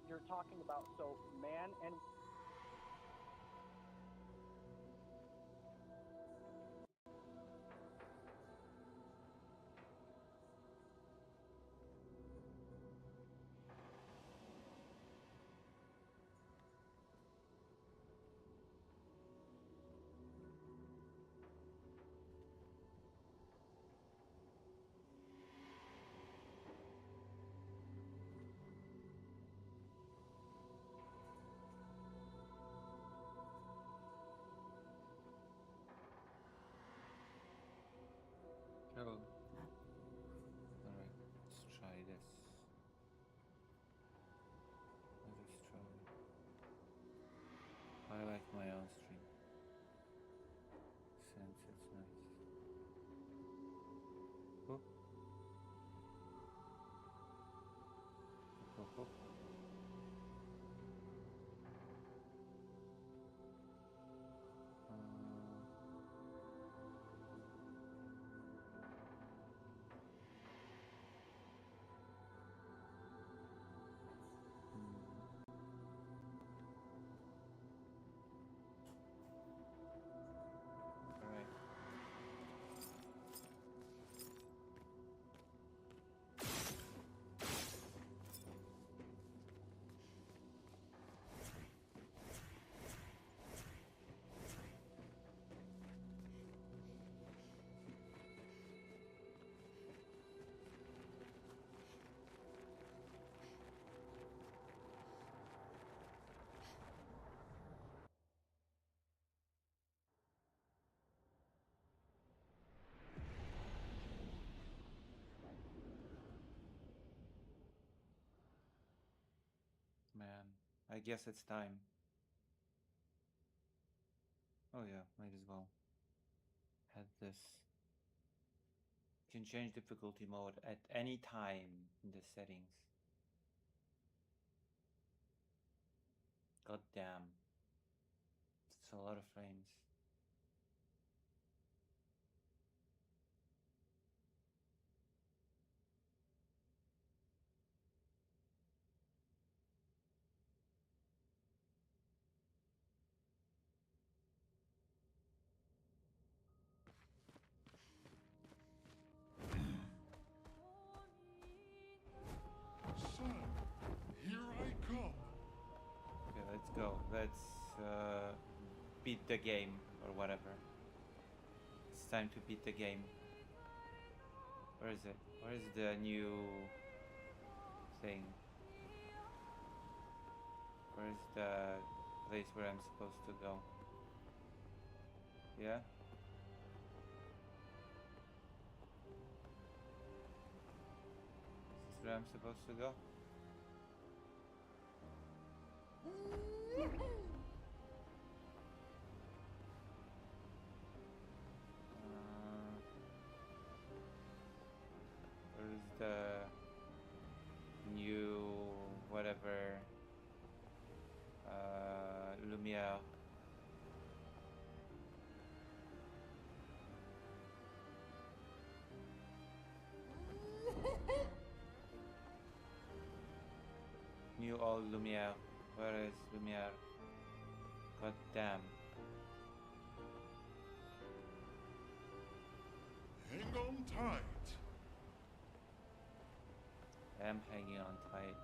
you're talking about. So man and Cool. Alright, let's try this. Let's try. I like my own stream. Since it's nice. Whoop. Whoop, whoop. Alright. Man, I guess it's time. Oh yeah, might as well. Had this. You can change difficulty mode at any time in the settings. God damn. It's a lot of frames. Son, here I come. Okay, let's go. Let's beat the game or whatever. It's time to beat the game. Where is it? Where is the new thing? Where is the place where I'm supposed to go? Yeah? Is this where I'm supposed to go? Where's the new whatever Lumiere? New old Lumiere. Where is Lumiere? God damn. Hang on tight. I'm hanging on tight.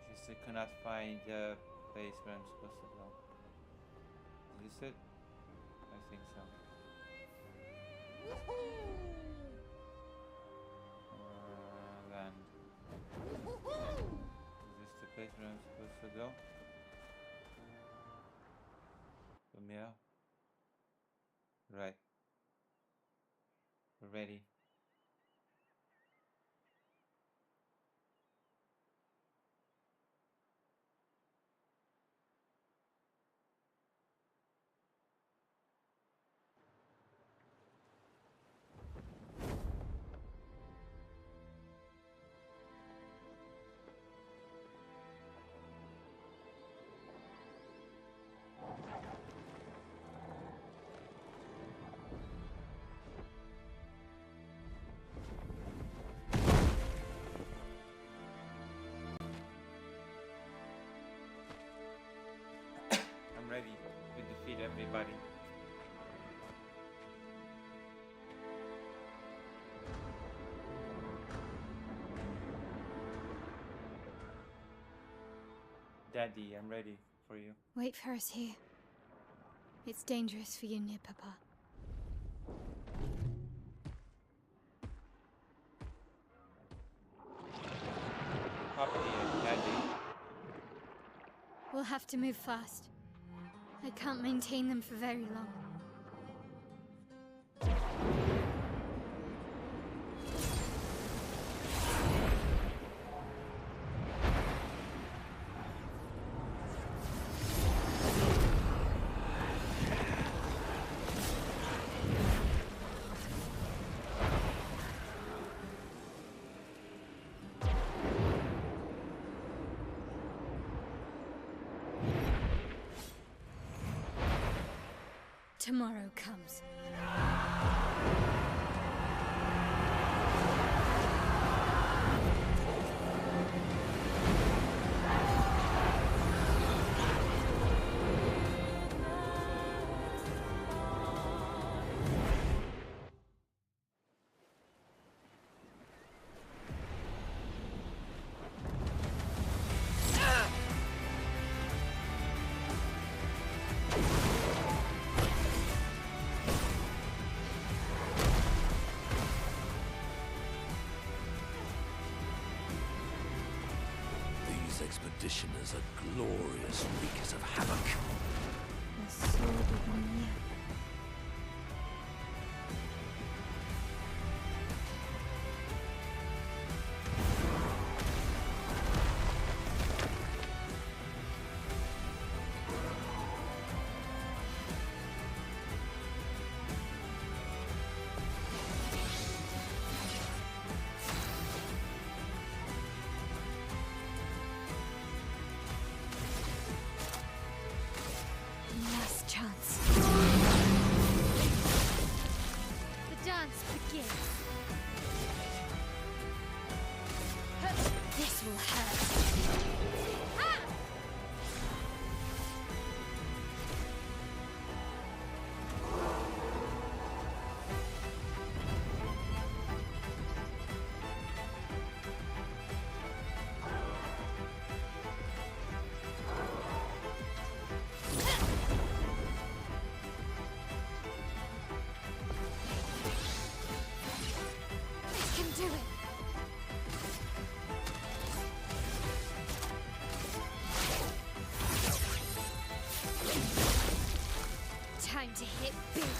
Just I cannot find the place where I'm supposed to go. Is this it? I think so. Land. Is this the place where I'm supposed to go? Lumiere? Right. We're ready. ready to defeat everybody. Daddy, I'm ready for you. Wait for us here. It's dangerous for you near Papa. Puppy and Daddy. We'll have to move fast. I can't maintain them for very long. Tomorrow comes. Expeditioners are glorious wreakers of havoc. The sword of Vidia. Last chance. The dance begins. This will hurt. Ah! I can do it. Time to hit big.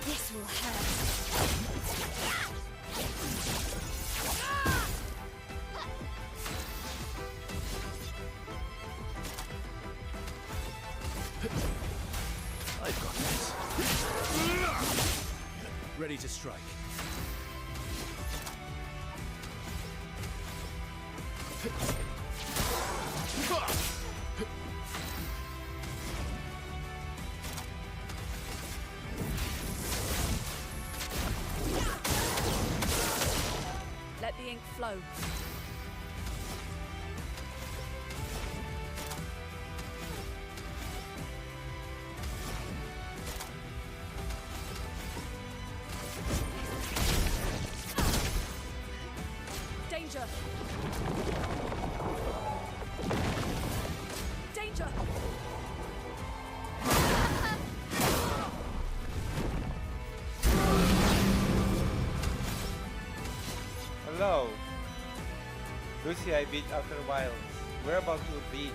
This will hurt. I've got this. Ready to strike. Let the ink flow. Danger! Danger! Hello. Lucy, I beat Outer Wilds. We're about to beat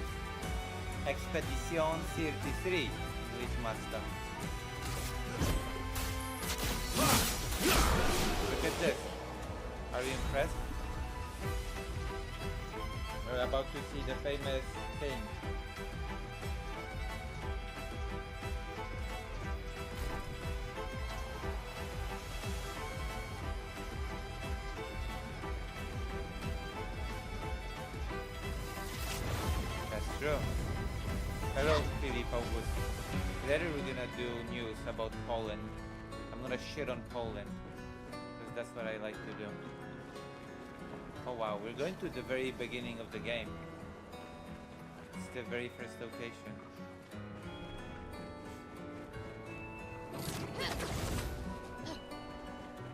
Expedition 33 with Mazda. Look at this. Are you impressed? We're about to see the famous thing. That's true. Hello, Philip August. Later we're gonna do news about Poland. I'm gonna shit on Poland. Because that's what I like to do. Oh wow, we're going to the very beginning of the game. It's the very first location.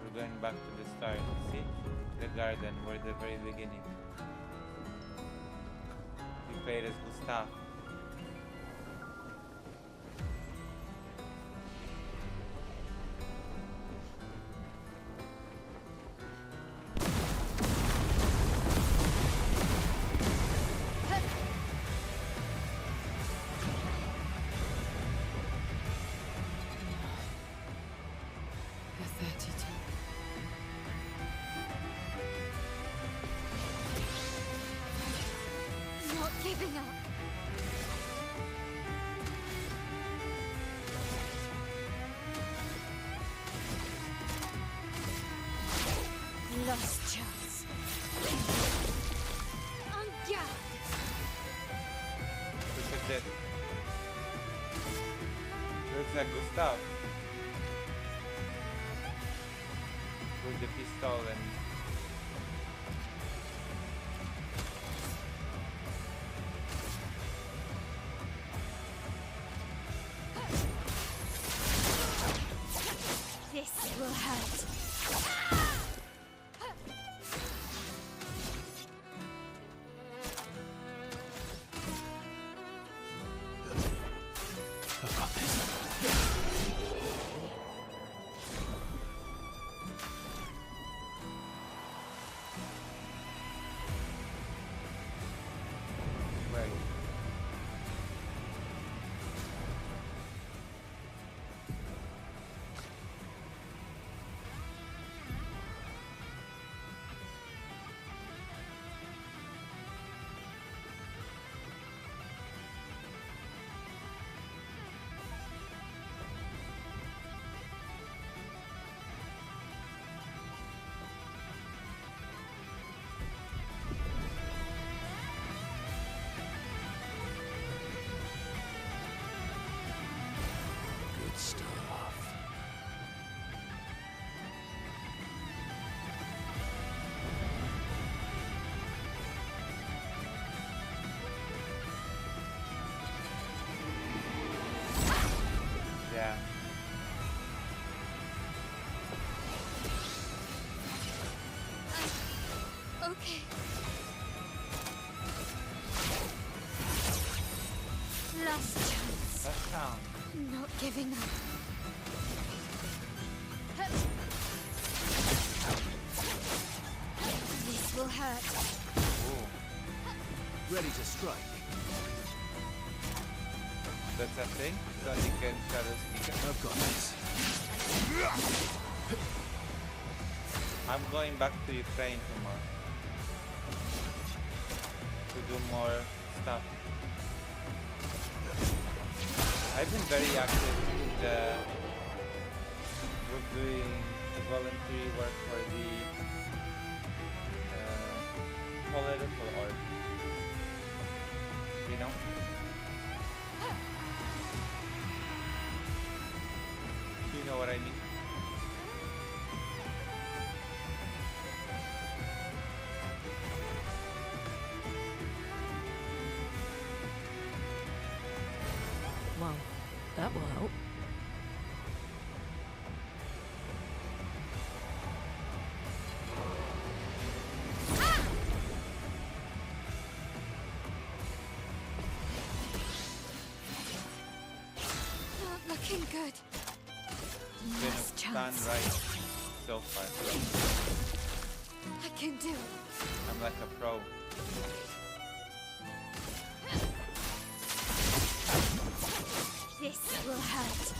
We're going back to the start. See? The garden, we're at the very beginning. We played as Gustav. Not giving up. Last chance. On guard. Look at that. Looks like Gustav. With the pistol and... This will hurt. I've got this. Where? Good stuff. Yeah. Okay. Last chance. That sound. Not giving up. This will hurt. Ooh. Ready to strike. That's a thing? Sonic and Shadow Speaker. I've got this. I'm going back to Ukraine tomorrow. To do more stuff. I've been very active in the group doing voluntary work for the political org. You know? Do you know what I mean? Well, that will help. Not looking good. Been Last done chance. right so far. I can do it. I'm like a pro. This will hurt.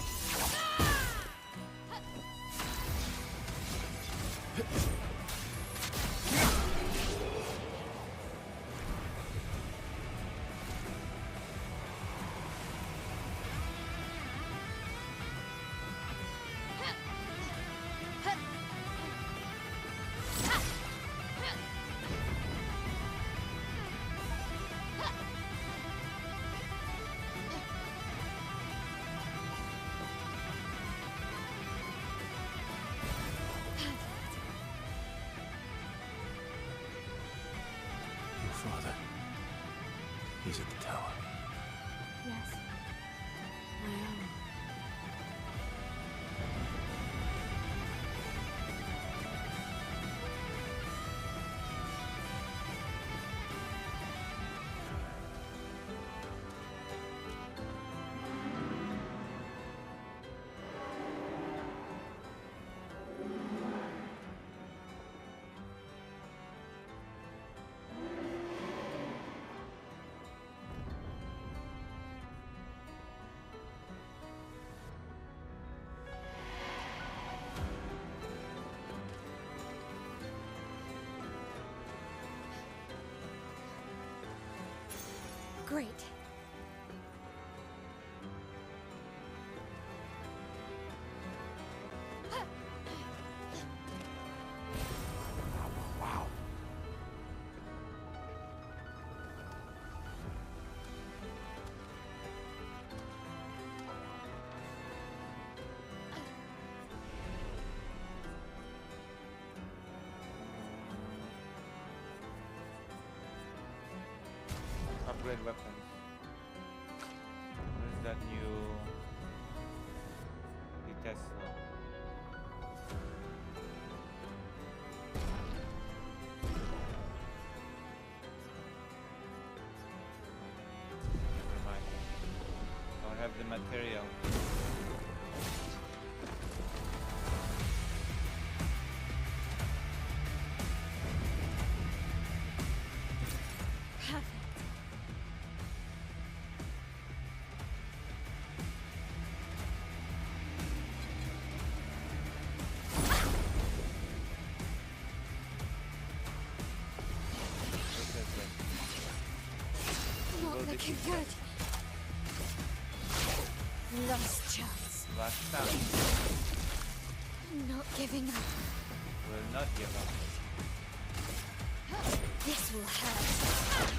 He's at the tower. Yes, I am. Great. Wow. Upgrade weapons. Where's that new Tesla? Never mind. Don't have the material. Perfect. Not Well, this looking is good. Last chance. last time. Not giving up. Will not give up. This will hurt.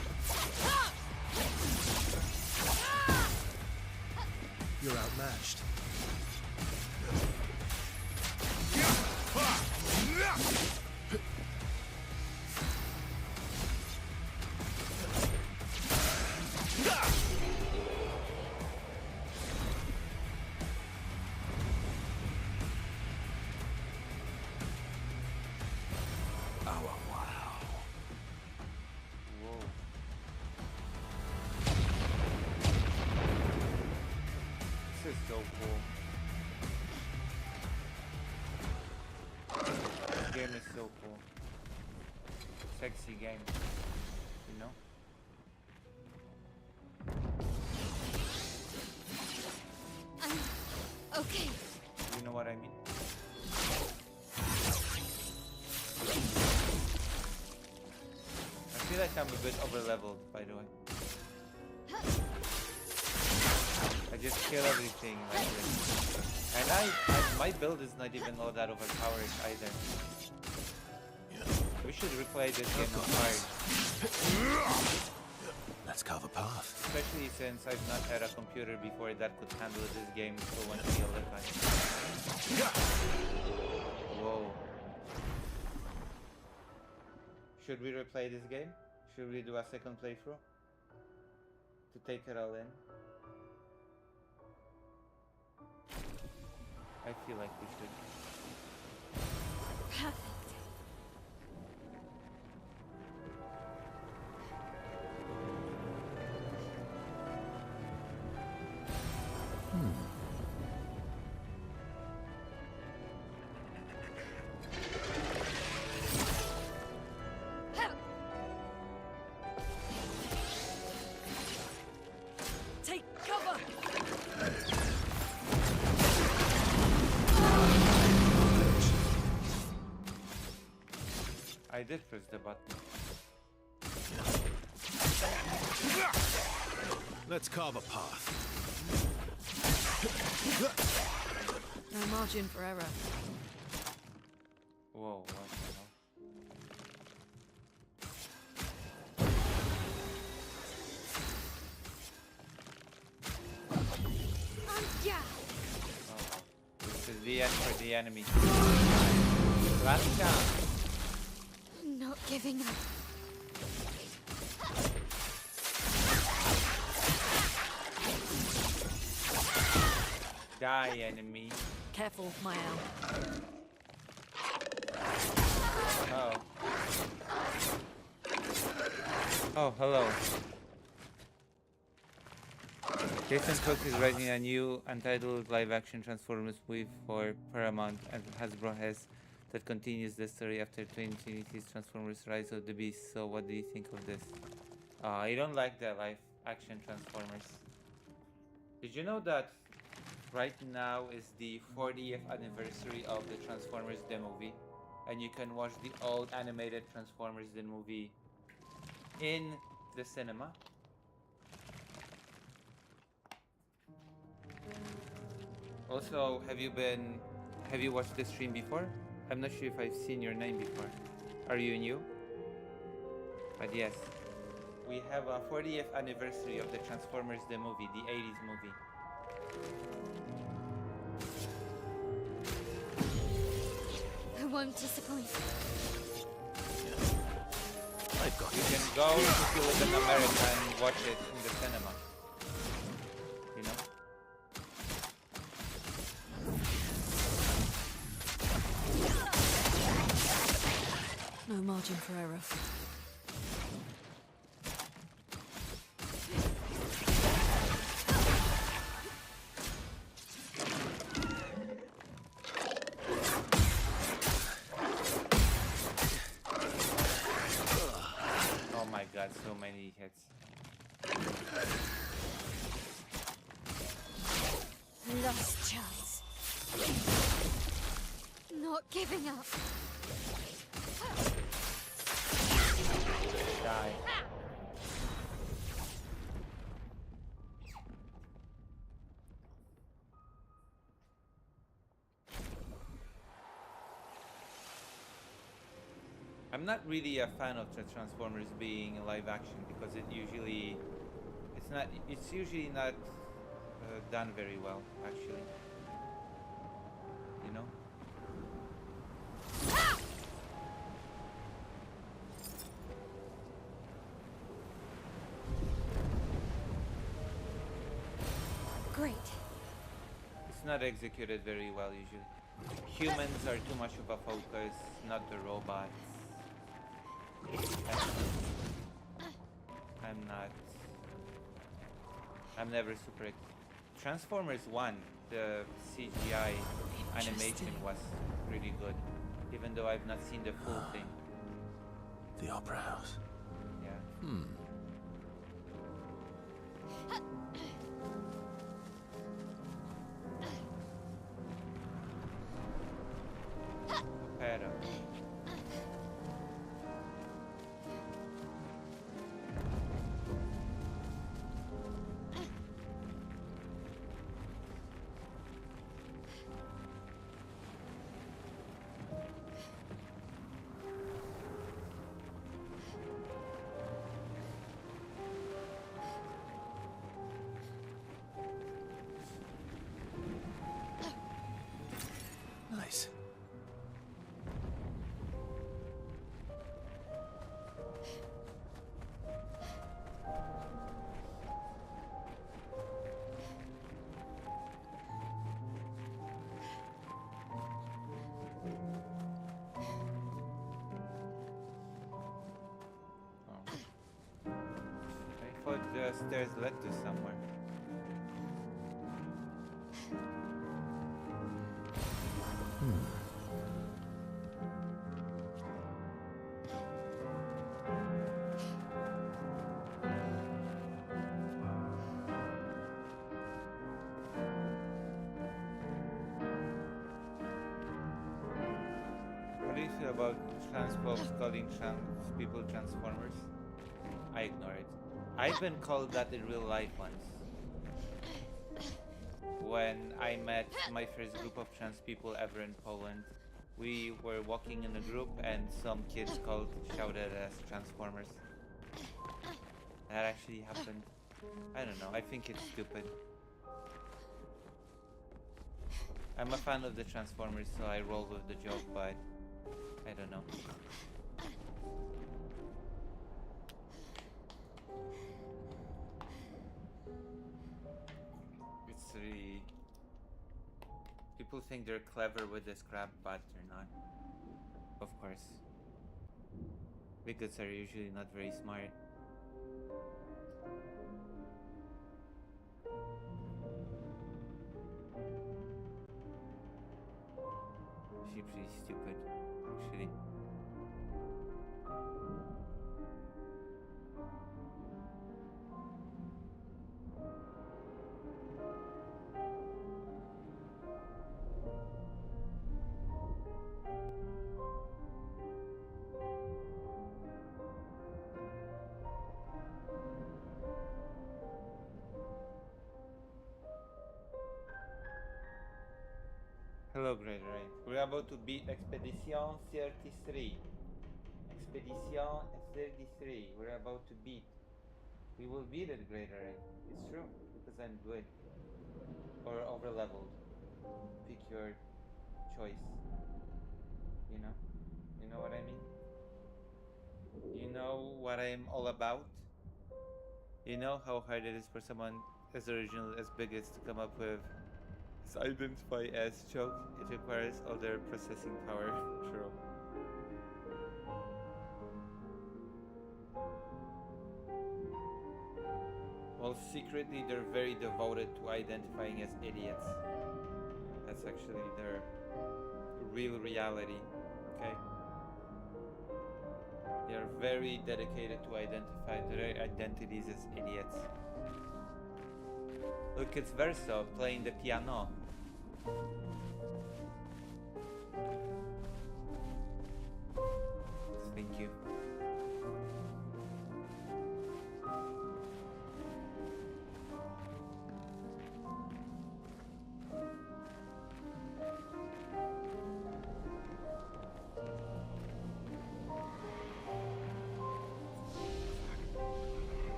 You're outmatched. Oh, wow. Whoa. This is so cool. This game is so cool. Sexy game. You know? Okay. You know what I mean? I feel like I'm a bit over leveled, by the way. I just kill everything like this. And my build is not even all that overpowered either. We should replay this game on hard. Let's carve a path. Especially since I've not had a computer before that could handle this game fluently all the time. Whoa. Should we replay this game? Should we do a second playthrough? To take it all in? I feel like we should. Perfect. Take cover! I did press the button. Let's carve a path. No margin for error. Whoa, what the hell? Yeah. Oh, this is the end for the enemy. Last chance. Not giving up. Die, enemy. Careful, my owl. Oh. Oh, hello. Jason Cook is writing a new untitled live-action Transformers movie for Paramount, and Hasbro has that continues the story after 2020's Transformers Rise of the Beast. So what do you think of this? I don't like the live-action Transformers. Did you know that right now is the 40th anniversary of the Transformers the movie? And you can watch the old animated Transformers the movie in the cinema. Also, have you watched the stream before? I'm not sure if I've seen your name before. Are you new? But yes, we have a 40th anniversary of the Transformers the movie, the 80s movie. I won't disappoint. I've got You can go if you live in America and watch it in the cinema. You know? No margin for error. Oh my god, so many hits. Lost chance. Not giving up. Die. I'm not really a fan of the Transformers being live action because it's usually not done very well, actually. You know? Great. It's not executed very well usually. Humans are too much of a focus, not the robots. I'm never super. Transformers 1, the CGI animation was really good, even though I've not seen the full thing. the opera house. Yeah. Pero. Nice. Oh. I thought the stairs led to somewhere. What do you feel about trans folks calling trans people transformers? I ignore it. I've been called that in real life once. When I met my first group of trans people ever in Poland, we were walking in a group and some kids shouted at us transformers. That actually happened. I don't know, I think it's stupid. I'm a fan of the Transformers, so I roll with the joke, but I don't know. It's really people think they're clever with this crap, but they're not. Of course. Bigots are usually not very smart. She's pretty stupid, actually. Hello, Great Rain. We're about to beat Expedition 33. Expedition 33. We're about to beat. We will beat it, Great Rain. It's true, because I'm good. Or over leveled. Pick your choice. You know? You know what I mean? You know what I'm all about? You know how hard it is for someone as original as Bigots to come up with identify as choke. It requires all their processing power. True. Well, secretly they're very devoted to identifying as idiots. That's actually their real reality. Okay? They are very dedicated to identify their identities as idiots. Look, it's Verso playing the piano. Thank you.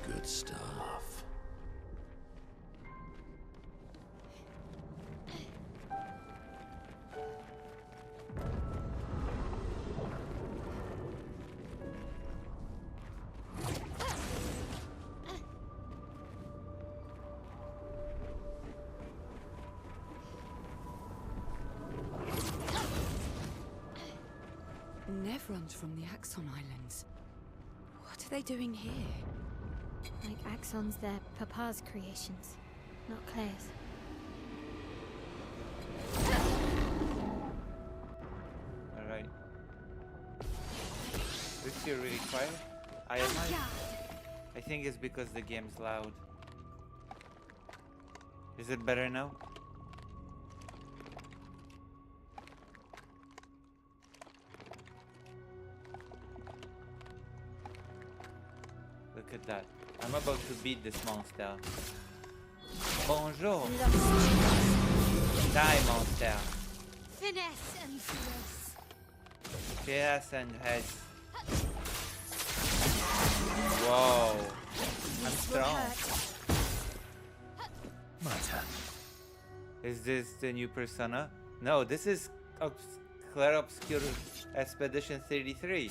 Good stuff. Nevrons from the Axon Islands. What are they doing here? Like Axon's their papa's creations, not Claire's. Alright. Is you really quiet? I think it's because the game's loud. Is it better now? Look at that. I'm about to beat this monster. Bonjour! Die, monster! Finesse and grace. Yes, and has. Whoa! I'm strong. My turn. Is this the new persona? No, this is Claire Obscure Expedition 33.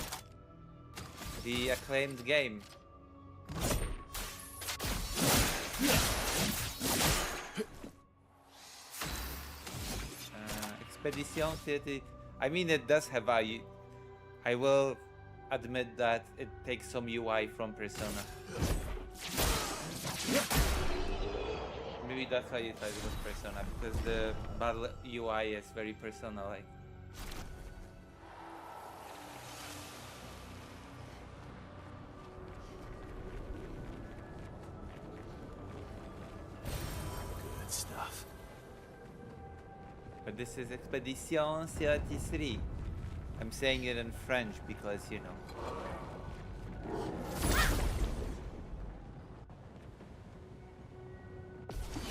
The acclaimed game. Expedition 30. I mean, it does have a. I will admit that it takes some UI from Persona. Maybe that's why you thought it was Persona, because the battle UI is very Persona-like. Good stuff. But this is Expedition 33. I'm saying it in French because, you know.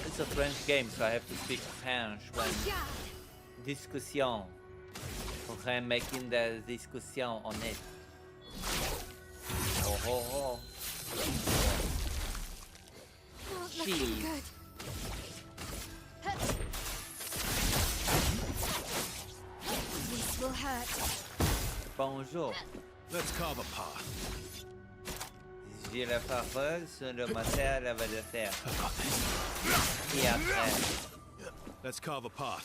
It's a French game, so I have to speak French when discussion. Faudrait making the discussion on it. Oh, oh, oh. Not looking Jeez. good. This will hurt. Bonjour. Let's carve a path. This is Giraffe sur le moteur lava de fer. Et après, Let's carve a path.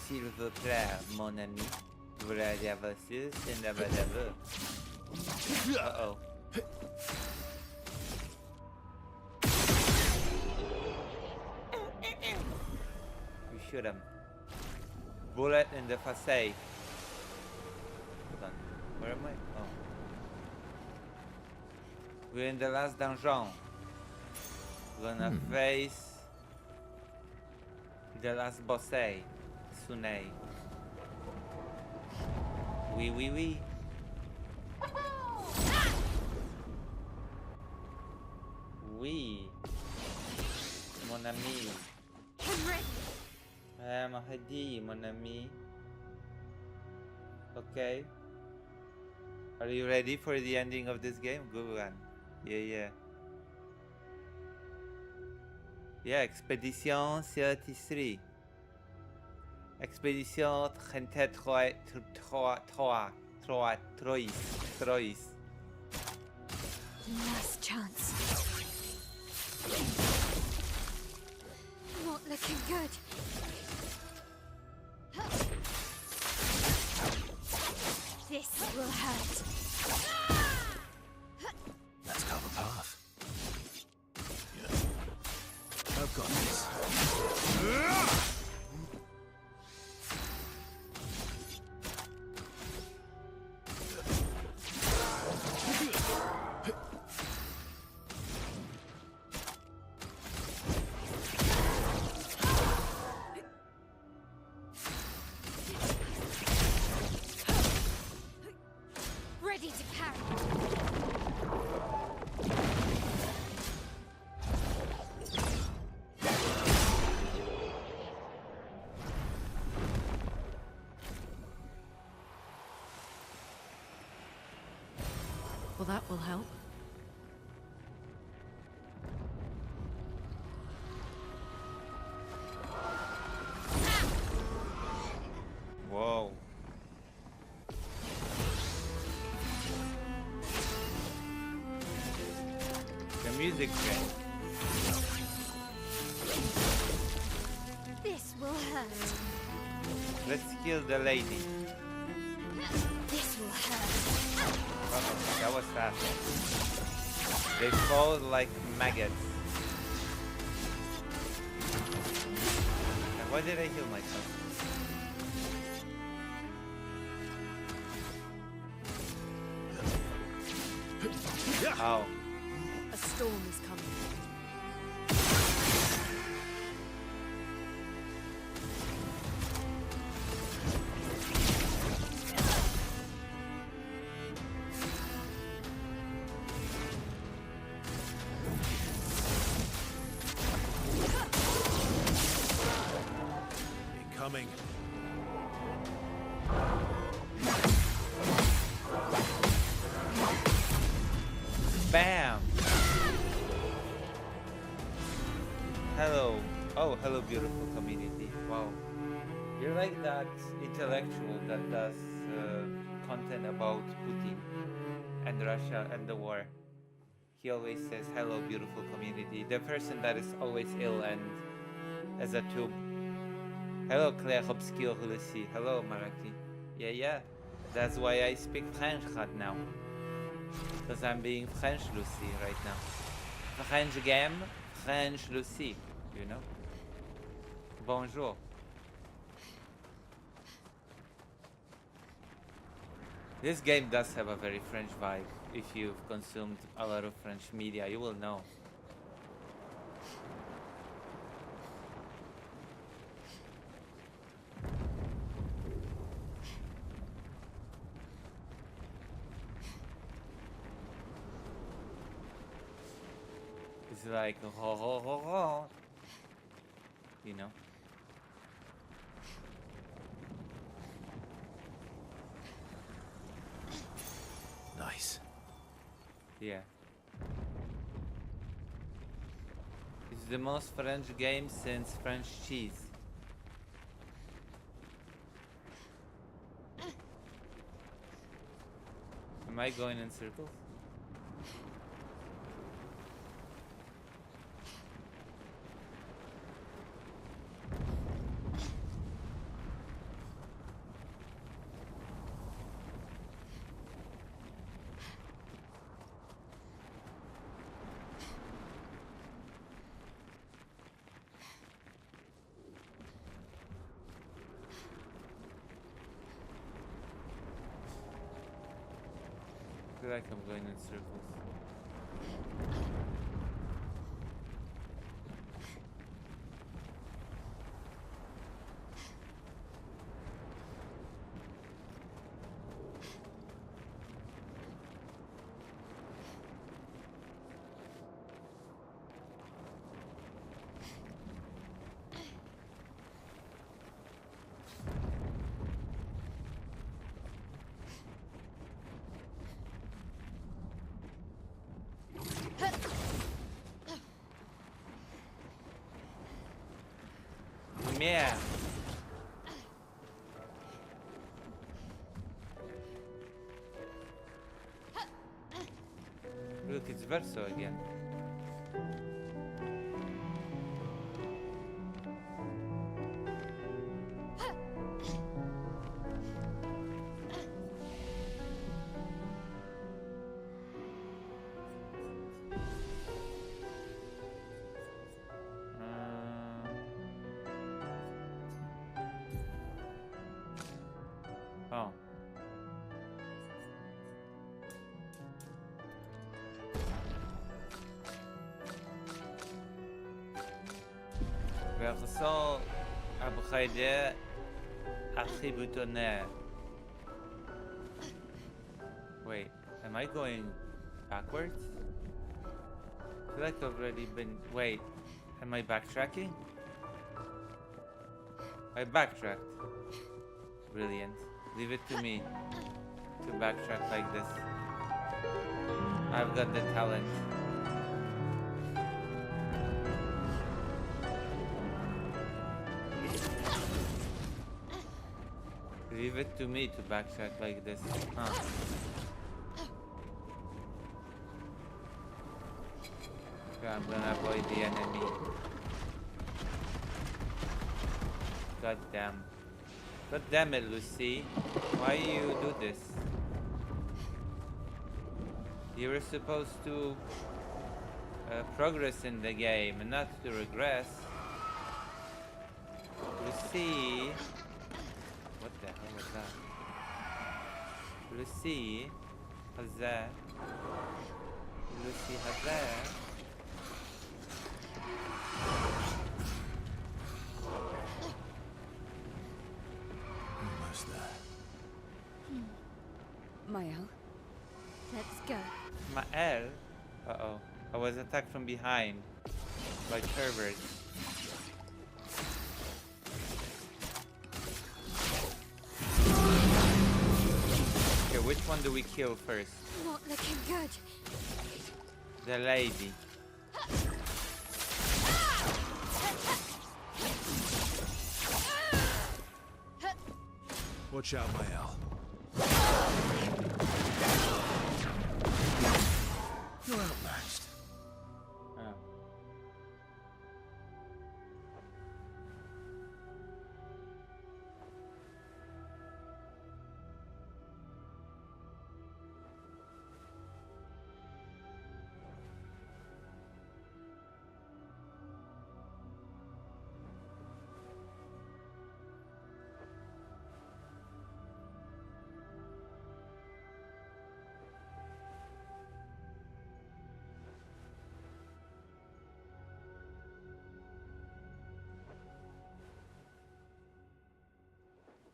s'il vous plaît, mon ami, vous l'avez avancer sur le lava de fer. Uh-oh. You shoot him. Bullet in the facade. Hold on. Where am I? Oh. We're in the last dungeon. We're gonna face the last boss. Sunei. Oui, oui, oui. Oui. Mon ami. Henry! I am ready, mon ami. Okay. Are you ready for the ending of this game? Good one. Yeah. Yeah, Expedition 33. Expedition 33. Last chance. Not looking good. This will hurt. Let's carve a path. I've got this. Ready to carry. Well, that will help. Whoa. The music change. This will hurt. Let's kill the lady. This will hurt. Oh, that was fast. They fall like maggots. And why did I heal myself? Oh. A storm is coming. Incoming. Bam! Hello. Oh, hello, beautiful community. Wow. You're like that intellectual that does content about Putin and Russia and the war. He always says, hello, beautiful community. The person that is always ill and as a tube. Hello, Claire Obscure Lucy. Hello, Maraki. Yeah. That's why I speak French right now. Because I'm being French Lucy right now. French game, French Lucy, you know? Bonjour. This game does have a very French vibe. If you've consumed a lot of French media, you will know. It's like ho ho ho ho, you know. Nice. Yeah. It's the most French game since French cheese. Am I going in circles? feel like I'm going in circles. Yeah. Look, it's Verso again. Oh. Verso Abkhayde Akhibutone. Wait, am I going backwards? I feel like I've already been. Wait, am I backtracking? I backtracked. Brilliant. Leave it to me to backtrack like this. I've got the talent. Leave it to me to backtrack like this. Huh. Okay, I'm gonna avoid the enemy. God damn. God damn it, Lucy. Why you do this? You were supposed to progress in the game and not to regress. Lucy. What the hell was that? Lucy. How's that? Lucy, how's that? Almost there. Mael? Let's go. Mael? Uh-oh. I was attacked from behind by perverts. Okay, which one do we kill first? Not looking good. The lady. Watch out, Mael. You're outmatched. Oh.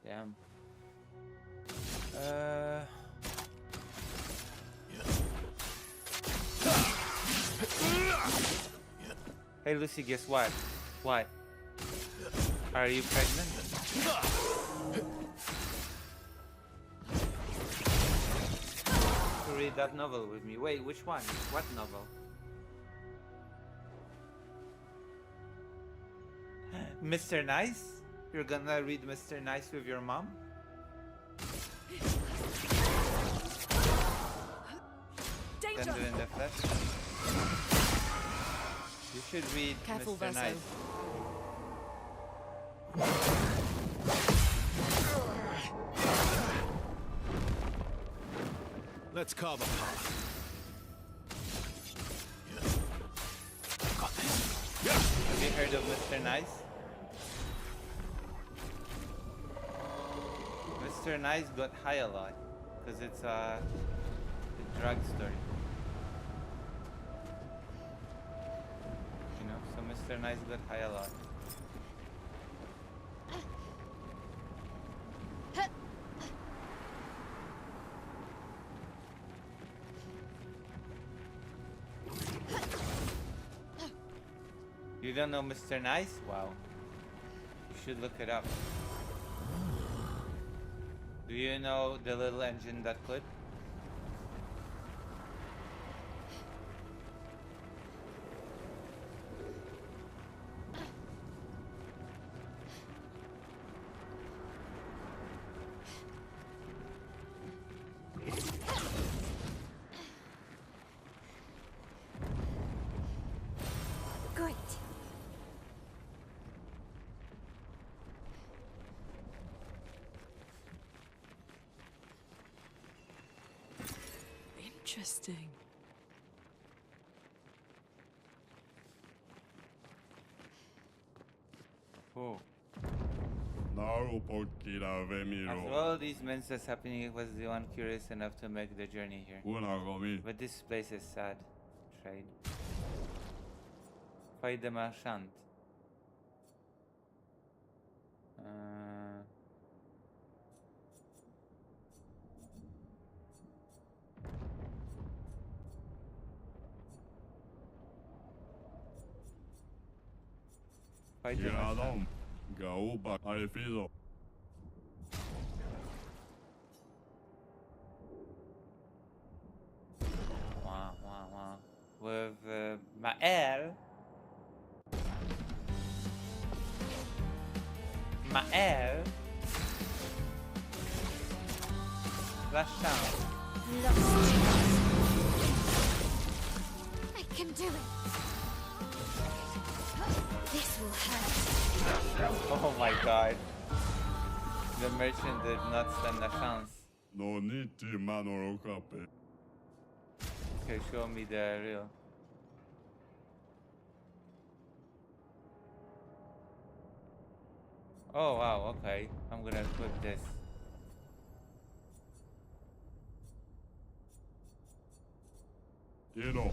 Damn. Hey Lucy, guess what? What? Are you pregnant? To read that novel with me. Wait, which one? What novel? Mr. Nice? You're gonna read Mr. Nice with your mom? Danger! Tender in the flesh? You should read Careful, Mr. Verso. Nice. Let's carve a path. Got this. Have you heard of Mr. Nice? Mr. Nice got high a lot because the drugstore. You know, so Mr. Nice got high a lot. You don't know Mr. Nice? Wow. You should look it up. Do you know the little engine that could? Great. Interesting. Oh. Narupokira As Vemiro. well, these men's happening, it was the one curious enough to make the journey here. Unagomi. But this place is sad. Trade. Fight the marchand. Fight the marchand. Giradom. Gauba Alfido. Wah, wah, wah. With Mael. Mael. Flash down. Lost. I can do it. This will hurt. Oh my god. The merchant did not stand a chance. No niti manorokape. Okay, show me the real. Oh wow, okay. I'm gonna equip this. Ino.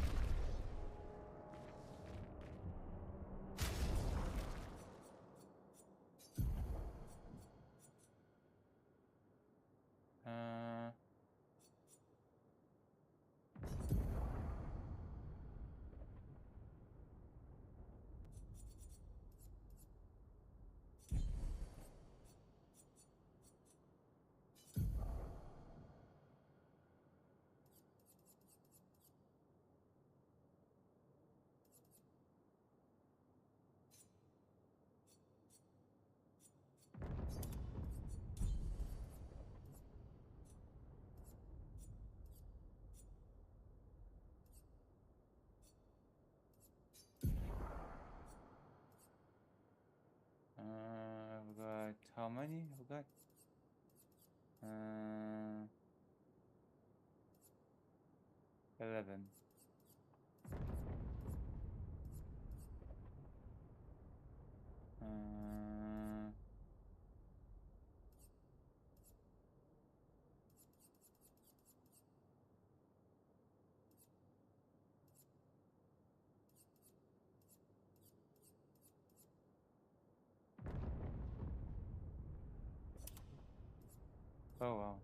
Uh, I've got how many? I've got 11. Oh wow.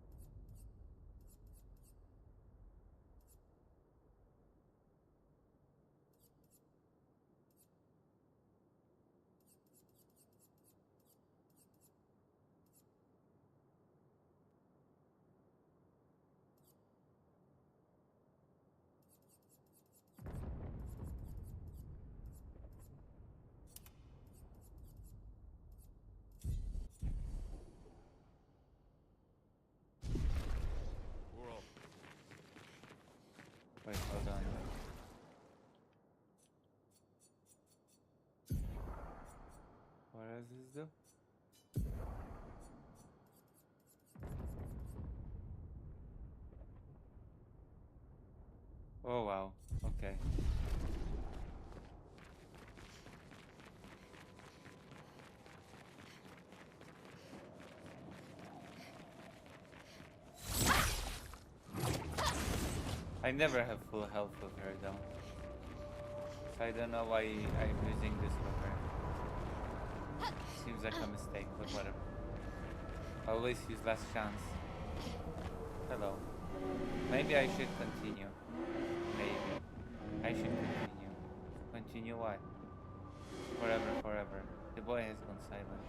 Wait, hold on. What does this do? Oh wow, okay. I never have full health with her though. So I don't know why I'm using this with her. Seems like a mistake, but whatever. Always use last chance. Hello. Maybe I should continue. Maybe. I should continue. Continue what? Forever. The boy has gone silent.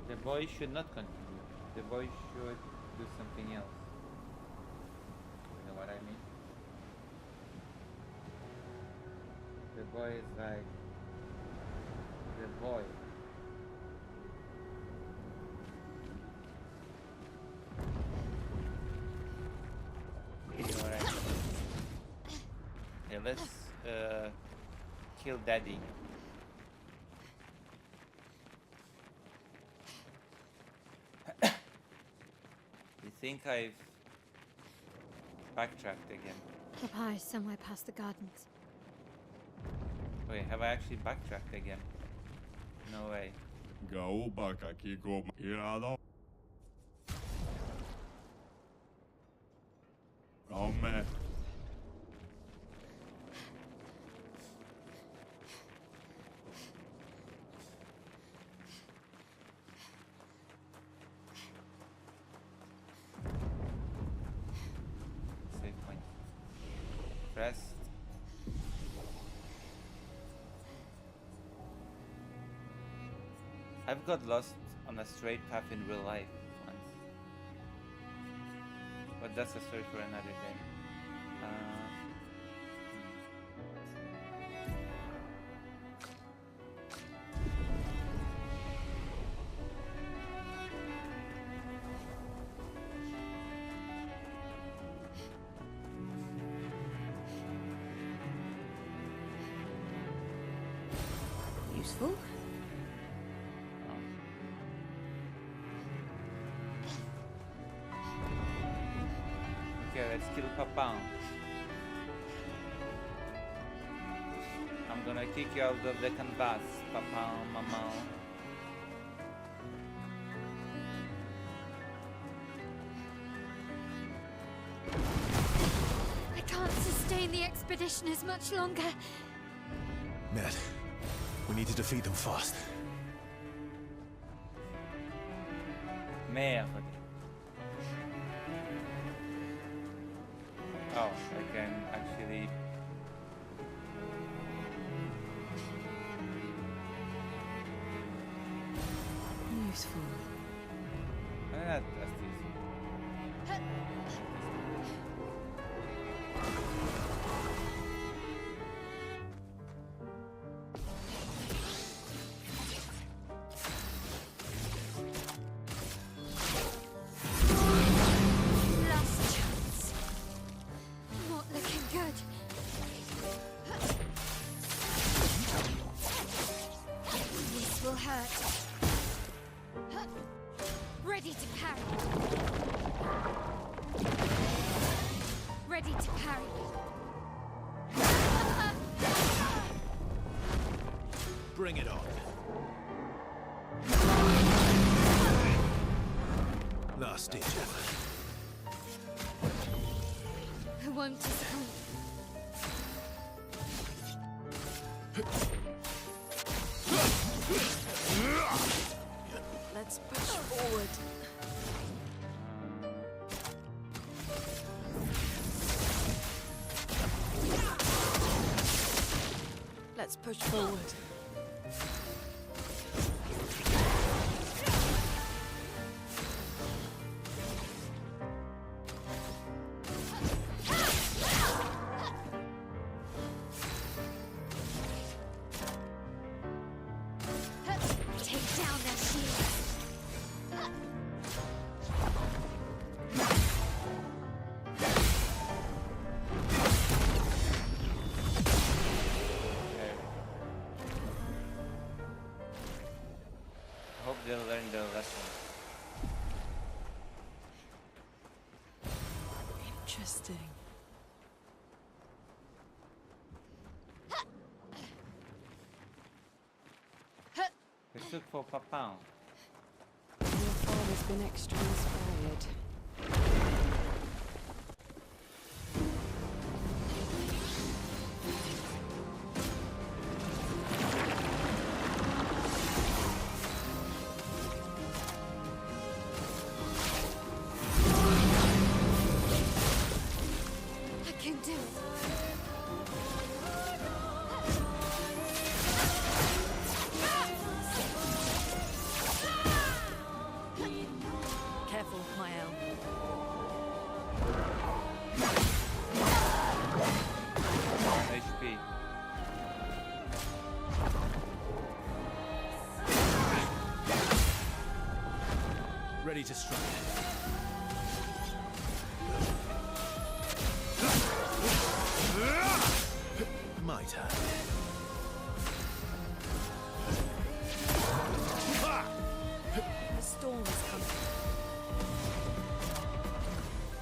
The boy should not continue. The boy should do something else. You know what I mean? The boy is like... The boy. You know what I mean? Yeah, let's kill Daddy. You think I've backtracked again? Papa is somewhere past the gardens. Wait, have I actually backtracked again? No way. Gaubaka kiko irado. Amen. Save point. Rest. I've got lost on a straight path in real life once. But that's a story for another day. Useful. Okay, let's kill Papa. I'm gonna kick you out of the canvas, Papa, Mama. I can't sustain the expeditioners much longer. Ned, we need to defeat them fast. Merde. Oh, I can actually... Useful. That's easy. Last chance. Not looking good. This will hurt. Ready to parry. Ready to parry. Bring it on. Last ditch effort. I won't disappoint. Let's push forward. Let's push forward. Take down their shields. Hope they'll learn their lesson. Interesting. Let's look for Papin. Your father's been extra inspired. I can do it. Careful, Mael. HP. Ready to strike. My turn. The storm is coming.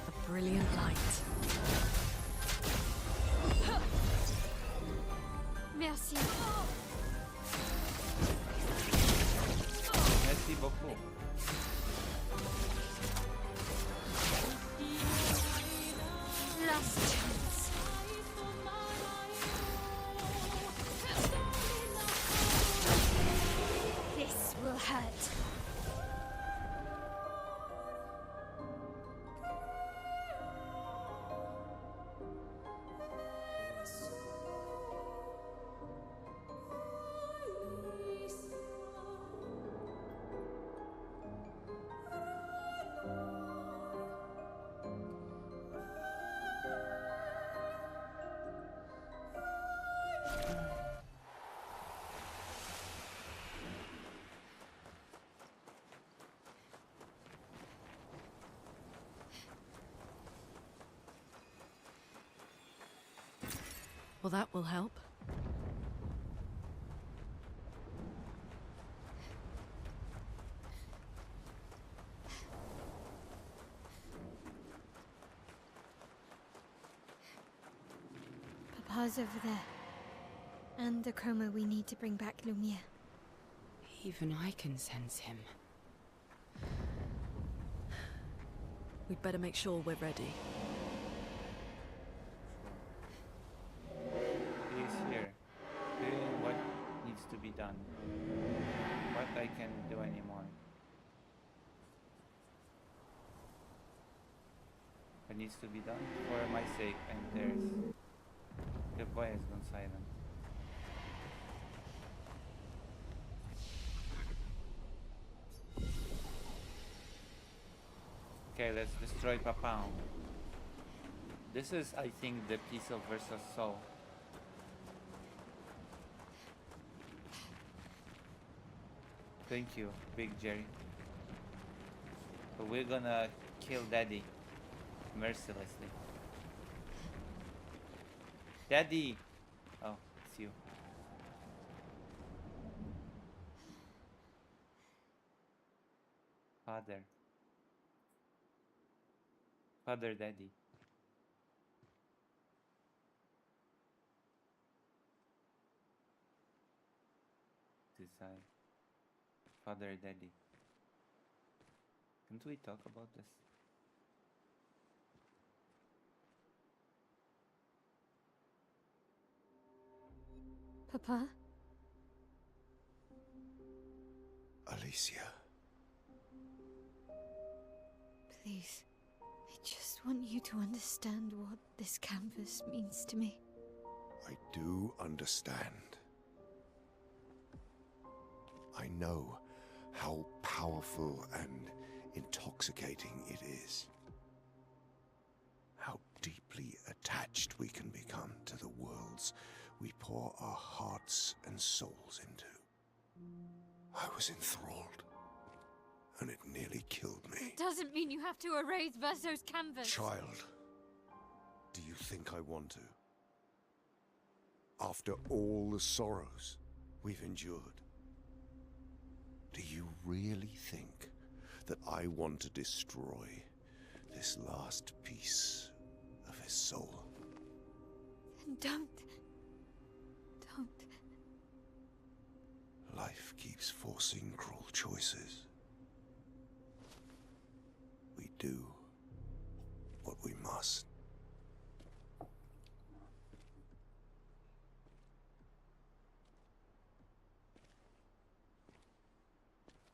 A brilliant light. Merci. Merci beaucoup. Last chance. This will hurt. Well, that will help. Papa's over there. And the chroma we need to bring back Lumiere. Even I can sense him. We'd better make sure we're ready. He's here. Doing what needs to be done. What I can do anymore. What needs to be done for my sake, and there's... The boy has gone silent. Okay, let's destroy Papin. This is, I think, the piece of versus soul. Thank you, Big Jerry. But we're gonna kill Daddy mercilessly. Daddy! Oh, it's you. Father. Father Daddy. Decide. Father Daddy. Can't we talk about this? Papa? Alicia. Please. I just want you to understand what this canvas means to me. I do understand. I know how powerful and intoxicating it is. How deeply attached we can become to the worlds we pour our hearts and souls into. I was enthralled, and it nearly killed me. It doesn't mean you have to erase Verso's canvas. Child, do you think I want to? After all the sorrows we've endured, do you really think that I want to destroy this last piece of his soul? Then don't. Life Life keeps forcing cruel choices. We do what we must.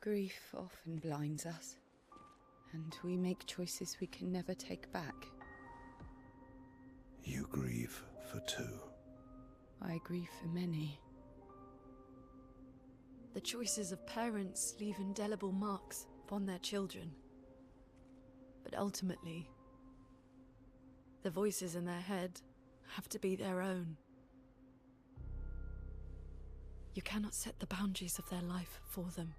Grief often blinds us, and we make choices we can never take back. You grieve for two. I grieve for many. The choices of parents leave indelible marks upon their children. But ultimately, the voices in their head have to be their own. You cannot set the boundaries of their life for them.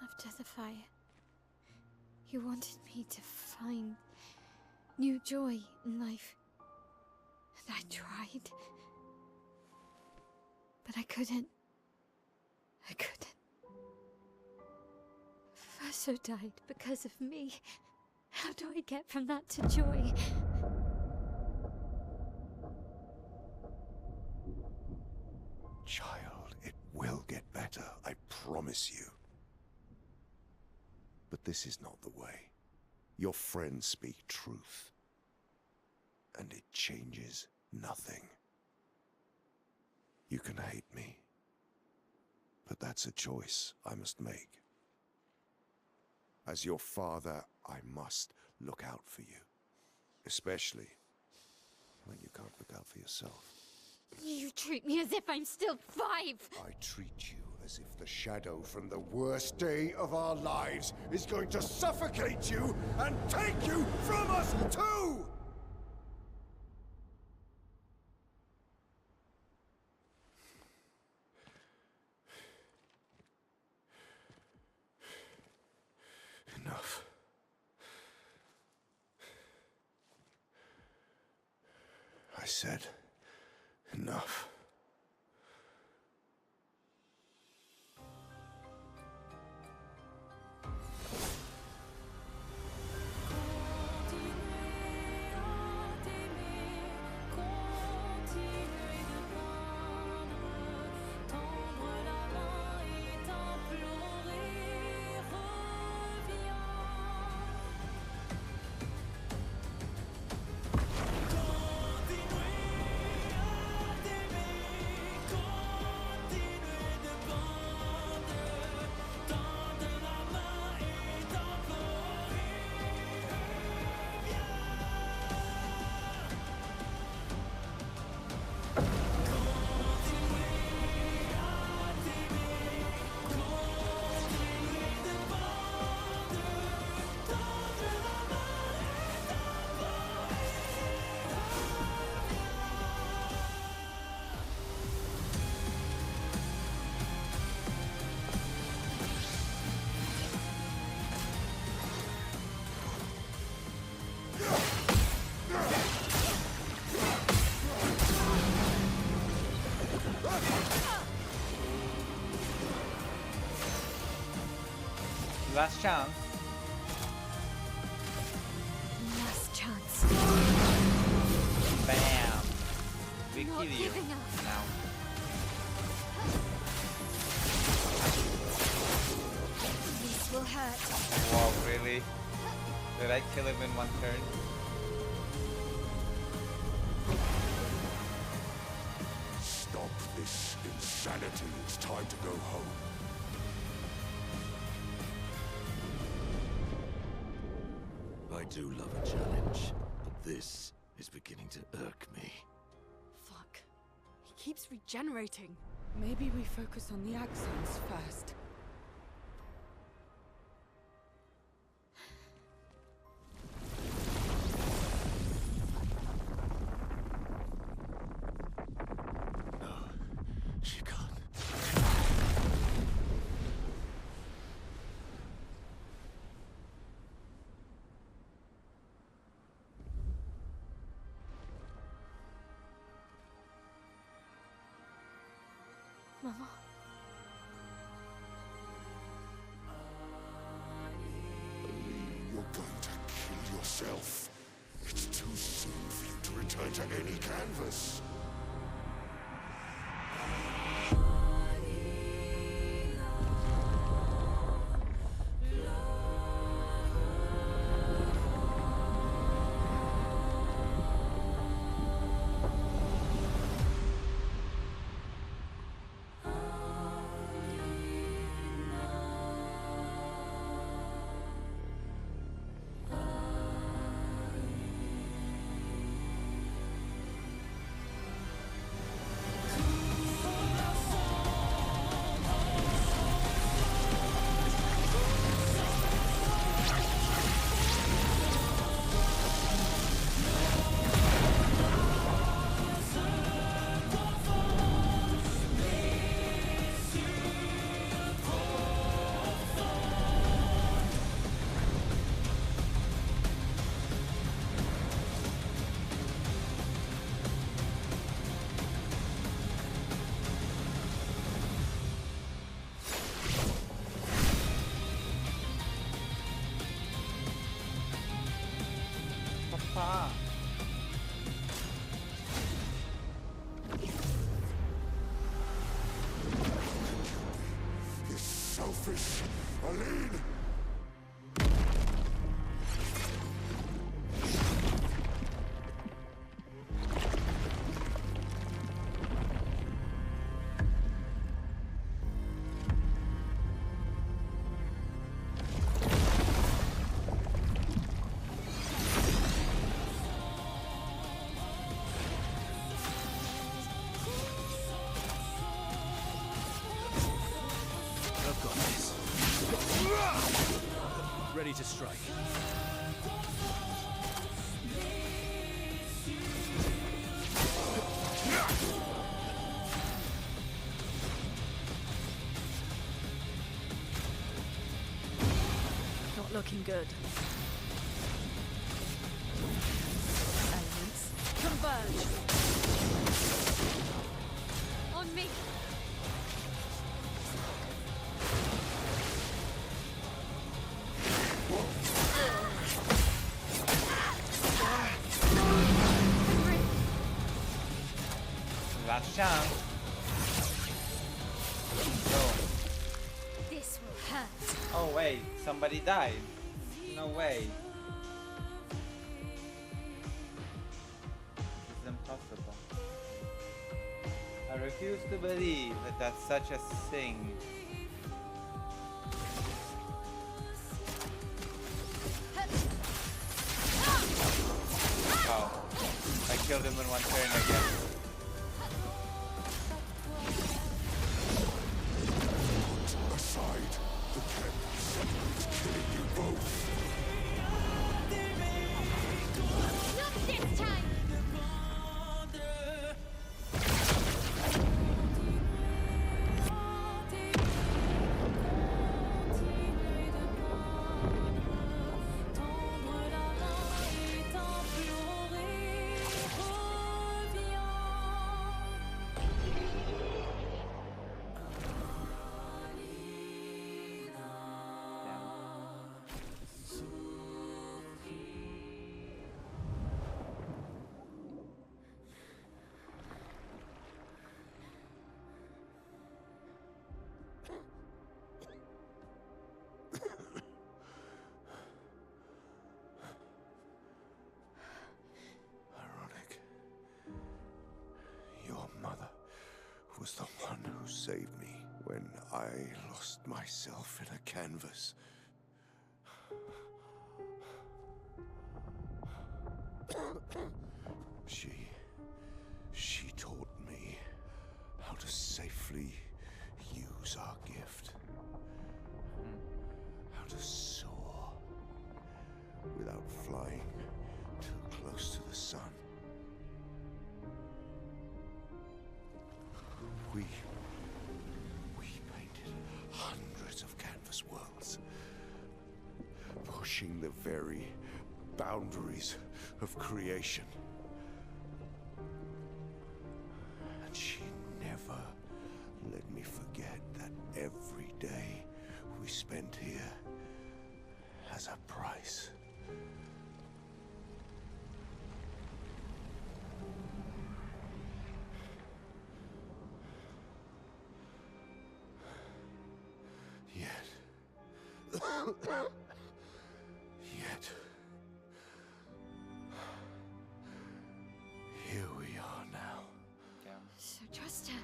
After the fire, you wanted me to find new joy in life. And I tried. But I couldn't. I couldn't. Verso died because of me. How do I get from that to joy? Child, it will get better, I promise you. But this is not the way. Your friends speak truth. And it changes nothing. You can hate me. But that's a choice I must make. As your father, I must look out for you. Especially when you can't look out for yourself. You treat me as if I'm still 5! I treat you as if the shadow from the worst day of our lives is going to suffocate you and take you from us too! Enough. I said enough. Last chance. Last chance. Bam. We Not kill you giving up. now. This will hurt. Wow, really? Did I kill him in one turn? Stop this insanity. It's time to go home. I do love a challenge, but this is beginning to irk me. Fuck. He keeps regenerating. Maybe we focus on the axons first. No, she can't. Mama. yourself. It's too soon for you to return to any canvas. Papa. You're selfish, Aline! I've got this. Ready to strike. Not looking good. Elements converge. On me! Last chance. Go. This will hurt. Oh wait, somebody died. No way. This is impossible. I refuse to believe that that's such a thing. Wow. I killed him in one turn again. Aside the canvas. It's killing you both. Not this time! Ironic. Your mother was the one who saved me when I lost myself in a canvas. She taught me how to safely use our gift. How to soar without flying too close to the sun. We painted hundreds of canvas worlds, pushing the very boundaries of creation. And she never let me forget that every day we spent here has a price. Yet, here we are now. Yeah. So trust her.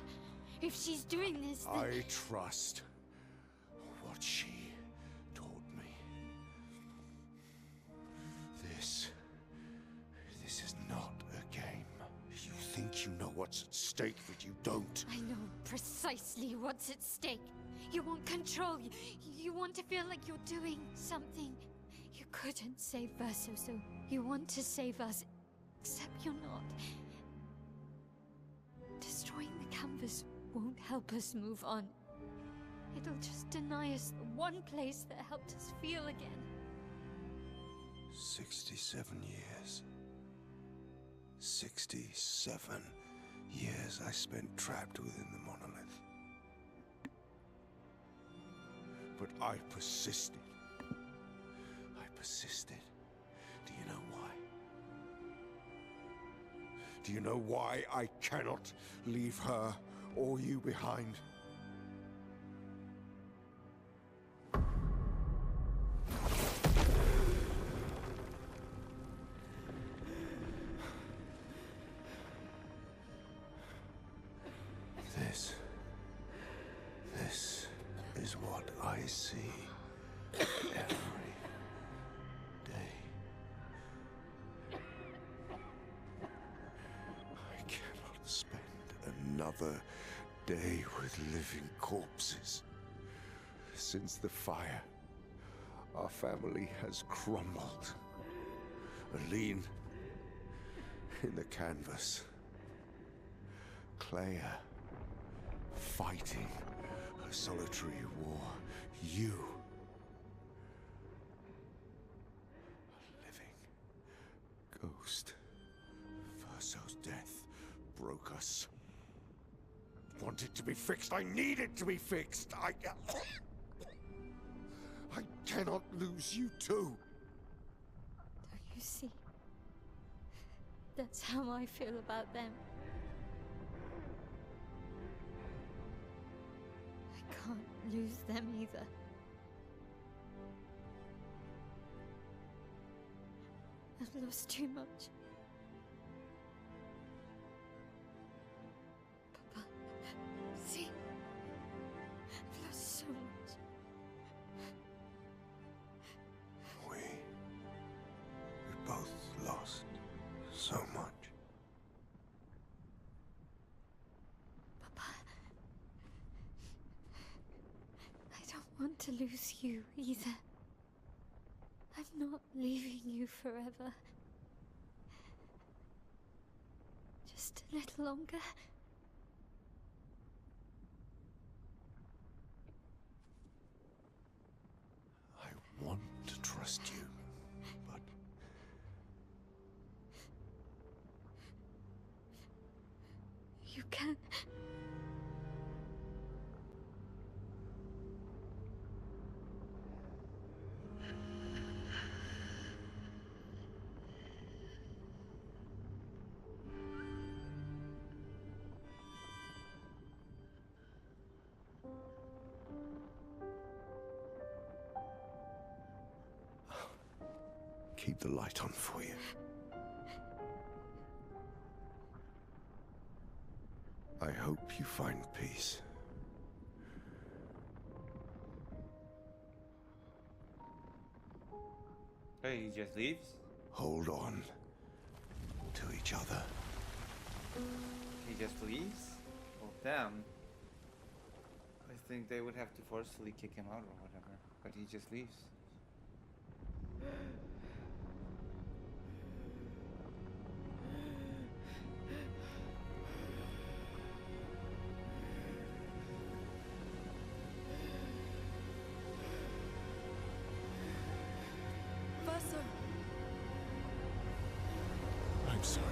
If she's doing this, then... I trust what she taught me. This is not a game. You think you know what's at stake, but you don't. I know precisely what's at stake. You want control. You want to feel like you're doing something. You couldn't save Verso, so you want to save us. Except you're not. Destroying the canvas won't help us move on. It'll just deny us the one place that helped us feel again. 67 years. 67 years I spent trapped within the monolith. But I persisted. I persisted. Do you know why? Do you know why I cannot leave her or you behind? This is what I see every day. I cannot spend another day with living corpses. Since the fire, our family has crumbled. Aline in the canvas. Clea fighting a solitary war. You, a living ghost. Verso's death broke us. Want it to be fixed. I need it to be fixed. I cannot lose you too. Don't you see? That's how I feel about them. I can't lose them either. I've lost too much. Papa, see? I've lost so much. We both lost so much. Papa, I don't want to lose you either. I'm not leaving you forever. Just a little longer. I want to trust you, but You can. keep the light on for you. I hope you find peace. Hey, he just leaves? Hold on to each other. He just leaves? Oh, damn. I think they would have to forcefully kick him out or whatever. But he just leaves. Verso! I'm sorry.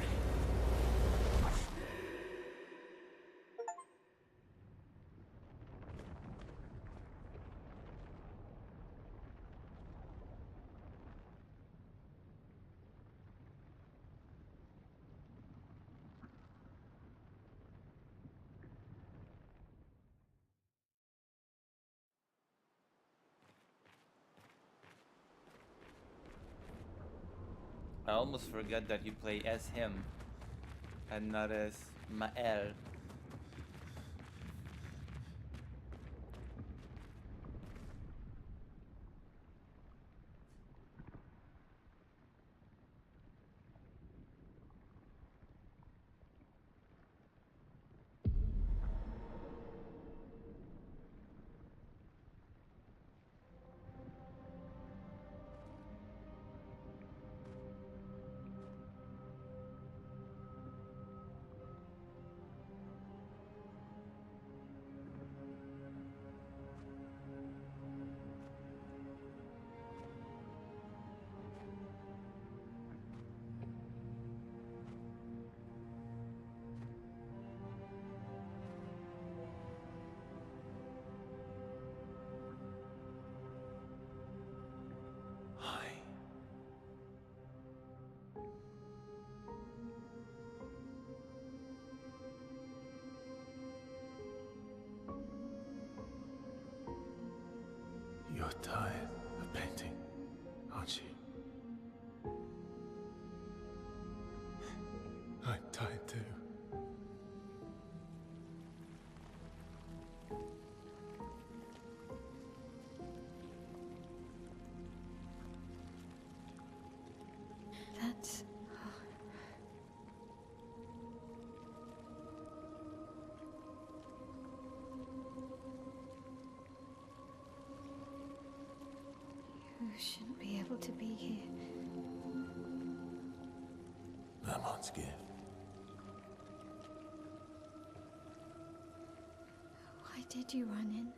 I almost forgot that you play as him and not as Mael. Hi. You're tired of painting, aren't you? I'm tired too. That's... You shouldn't be able to be here. Lamont's gift. Why did you run in?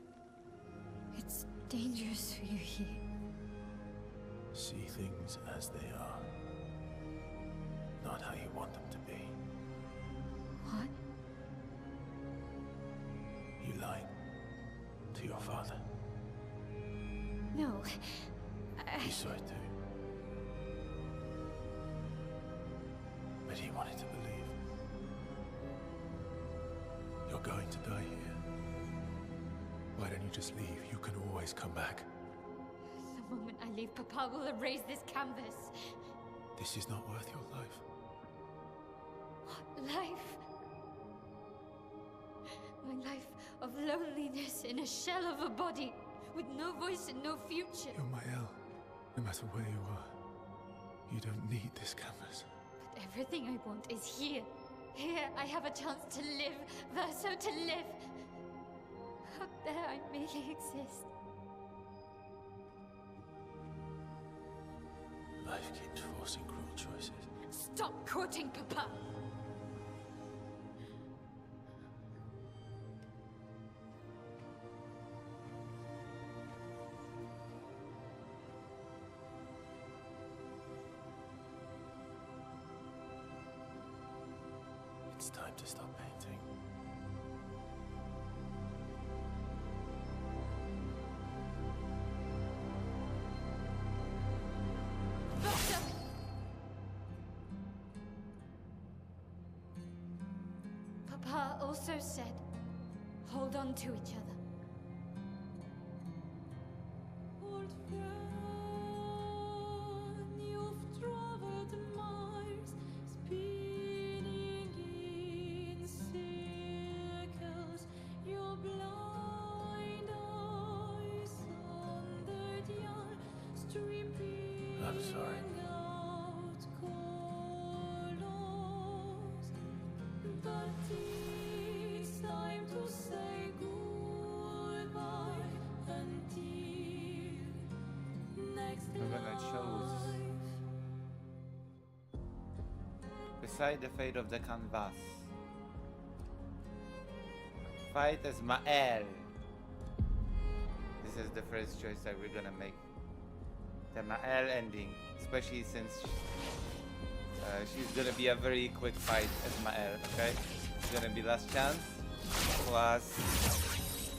It's dangerous for you here. See things as they are. Not how you want them to be. What? You lied to your father. No. He saw it too. But he wanted to believe. You're going to die here. Why don't you just leave? You can always come back. The moment I leave, Papa will erase this canvas. This is not worth your life. What life? My life of loneliness in a shell of a body, with no voice and no future. You're Mael. No matter where you are, you don't need this canvas. But everything I want is here. Here I have a chance to live, Verso to live. Out there I merely exist. Life keeps forcing cruel choices. Stop quoting Papa! It's time to stop painting. Verso! Papa also said, hold on to each other. Old friend, you've traveled miles, spinning in circles. Your blind eyes under the eye, stripping I'm sorry. out colors. But it's time to say goodbye until next We're gonna choose. life. Beside the fate of the canvas. Fight as Mael. This is the first choice that we're gonna make. The Mael ending. Especially since she's gonna be a very quick fight as Mael, okay? It's gonna be last chance. Plus,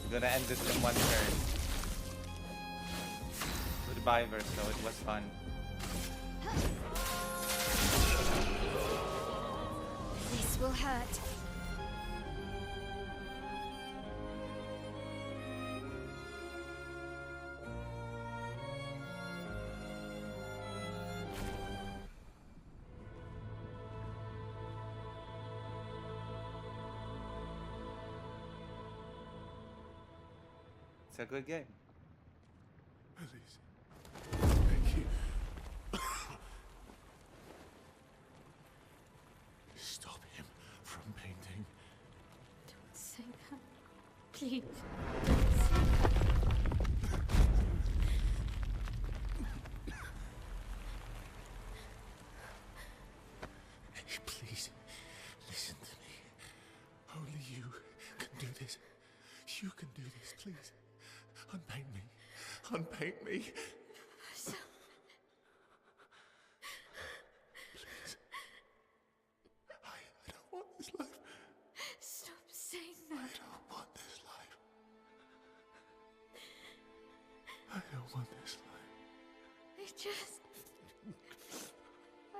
we're gonna end this in one turn. Goodbye, Verso. It was fun. This will hurt. It's a good game. Please. Thank you. Stop him from painting. Don't say that. Please. Don't say that. Hey, please, listen to me. Only you can do this. You can do this, please. Unpaint me. Unpaint me. So, Please. I don't want this life. stop saying I that. don't want this life. I don't want this life.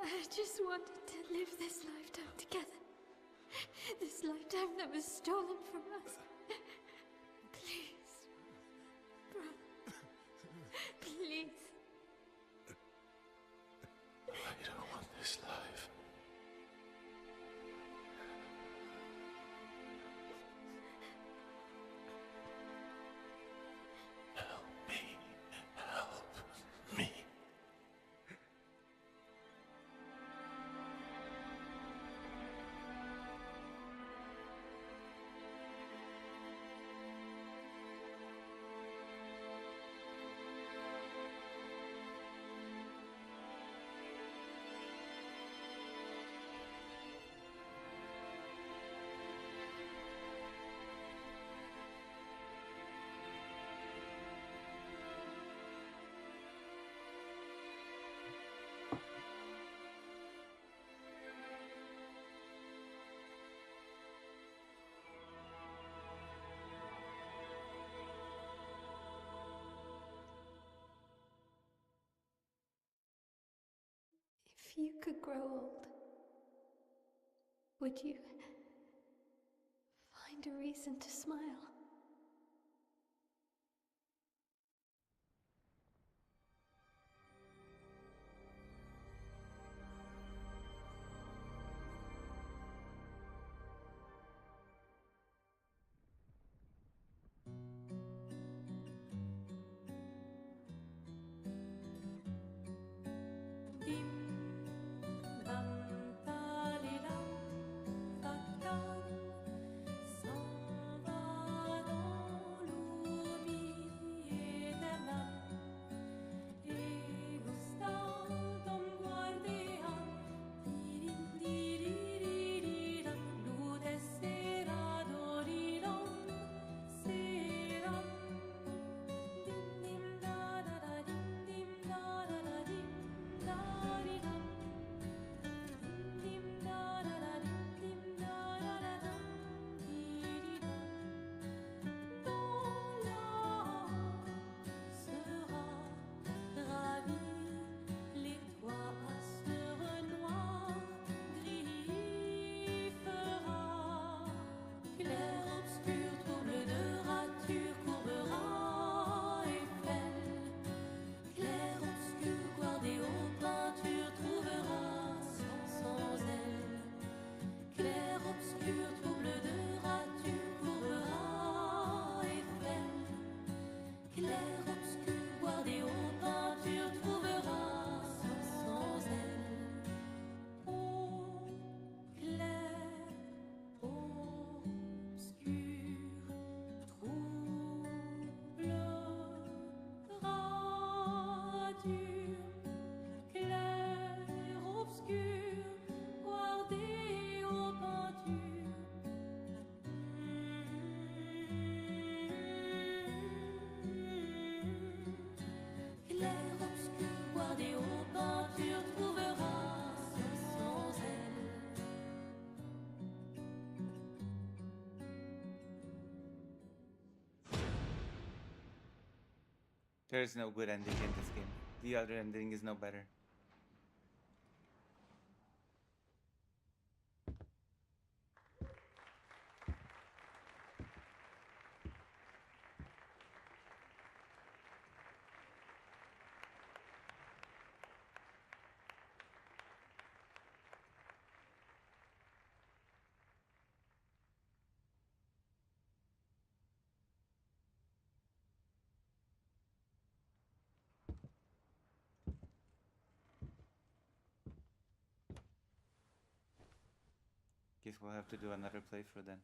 I just wanted to live this lifetime together. This lifetime that was stolen from us. Please. Brother. Please. I don't want this life. Help me. Help me. If you could grow old, would you find a reason to smile? Dim dam talilam fatlam s'en va dans l'oubli éternel. Et gustam tom guardiam dirim diririram ludes sera doriram seram dim dim da da da dim dim da da da dim da di dam dim dim da da da dim dim da da da dam di di dam dans l'âme sera ravi les toits à sœurs noires gris fera clair obscur trouble de rature courbera Eiffel clair obscur guardé aux peintures trouvera sans elle clair obscur trouble de rature courbera Eiffel clair obscur guardé aux peintures trouvera sans elle au clair obscur trouble rature clair obscur guardé aux peintures clair obscur guardé aux peintures trouvera sans elle. There is no good ending in this game. The other ending is no better. Guess we'll have to do another playthrough then.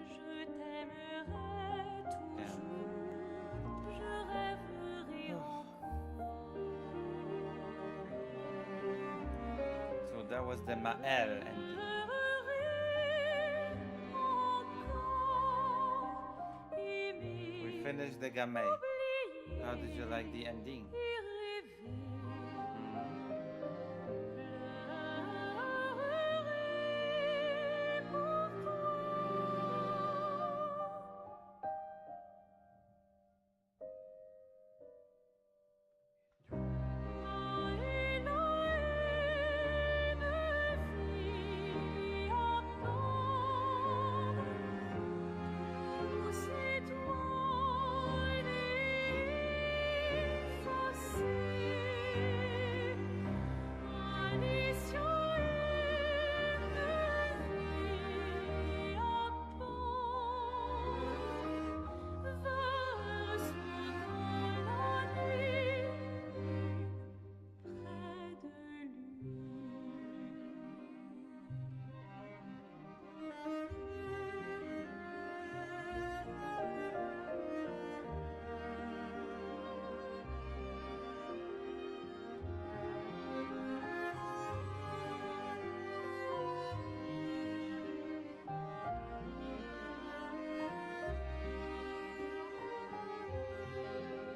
Je t'aimerai toujours, je rêverai So that was the Mael ending. We finished the Gamay. How did you like the ending?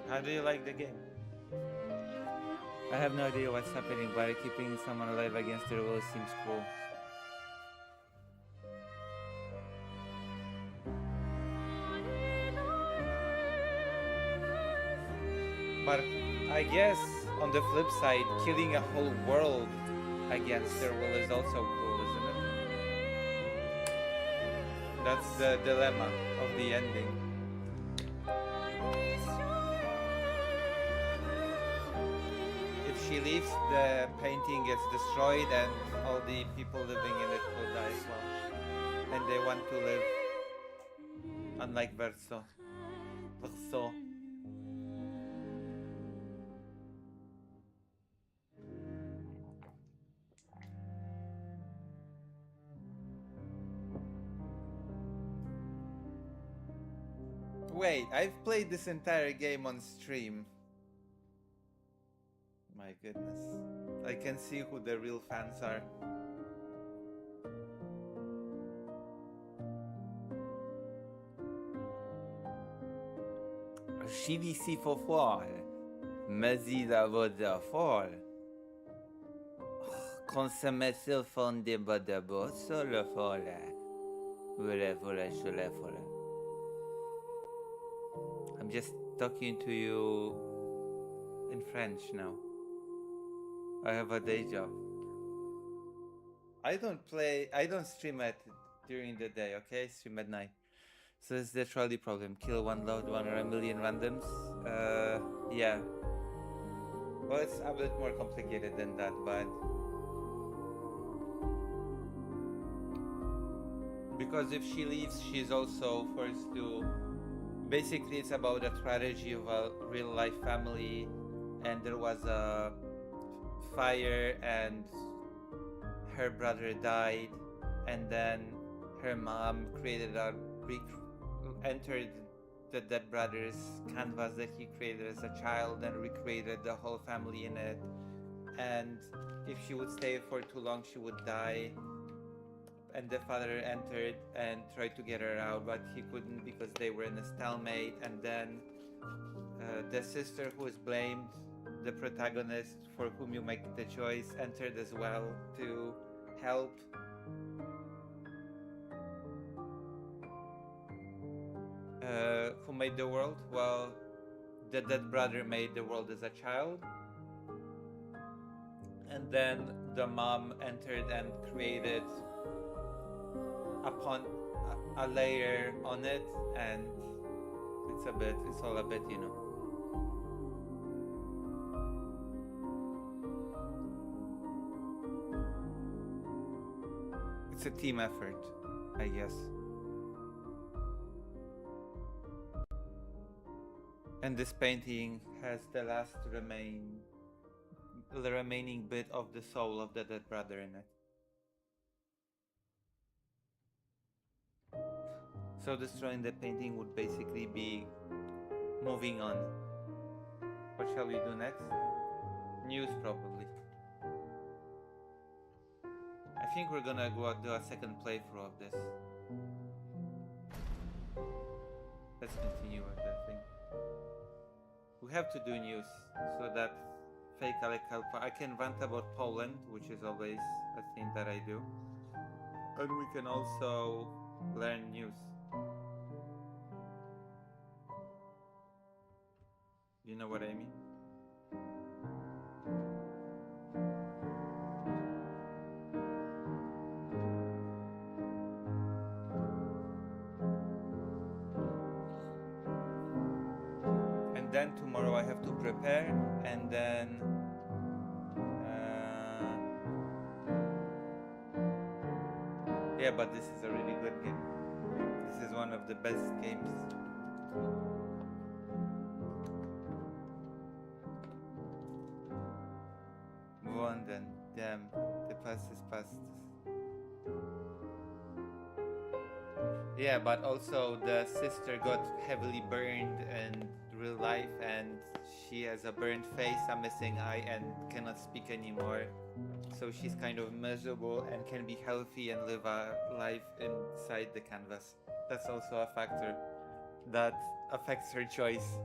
How do you like the game? I have no idea what's happening, but keeping someone alive against their will seems cruel. But I guess on the flip side, killing a whole world against their will is also cruel, isn't it? That's the dilemma of the ending. If she leaves, the painting gets destroyed and all the people living in it will die as well. And they want to live unlike Verso. Verso. Wait, I've played this entire game on stream. My goodness. I can see who the real fans are. CVC for fall. Mazida voda fall. Consommateur fondé badabo solo folle. I'm just talking to you in French now. I have a day job. I don't stream during the day, okay? Stream at night. So it's the trolley problem. Kill one loved one or a million randoms. Yeah. Well, it's a bit more complicated than that, but because if she leaves, she's also forced to. Basically, it's about a tragedy of a real life family, and there was a fire, and her brother died, and then her mom entered the dead brother's canvas that he created as a child and recreated the whole family in it. And if she would stay for too long, she would die. And the father entered and tried to get her out, but he couldn't because they were in a stalemate. And then the sister who is blamed, the protagonist for whom you make the choice, entered as well to help. Who made the world? Well, the dead brother made the world as a child. And then the mom entered and created upon a layer on it, and it's all a bit, you know. It's a team effort, I guess. And this painting has the remaining bit of the soul of the dead brother in it. So destroying the painting would basically be moving on. What shall we do next? News, probably. I think we're gonna go do a second playthrough of this. Let's continue with that thing. We have to do news so that fake Alec Alpha. I can rant about Poland, which is always a thing that I do. And we can also learn news. You know what I mean? And then tomorrow I have to prepare, and then yeah, but this is a really good game. This is one of the best games. Move on then. Damn, the past is past. Yeah, but also the sister got heavily burned in real life, and she has a burned face, a missing eye, and cannot speak anymore. So she's kind of miserable and can be healthy and live a life inside the canvas. That's also a factor that affects her choice.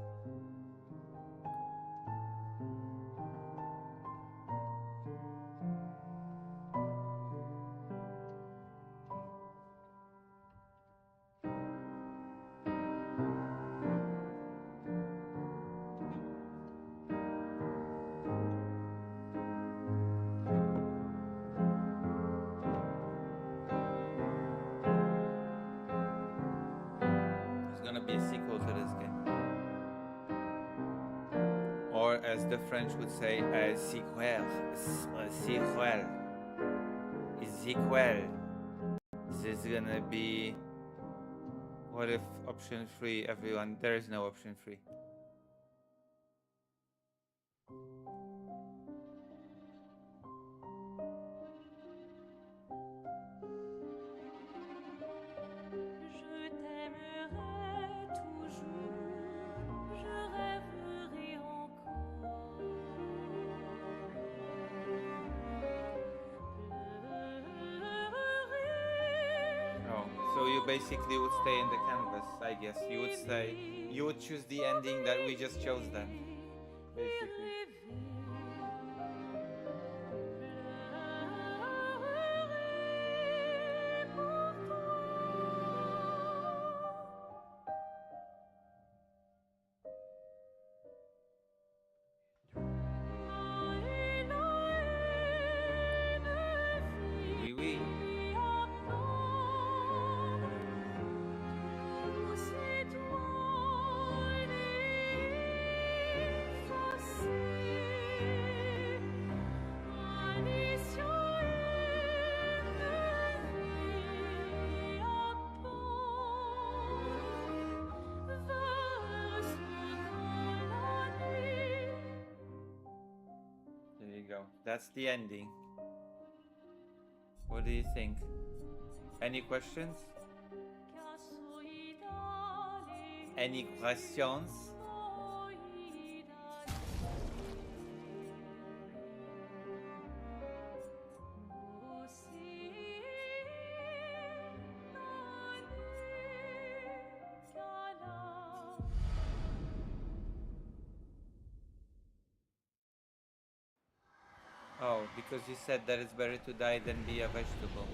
There's gonna be a sequel to this game. Or as the French would say, a sequel. A sequel. A sequel. This is gonna be... What if option 3, everyone? There is no option 3. Je t'aimerai toujours, je rêverai encore. Oh, so you basically would stay in the canvas, I guess. You would choose the ending that we just chose then, basically. Oui, oui. There you go. That's the ending. What do you think? Any questions? Any questions? Oh, because you said that it's better to die than be a vegetable.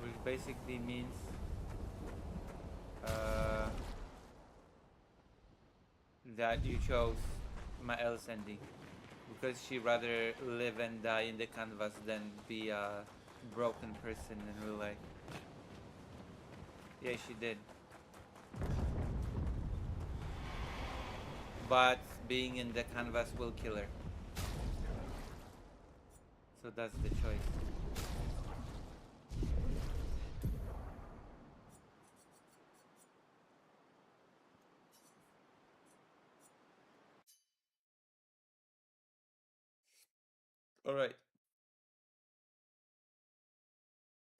Which basically means that you chose Mael's ending. Because she rather live and die in the canvas than be a broken person in real life. Yeah, she did. But being in the canvas will kill her. So that's the choice. Alright.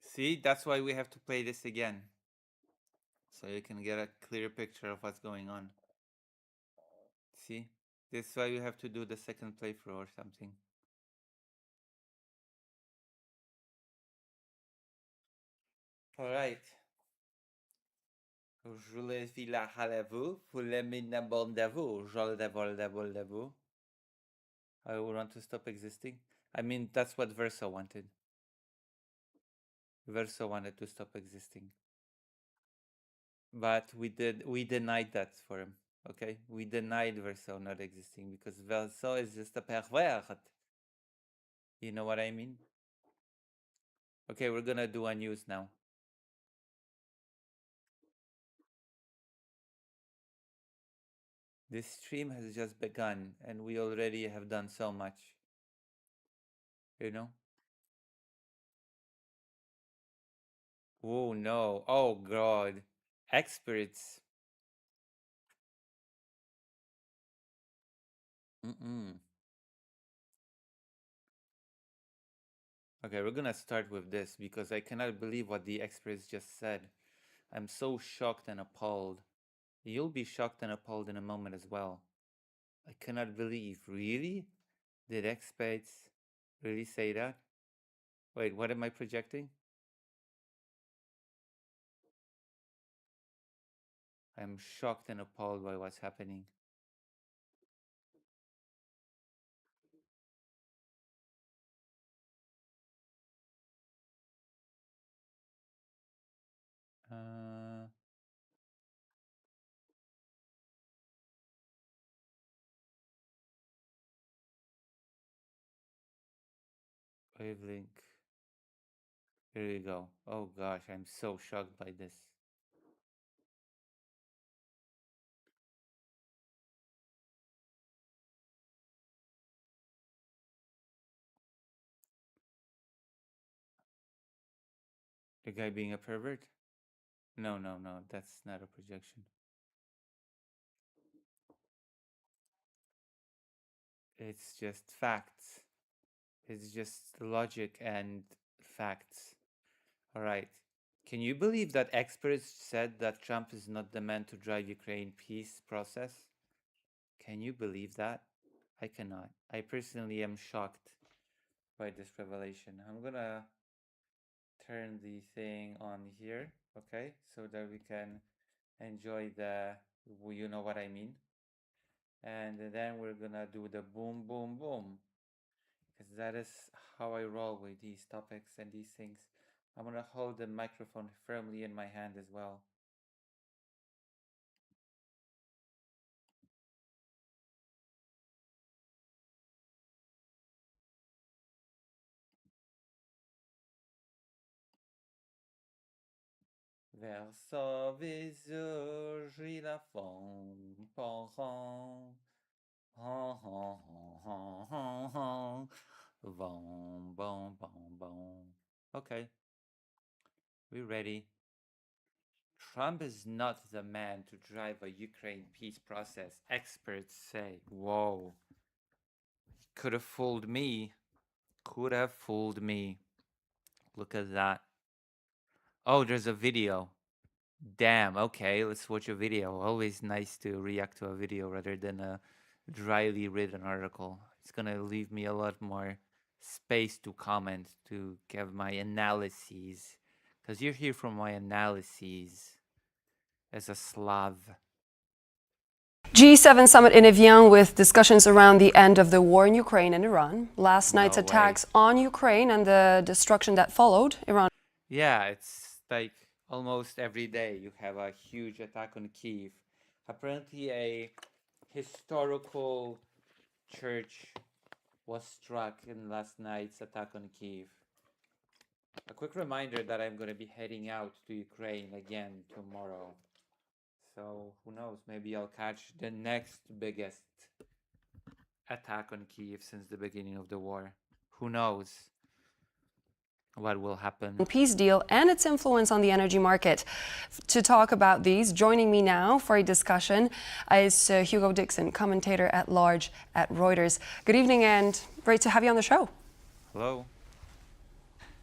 See, that's why we have to play this again. So you can get a clear picture of what's going on. See? This is why you have to do the second playthrough or something. Alright. Jule fila halevu, fulemina bondevu, jolde volde voldevu. I would want to stop existing. I mean, that's what Verso wanted. Verso wanted to stop existing. But we denied that for him. Okay? We denied Verso not existing because Verso is just a pervert. You know what I mean? Okay, we're gonna do a news now. This stream has just begun and we already have done so much. You know? Oh no. Oh god. Experts. Okay, we're gonna start with this because I cannot believe what the experts just said. I'm so shocked and appalled. You'll be shocked and appalled in a moment as well. I cannot believe. Really? Did experts really say that? Wait, what am I projecting? I'm shocked and appalled by what's happening. Wavelink. Here we go. Oh gosh, I'm so shocked by this. The guy being a pervert? No, no, no, that's not a projection. It's just facts. It's just logic and facts. All right. Can you believe that experts said that Trump is not the man to drive Ukraine peace process? Can you believe that? I cannot. I personally am shocked by this revelation. I'm gonna turn the thing on here, okay? So that we can enjoy the, you know what I mean? And then we're gonna do the boom, boom, boom. Because that is how I roll with these topics and these things. I'm gonna hold the microphone firmly in my hand as well. Verso visur la fond pon hon hon hon hon hon bon bon bon bon. Okay, we're ready. Trump is not the man to drive a Ukraine peace process, experts say. Whoa. Could have fooled me. Could have fooled me. Look at that. Oh, there's a video. Damn, okay, let's watch a video. Always nice to react to a video rather than a dryly written article. It's gonna leave me a lot more space to comment, to give my analyses. Because you're here for my analyses as a Slav. G7 summit in Evian with discussions around the end of the war in Ukraine and Iran. Last night's No attacks on Ukraine and the destruction that followed. Iran. Yeah, it's like almost every day you have a huge attack on Kyiv. Apparently, a historical church was struck in last night's attack on Kyiv. A quick reminder that I'm going to be heading out to Ukraine again tomorrow. So who knows, maybe I'll catch the next biggest attack on Kyiv since the beginning of the war. Who knows what will happen. Peace deal and its influence on the energy market. To talk about these, joining me now for a discussion is Hugo Dixon, commentator at large at Reuters. Good evening and great to have you on the show. Hello.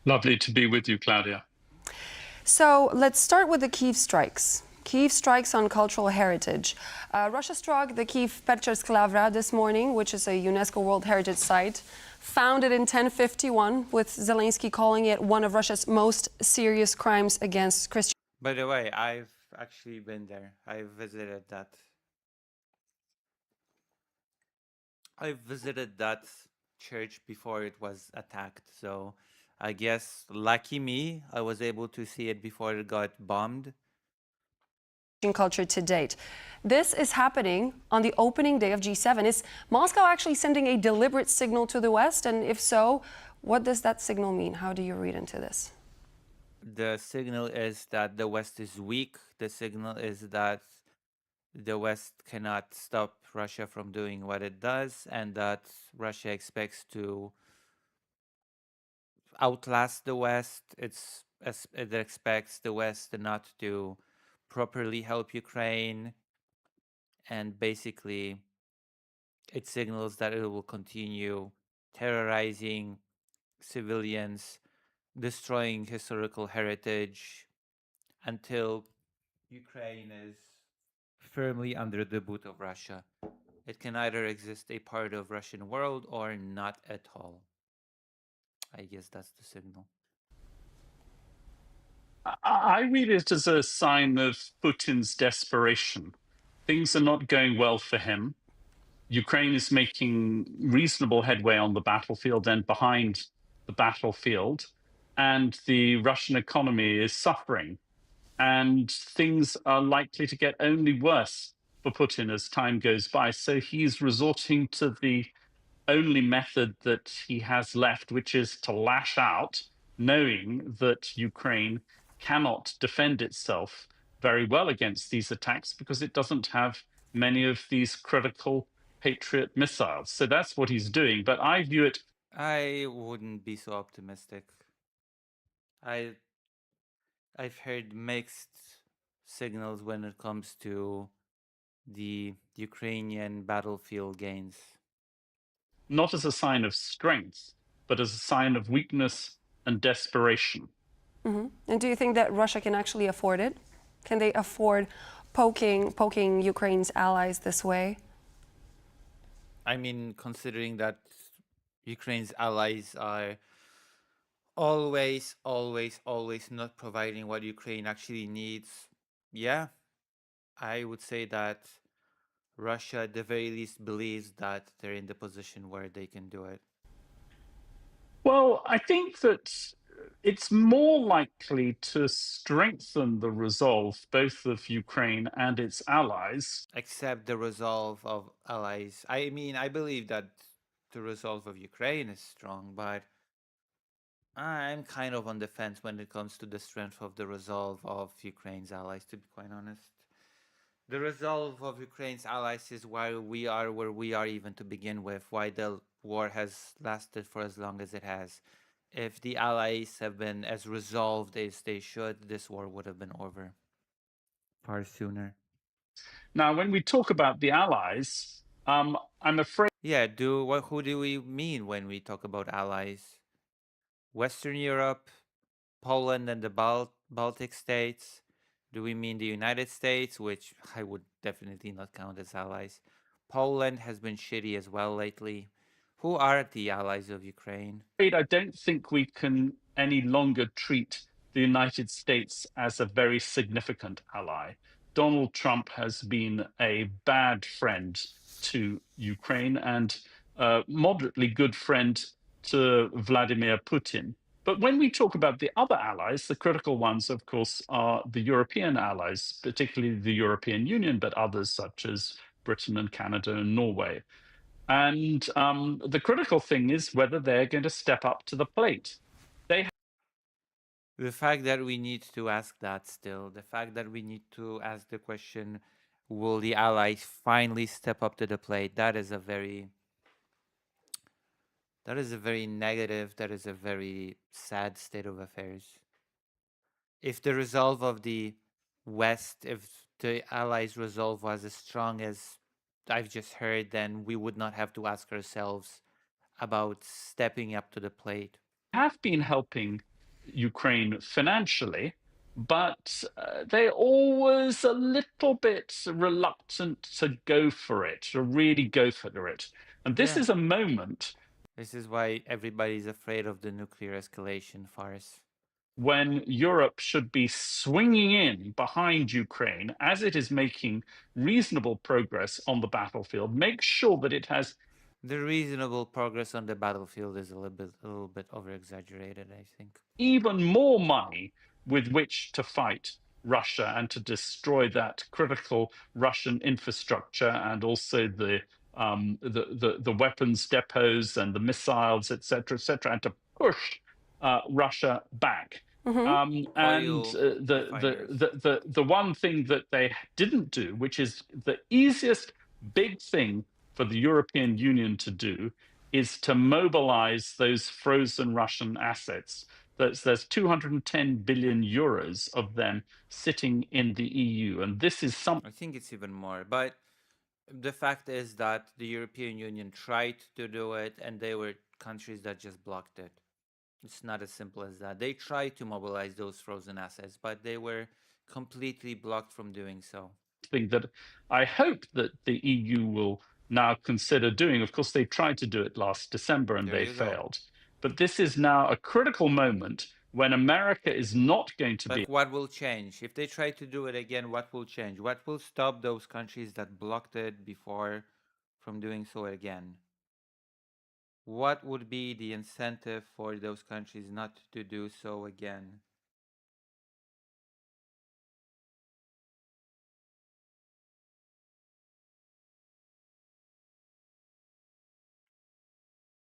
Lovely to be with you, Claudia. So let's start with the Kyiv strikes. Kyiv strikes on cultural heritage. Russia struck the Kyiv Petrarsk Lavra this morning, which is a UNESCO World Heritage Site, founded in 1051, with Zelensky calling it one of Russia's most serious crimes against Christians. By the way, I've actually been there. I've visited that. I visited that church before it was attacked, so I guess lucky me, I was able to see it before it got bombed. Culture to date. This is happening on the opening day of G7. Is Moscow actually sending a deliberate signal to the West? And if so, what does that signal mean? How do you read into this? The signal is that the West is weak. The signal is that the West cannot stop Russia from doing what it does, and that Russia expects to outlast the West. It expects the West not to properly help Ukraine, and basically it signals that it will continue terrorizing civilians, destroying historical heritage until Ukraine is firmly under the boot of Russia. It can either exist a part of Russian world or not at all. I guess that's the signal. I read it as a sign of Putin's desperation. Things are not going well for him. Ukraine is making reasonable headway on the battlefield and behind the battlefield, and the Russian economy is suffering. And things are likely to get only worse for Putin as time goes by. So he's resorting to the only method that he has left, which is to lash out, knowing that Ukraine cannot defend itself very well against these attacks because it doesn't have many of these critical Patriot missiles. So that's what he's doing. But I view it. I wouldn't be so optimistic. I've heard mixed signals when it comes to the Ukrainian battlefield gains. Not as a sign of strength, but as a sign of weakness and desperation. Mm-hmm. And do you think that Russia can actually afford it? Can they afford poking Ukraine's allies this way? I mean, considering that Ukraine's allies are always not providing what Ukraine actually needs, yeah, I would say that Russia at the very least believes that they're in the position where they can do it. Well, I think that it's more likely to strengthen the resolve both of Ukraine and its allies. Except the resolve of allies. I mean, I believe that the resolve of Ukraine is strong, but I'm kind of on the fence when it comes to the strength of the resolve of Ukraine's allies, to be quite honest. The resolve of Ukraine's allies is why we are where we are even to begin with, why the war has lasted for as long as it has. If the allies have been as resolved as they should, this war would have been over. far sooner. Now, when we talk about the Allies, I'm afraid. Yeah, who do we mean when we talk about allies? Western Europe, Poland and the Baltic states? Do we mean the United States, which I would definitely not count as allies? Poland has been shitty as well lately. Who are the allies of Ukraine? I don't think we can any longer treat the United States as a very significant ally. Donald Trump has been a bad friend to Ukraine and a moderately good friend to Vladimir Putin. But when we talk about the other allies, the critical ones, of course, are the European allies, particularly the European Union, but others such as Britain and Canada and Norway. And the critical thing is whether they're going to step up to the plate. The fact that we need to ask that still, the fact that we need to ask the question, will the allies finally step up to the plate? That is a very negative, that is a very sad state of affairs. If the resolve of the West, if the allies' resolve was as strong as I've just heard, then we would not have to ask ourselves about stepping up to the plate. Have been helping Ukraine financially, but they're always a little bit reluctant to go for it, to really go for it. And this is a moment. This is why everybody's afraid of the nuclear escalation farce. When Europe should be swinging in behind Ukraine as it is making reasonable progress on the battlefield, make sure that it has. The reasonable progress on the battlefield is a little bit over-exaggerated, I think. Even more money with which to fight Russia and to destroy that critical Russian infrastructure and also the weapons depots and the missiles, etc., and to push Russia back. And the one thing that they didn't do, which is the easiest big thing for the European Union to do, is to mobilize those frozen Russian assets. There's 210 billion euros of them sitting in the EU, and this is something. I think it's even more, but the fact is that the European Union tried to do it, and they were countries that just blocked it. It's not as simple as that. They tried to mobilize those frozen assets, but they were completely blocked from doing so. That I hope that the EU will now consider doing. Of course, they tried to do it last December and they failed. But this is now a critical moment when America is not going to be. But what will change? If they try to do it again, what will change? What will stop those countries that blocked it before from doing so again? What would be the incentive for those countries not to do so again?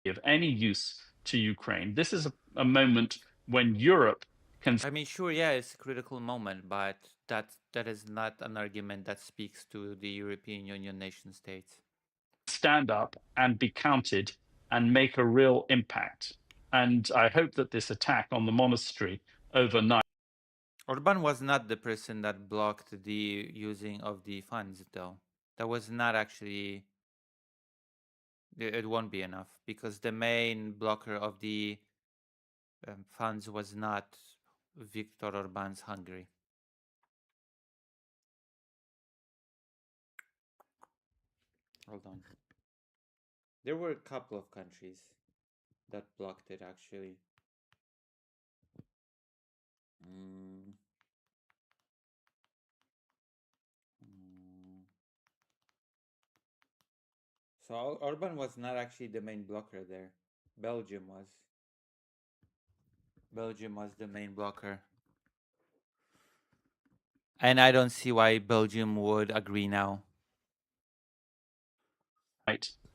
Of any use to Ukraine. This is a moment when Europe can. I mean, sure, yeah, it's a critical moment, but that is not an argument that speaks to the European Union nation states. Stand up and be counted and make a real impact. And I hope that this attack on the monastery overnight. Orban was not the person that blocked the using of the funds, though. That was not actually. It won't be enough because the main blocker of the funds was not Viktor Orban's Hungary. Hold on. There were a couple of countries that blocked it, actually. So Orban was not actually the main blocker there. Belgium was. Belgium was the main blocker. And I don't see why Belgium would agree now.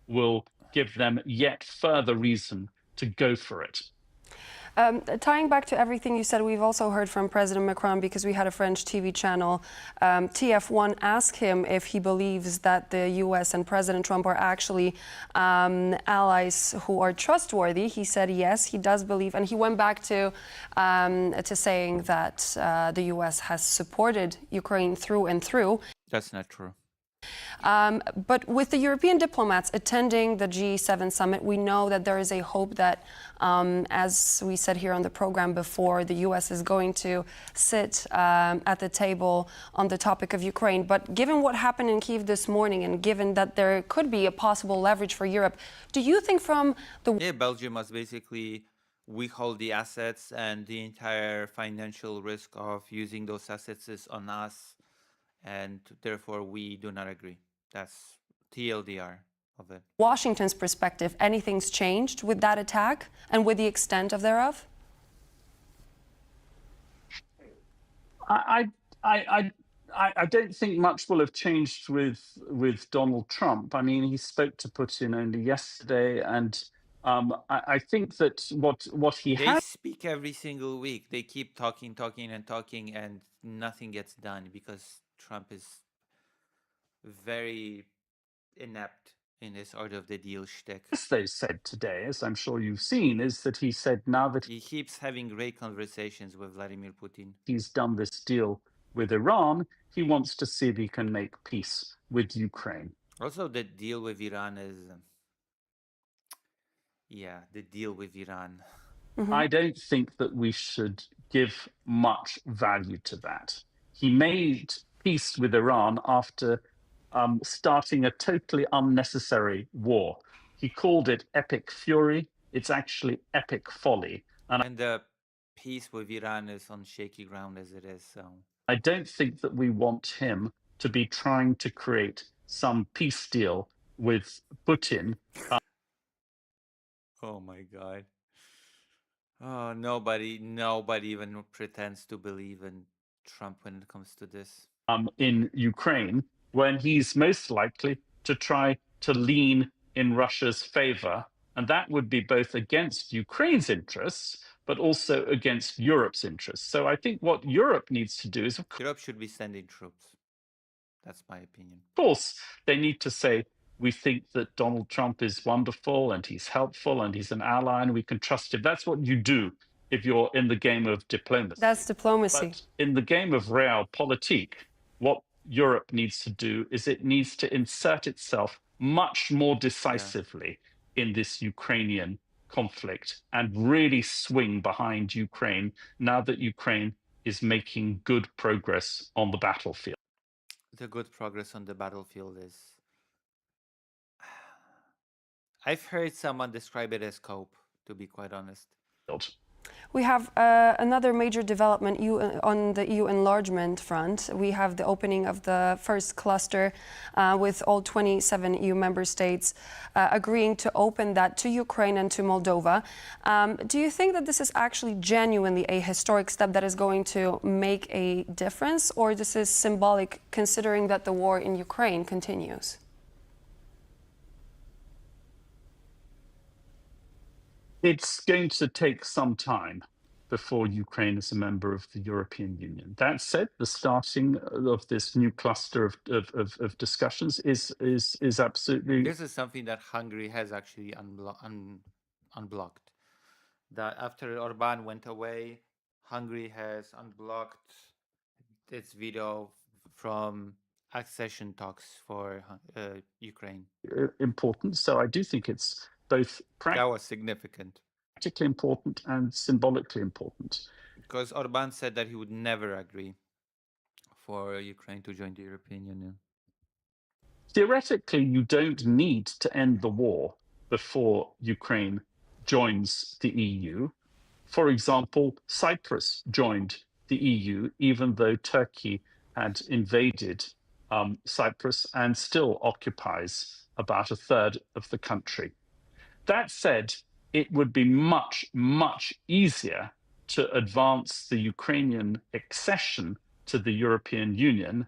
Will give them yet further reason to go for it. Tying back to everything you said, we've also heard from President Macron, because we had a French TV channel, TF1, ask him if he believes that the US and President Trump are actually allies who are trustworthy. He said yes, he does believe, and he went back to saying that the US has supported Ukraine through and through. That's not true. But with the European diplomats attending the G7 summit, we know that there is a hope that, as we said here on the program before, the US is going to sit at the table on the topic of Ukraine. But given what happened in Kyiv this morning, and given that there could be a possible leverage for Europe, do you think from the... Yeah, Belgium must basically withhold the assets, and the entire financial risk of using those assets is on us, and therefore we do not agree. That's TLDR of it. Washington's perspective, anything's changed with that attack and with the extent of thereof? I don't think much will have changed with Donald Trump. I mean, he spoke to Putin only yesterday, and I think that what he They has speak every single week. They keep talking, and nothing gets done because Trump is very inept in this art of the deal shtick. they said today, as I'm sure you've seen, is that he said now that He keeps having great conversations with Vladimir Putin. he's done this deal with Iran, he wants to see if he can make peace with Ukraine. Also, the deal with Iran is... yeah, the deal with Iran. I don't think that we should give much value to that. He made peace with Iran after starting a totally unnecessary war. He called it epic fury. It's actually epic folly. And the peace with Iran is on shaky ground as it is, so... I don't think that we want him to be trying to create some peace deal with Putin. Oh my God. Oh, nobody even pretends to believe in Trump when it comes to this. In Ukraine, when he's most likely to try to lean in Russia's favor. And that would be both against Ukraine's interests, but also against Europe's interests. So I think what Europe needs to do is, of Europe should be sending troops. That's my opinion. course, they need to say, we think that Donald Trump is wonderful and he's helpful and he's an ally and we can trust him. That's what you do if you're in the game of diplomacy. That's diplomacy. But in the game of realpolitik, what Europe needs to do is it needs to insert itself much more decisively in this Ukrainian conflict and really swing behind Ukraine now that Ukraine is making good progress on the battlefield. The good progress on the battlefield is... I've heard someone describe it as cope, to be quite honest. We have another major development on the EU enlargement front. We have the opening of the first cluster with all 27 EU member states agreeing to open that to Ukraine and to Moldova. Do you think that this is actually genuinely a historic step that is going to make a difference, or this is symbolic considering that the war in Ukraine continues? It's going to take some time before Ukraine is a member of the European Union. That said, the starting of this new cluster of discussions is absolutely... This is something that Hungary has actually unblocked. That after Orban went away, Hungary has unblocked its veto from accession talks for Ukraine. Important. So I do think it's both that was significant, practically important and symbolically important. Because Orban said that he would never agree for Ukraine to join the European Union. Theoretically, you don't need to end the war before Ukraine joins the EU. For example, Cyprus joined the EU, even though Turkey had invaded Cyprus and still occupies about a third of the country. That said, it would be much, much easier to advance the Ukrainian accession to the European Union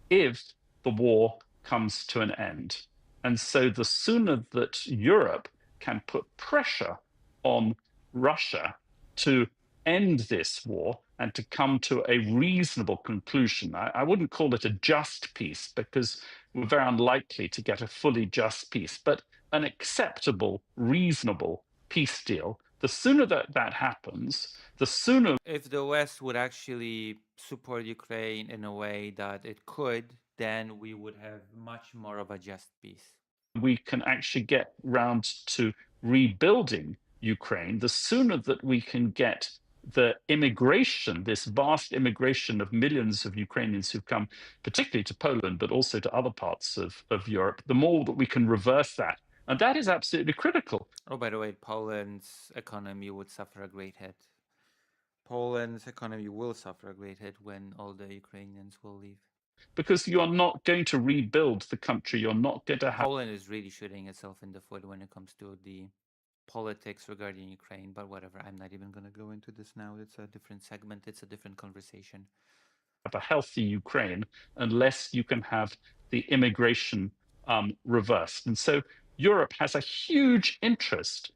if the war comes to an end. And so the sooner that Europe can put pressure on Russia to end this war and to come to a reasonable conclusion. I wouldn't call it a just peace because we're very unlikely to get a fully just peace, but an acceptable, reasonable peace deal. The sooner that happens, the sooner If the West would actually support Ukraine in a way that it could, then we would have much more of a just peace. we can actually get round to rebuilding Ukraine, the sooner that we can get the immigration, this vast immigration of millions of Ukrainians who've come, particularly to Poland, but also to other parts of Europe, the more that we can reverse that. And that is absolutely critical. Oh, by the way, Poland's economy would suffer a great hit. Poland's economy will suffer a great hit when all the Ukrainians will leave. Because you are not going to rebuild the country. You're not going to have. Poland is really shooting itself in the foot when it comes to the politics regarding Ukraine, but whatever. I'm not even going to go into this now. It's a different segment, it's a different conversation. Have a healthy Ukraine unless you can have the immigration reversed. And so Europe has a huge interest.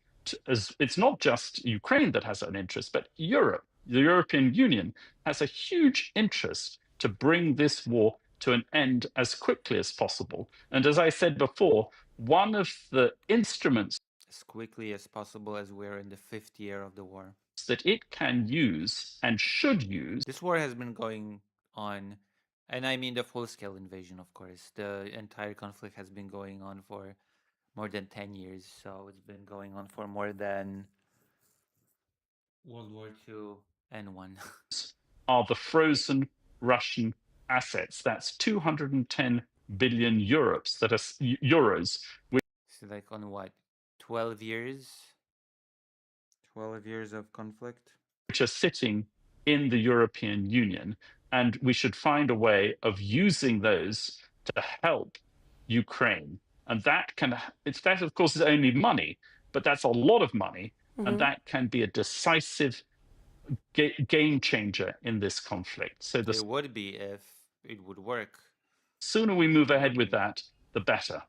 As it's not just Ukraine that has an interest, but Europe, the European Union, has a huge interest to bring this war to an end as quickly as possible. And as I said before, one of the instruments as quickly as possible, as we're in the 5th year of the war, that it can use and should use. This war has been going on, and I mean the full-scale invasion, of course. The entire conflict has been going on for more than 10 years, so it's been going on for more than World War II and one. Are the frozen Russian assets. That's 210 billion euros. That are euros. So like on what, 12 years? 12 years of conflict? Which are sitting in the European Union. And we should find a way of using those to help Ukraine. And that can, that of course is only money, but that's a lot of money. And that can be a decisive game changer in this conflict. So it would be if it would work. Sooner we move ahead with that, the better.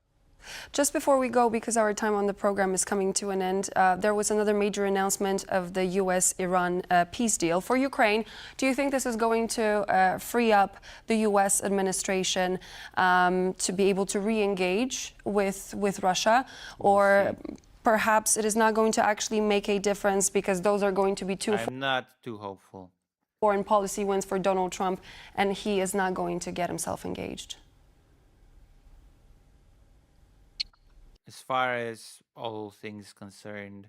Just before we go, because our time on the program is coming to an end, there was another major announcement of the U.S.-Iran peace deal for Ukraine. Do you think this is going to free up the U.S. administration to be able to re-engage with Russia, or perhaps it is not going to actually make a difference because those are going to be two I'm not too hopeful. Foreign policy wins for Donald Trump, and he is not going to get himself engaged? As far as all things concerned,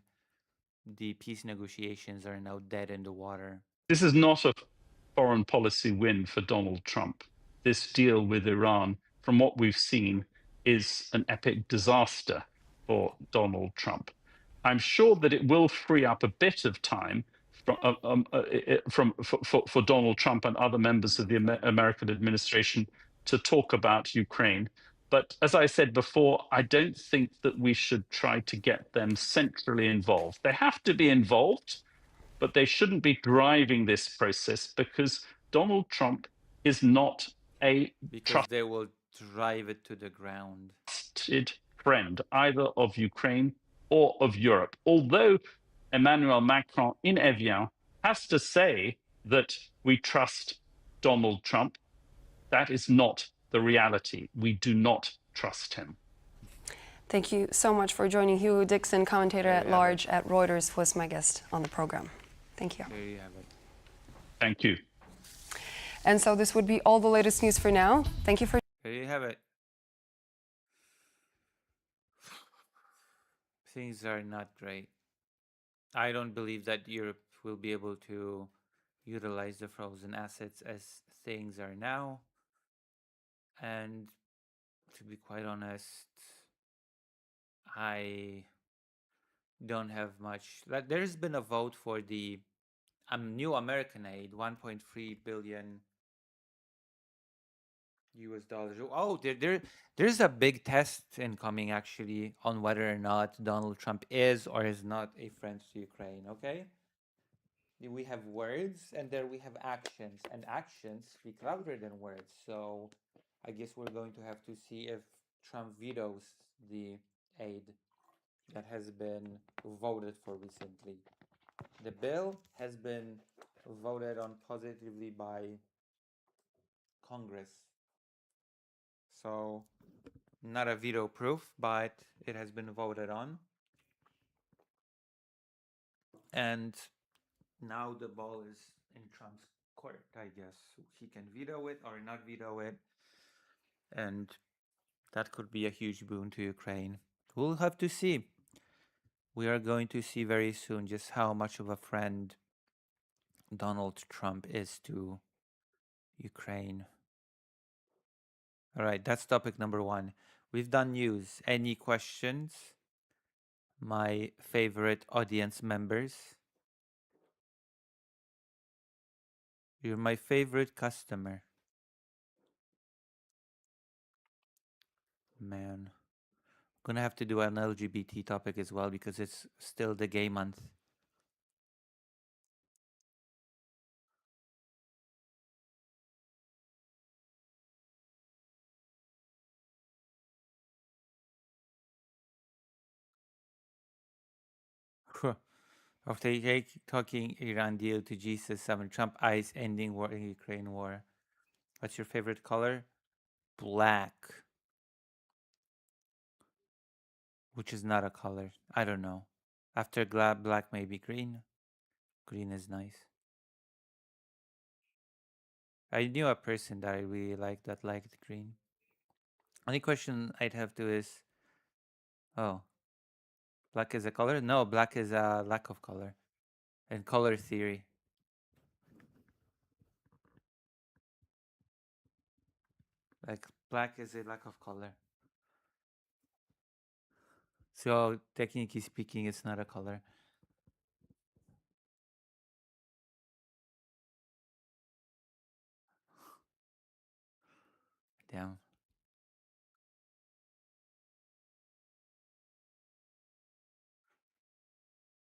the peace negotiations are now dead in the water. This is not a foreign policy win for Donald Trump. This deal with Iran, from what we've seen, is an epic disaster for Donald Trump. I'm sure that it will free up a bit of time for Donald Trump and other members of the American administration to talk about Ukraine. But as I said before, I don't think that we should try to get them centrally involved. They have to be involved, but they shouldn't be driving this process because Donald Trump is not a they will drive it to the ground. Trusted friend either of Ukraine or of Europe. Although Emmanuel Macron in Evian has to say that we trust Donald Trump, that is not the reality. We do not trust him. Thank you so much for joining. Hugh Dixon, commentator at large at Reuters, was my guest on the program. Thank you. There you have it. Thank you. And so this would be all the latest news for now. Thank you for... There you have it. Things are not great. I don't believe that Europe will be able to utilize the frozen assets as things are now. And to be quite honest, I don't have much. Like, there's been a vote for the new American aid, 1.3 billion US dollars. Oh, there's a big test incoming actually on whether or not Donald Trump is or is not a friend to Ukraine. Okay, we have words and there we have actions, and actions speak louder than words. So I guess we're going to have to see if Trump vetoes the aid that has been voted for recently. The bill has been voted on positively by Congress. So, not a veto proof, but it has been voted on. And now the ball is in Trump's court, I guess. He can veto it or not veto it. And that could be a huge boon to Ukraine. We'll have to see. We are going to see very soon just how much of a friend Donald Trump is to Ukraine. All right, that's topic number 1. We've done news. Any questions? My favorite audience members. You're my favorite customer. Man. Gonna have to do an LGBT topic as well because it's still the gay month. After talking Iran deal to G7, Trump eyes ending war in Ukraine war. What's your favorite color? Black. Which is not a color. I don't know. After black, maybe green. Green is nice. I knew a person that I really liked that liked green. Only question I'd have to is, oh, black is a color? No, black is a lack of color. In color theory. Like, black is a lack of color. So, technically speaking, it's not a color. Damn.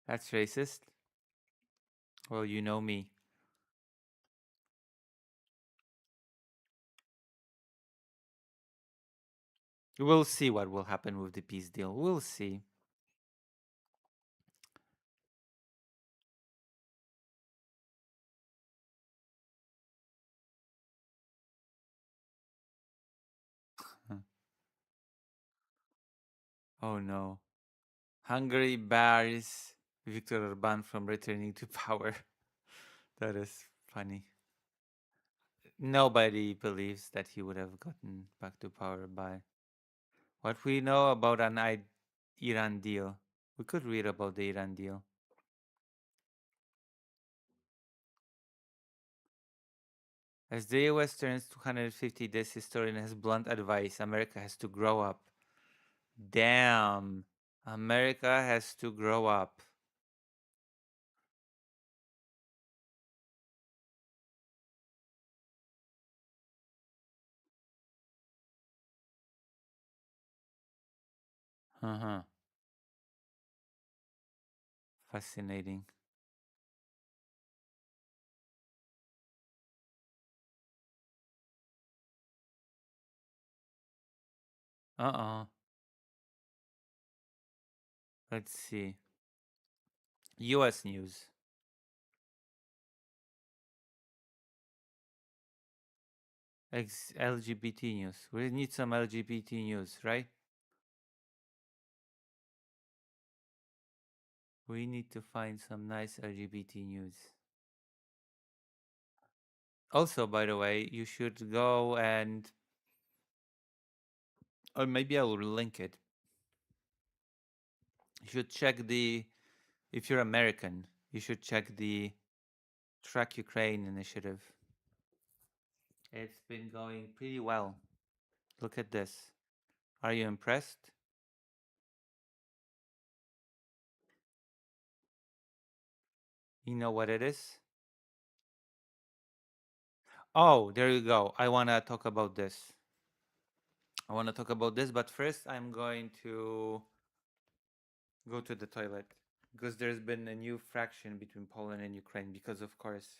That's racist. Well, you know me. We'll see what will happen with the peace deal. We'll see. Oh no. Hungary bars Viktor Orban from returning to power. That is funny. Nobody believes that he would have gotten back to power by what we know about an Iran deal. We could read about the Iran deal. As the US turns 250, this historian has blunt advice. America has to grow up. Damn. America has to grow up. Uh-huh. Fascinating. Uh-uh. Let's see. US news. LGBT news. We need some LGBT news, right? We need to find some nice LGBT news. Also, by the way, you should go and, or maybe I will link it. You should check if you're American, you should check the Track Ukraine initiative. It's been going pretty well. Look at this. Are you impressed? You know what it is? Oh, there you go. I want to talk about this. But first I'm going to go to the toilet because there's been a new fraction between Poland and Ukraine because, of course,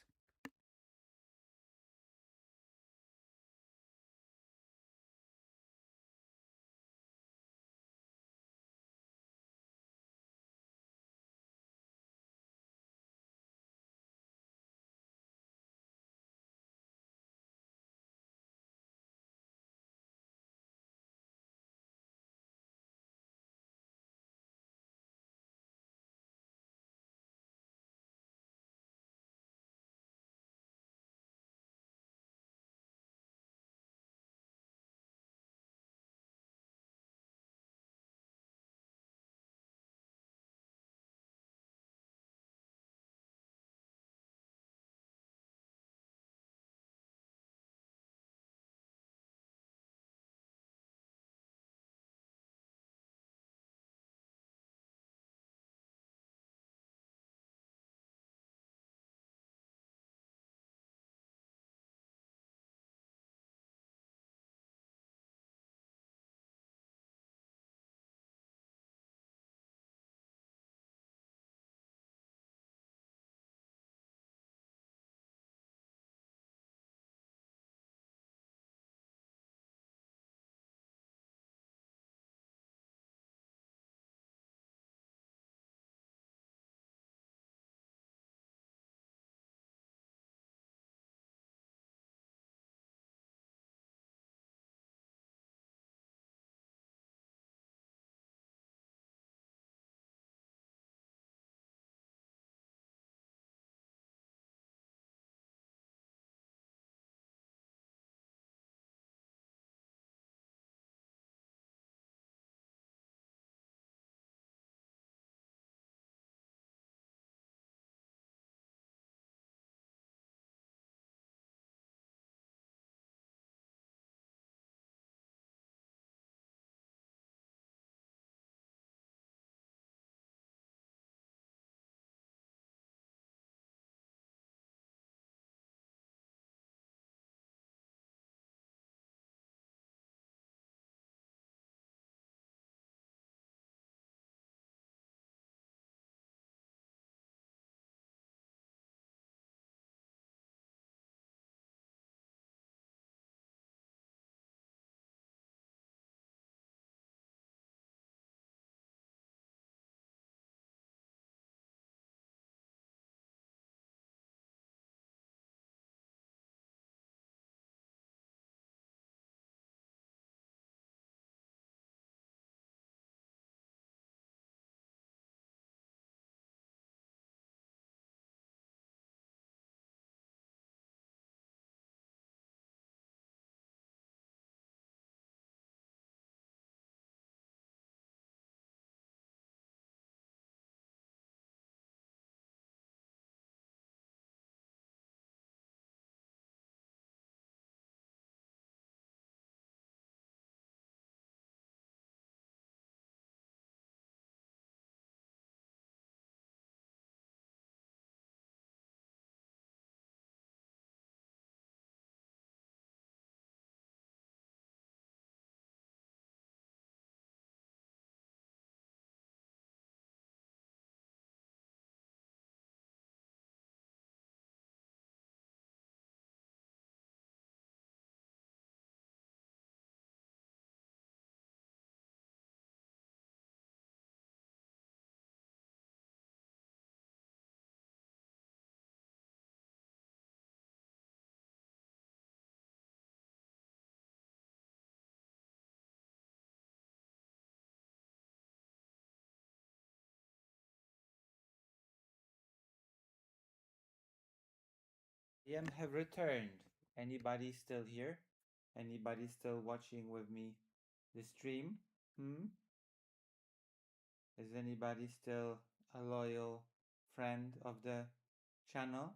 Have returned. Anybody still here? Anybody still watching with me the stream? Is anybody still a loyal friend of the channel?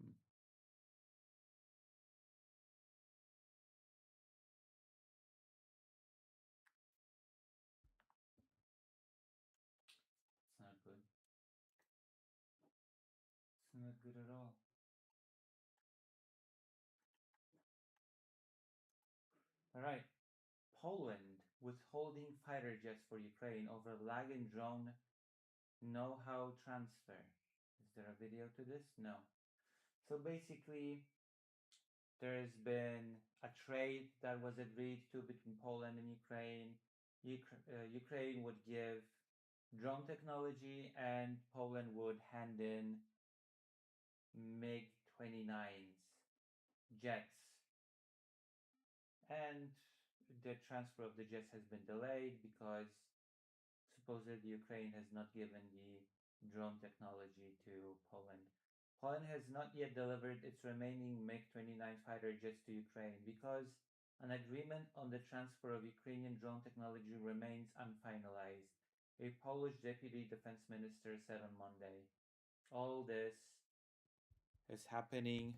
Hmm, It's not good. It's not good at all. All right. Poland withholding fighter jets for Ukraine over lag and drone know-how transfer. Is there a video to this? No. So basically, there's been a trade that was agreed to between Poland and Ukraine. Ukraine would give drone technology, and Poland would hand in MiG 29s jets. And the transfer of the jets has been delayed because supposedly Ukraine has not given the drone technology to Poland. Poland has not yet delivered its remaining MiG-29 fighter jets to Ukraine because an agreement on the transfer of Ukrainian drone technology remains unfinalized, a Polish deputy defense minister said on Monday. All this is happening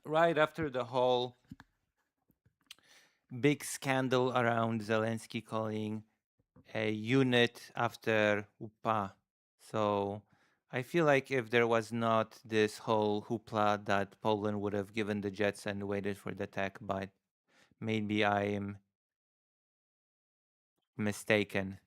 right after the whole big scandal around Zelensky calling a unit after UPA. So I feel like if there was not this whole hoopla, that Poland would have given the jets and waited for the attack, but maybe I am mistaken.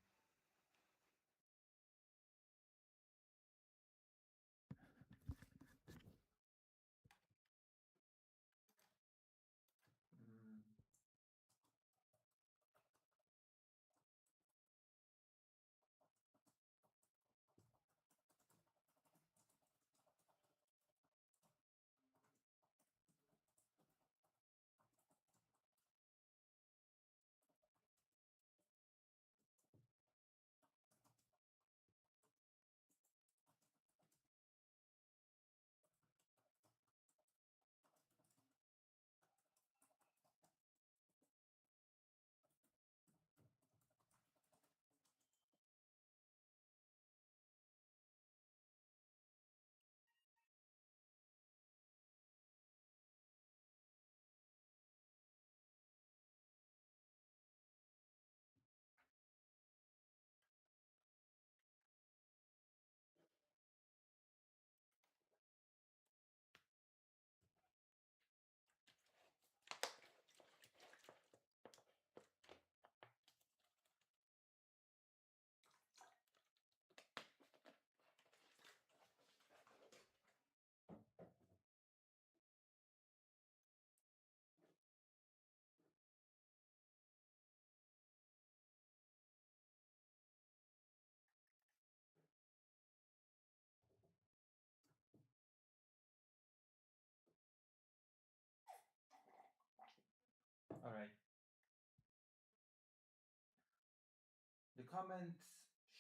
All right. The comments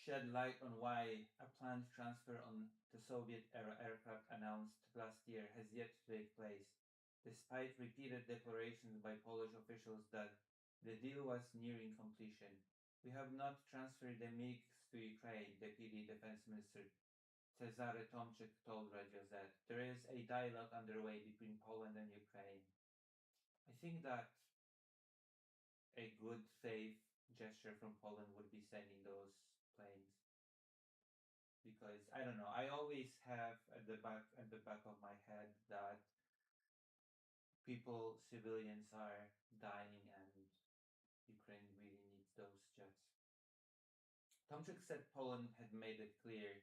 shed light on why a planned transfer on the Soviet era aircraft announced last year has yet to take place, despite repeated declarations by Polish officials that the deal was nearing completion. We have not transferred the MiGs to Ukraine, Deputy Defense Minister Cezary Tomczyk told Radio Z. There is a dialogue underway between Poland and Ukraine. I think that a good faith gesture from Poland would be sending those planes, because I don't know, I always have at the back of my head that civilians are dying, and Ukraine really needs those jets. Tomczyk said Poland had made it clear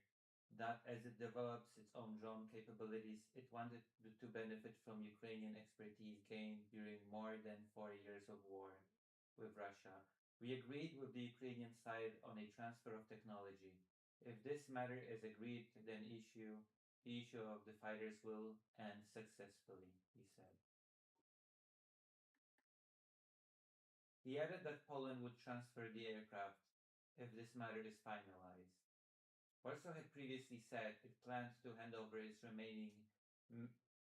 that as it develops its own drone capabilities, it wanted to benefit from Ukrainian expertise gained during more than 4 years of war with Russia. We agreed with the Ukrainian side on a transfer of technology. If this matter is agreed, then the issue of the fighters will end successfully, he said. He added that Poland would transfer the aircraft if this matter is finalized. Warsaw had previously said it planned to hand over its remaining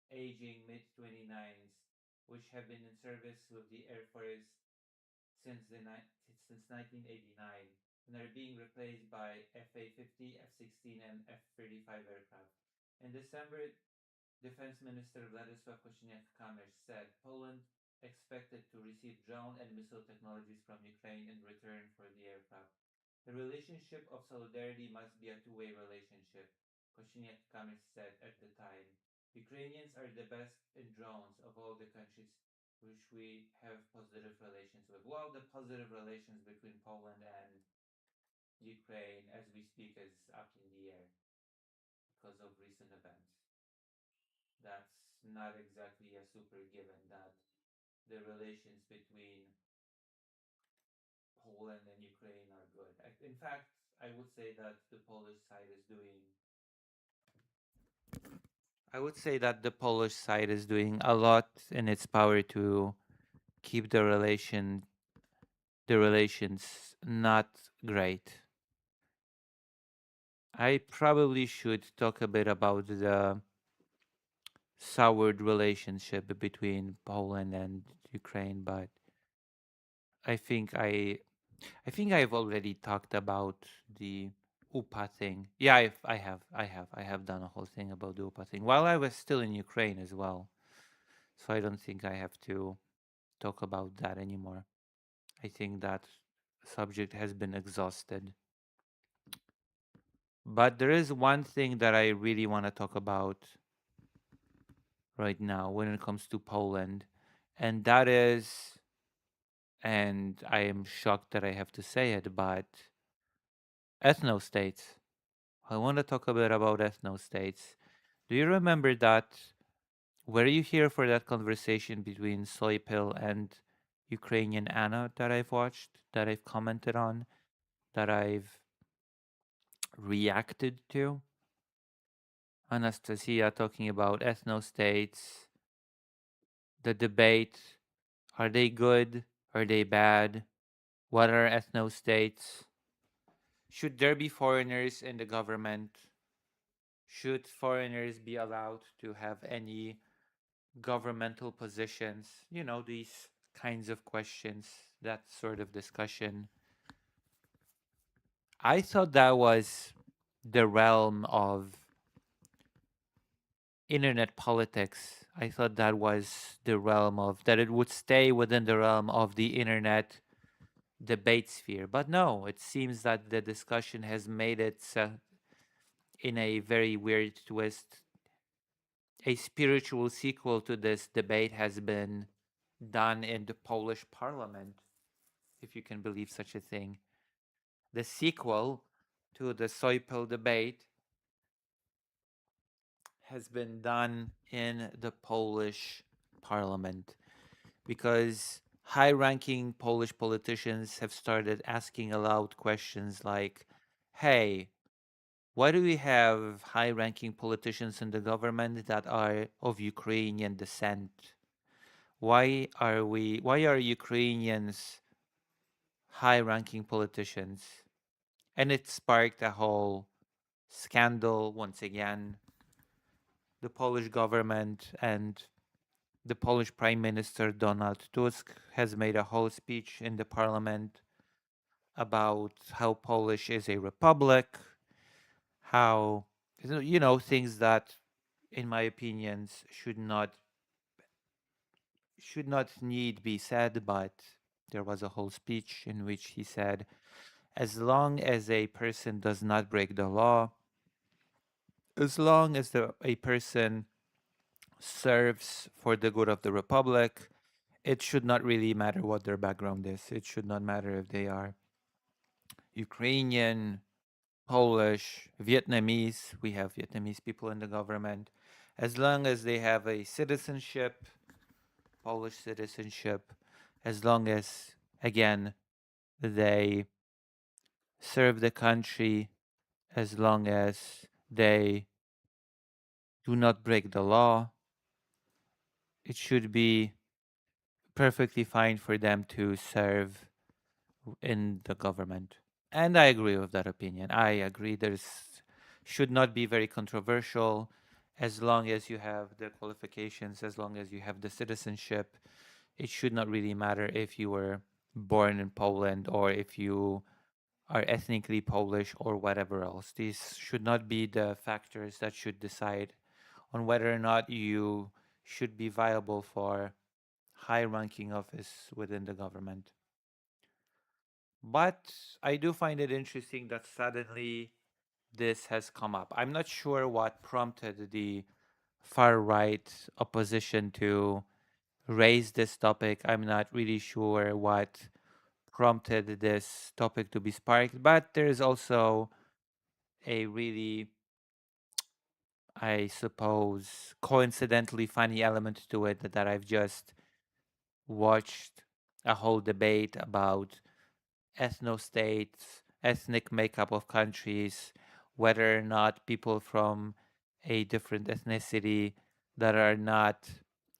aging mid 29s, which have been in service with the Air Force since, since 1989 and are being replaced by FA-50, F-16, and F-35 aircraft. In December, Defense Minister Władysław Kosiniak-Kamysz said Poland expected to receive drone and missile technologies from Ukraine in return for the aircraft. The relationship of solidarity must be a two-way relationship, Kosiniak-Kamysz said at the time. Ukrainians are the best in drones of all the countries which we have positive relations with. Well, the positive relations between Poland and Ukraine as we speak is up in the air because of recent events. That's not exactly a super given that the relations between Poland and Ukraine are good. In fact, I would say that the Polish side is doing. I would say that the Polish side is doing a lot in its power to keep the relations not great. I probably should talk a bit about the soured relationship between Poland and Ukraine, but I think I've already talked about the UPA thing. Yeah, I have done a whole thing about the UPA thing while I was still in Ukraine as well. So I don't think I have to talk about that anymore. I think that subject has been exhausted. But there is one thing that I really want to talk about right now when it comes to Poland, and that is, and I am shocked that I have to say it, but ethno states. I want to talk a bit about ethno states. Do you remember that? Were you here for that conversation between Soypil and Ukrainian Anna that I've watched, that I've commented on, that I've reacted to? Anastasia talking about ethno states, the debate, are they good? Are they bad? What are ethno states? Should there be foreigners in the government? Should foreigners be allowed to have any governmental positions? You know, these kinds of questions, that sort of discussion. I thought that was the realm of internet politics. I thought that was the realm of, that it would stay within the realm of the internet debate sphere. But no, it seems that the discussion has made it in a very weird twist. A spiritual sequel to this debate has been done in the Polish parliament, if you can believe such a thing. The sequel to the Soypil debate has been done in the Polish parliament because high-ranking Polish politicians have started asking aloud questions like, hey, why do we have high-ranking politicians in the government that are of Ukrainian descent? Why are Ukrainians high-ranking politicians? And it sparked a whole scandal once again. The Polish government and the Polish Prime Minister Donald Tusk has made a whole speech in the parliament about how Polish is a republic, how, you know, things that, in my opinions, should not need be said, but there was a whole speech in which he said, as long as a person does not break the law, as long as a person serves for the good of the republic it should not really matter what their background is. It should not matter if they are Ukrainian, Polish, Vietnamese. We have Vietnamese people in the government. As long as they have a citizenship, Polish citizenship, as long as, again, they serve the country, as long as they do not break the law, it should be perfectly fine for them to serve in the government. And I agree with that opinion. I agree there's should not be very controversial as long as you have the qualifications, as long as you have the citizenship. It should not really matter if you were born in Poland or if you are ethnically Polish or whatever else. These should not be the factors that should decide on whether or not you should be viable for high ranking office within the government. But I do find it interesting that suddenly this has come up. I'm not sure what prompted the far right opposition to raise this topic. I'm not really sure what prompted this topic to be sparked, but there's also a really, I suppose, coincidentally funny element to it that I've just watched a whole debate about ethno-states, ethnic makeup of countries, whether or not people from a different ethnicity that are not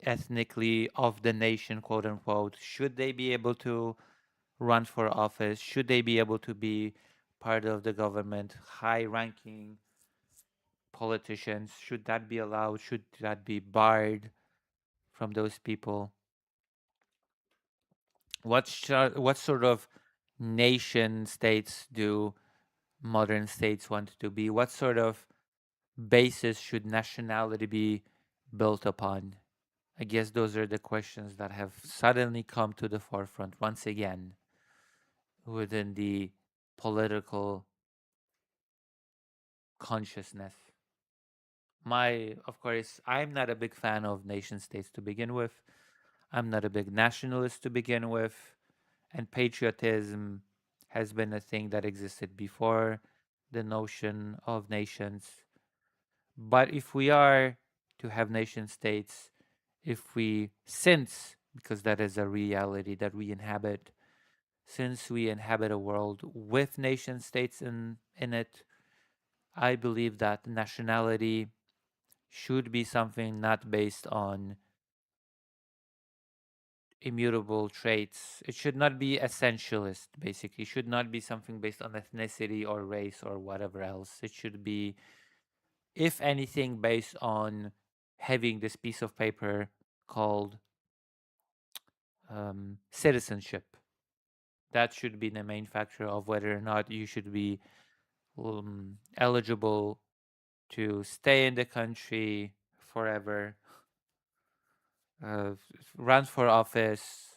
ethnically of the nation, quote unquote, should they be able to run for office? Should they be able to be part of the government, high ranking politicians? Should that be allowed? Should that be barred from those people? What sort of nation states do modern states want to be? What sort of basis should nationality be built upon? I guess those are the questions that have suddenly come to the forefront once again within the political consciousness. Of course, I'm not a big fan of nation states to begin with. I'm not a big nationalist to begin with. And patriotism has been a thing that existed before the notion of nations. But if we are to have nation states, because that is a reality that we inhabit, since we inhabit a world with nation states in it, I believe that nationality should be something not based on immutable traits. It should not be essentialist, basically. It should not be something based on ethnicity or race or whatever else. It should be, if anything, based on having this piece of paper called citizenship. That should be the main factor of whether or not you should be eligible to stay in the country forever, uh, run for office,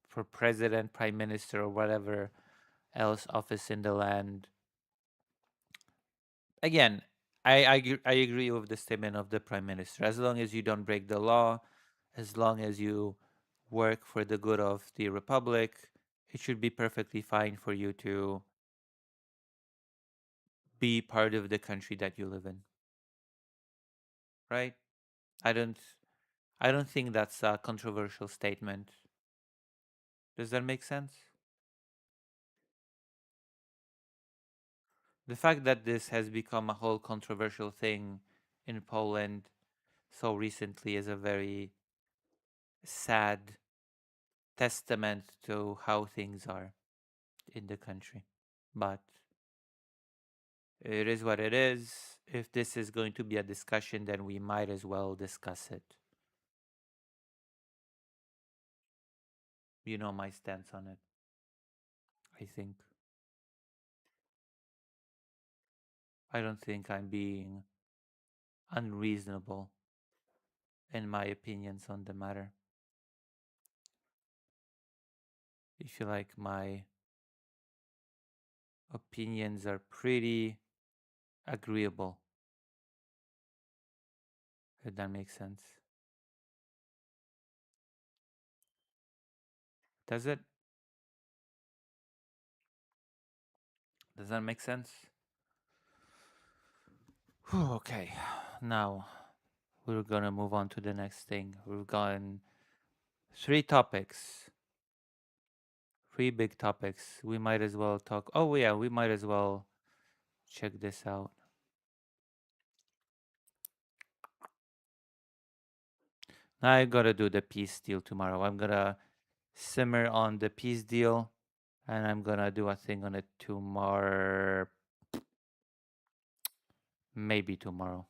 for president, prime minister, or whatever else office in the land. Again, I agree with the statement of the prime minister. As long as you don't break the law, as long as you work for the good of the republic, it should be perfectly fine for you to be part of the country that you live in. Right? I don't I don't think that's a controversial statement. Does that make sense? The fact that this has become a whole controversial thing in Poland so recently is a very sad testament to how things are in the country. But it is what it is. If this is going to be a discussion, then we might as well discuss it. You know my stance on it, I think. I don't think I'm being unreasonable in my opinions on the matter. I feel like my opinions are pretty agreeable, if that makes sense. Does it? Does that make sense? Whew, okay, now we're gonna move on to the next thing. We've gotten 3 topics. 3 big topics. We might as well talk. Oh yeah, we might as well check this out. I gotta do the peace deal tomorrow. I'm gonna simmer on the peace deal, and I'm gonna do a thing on it tomorrow. Maybe tomorrow,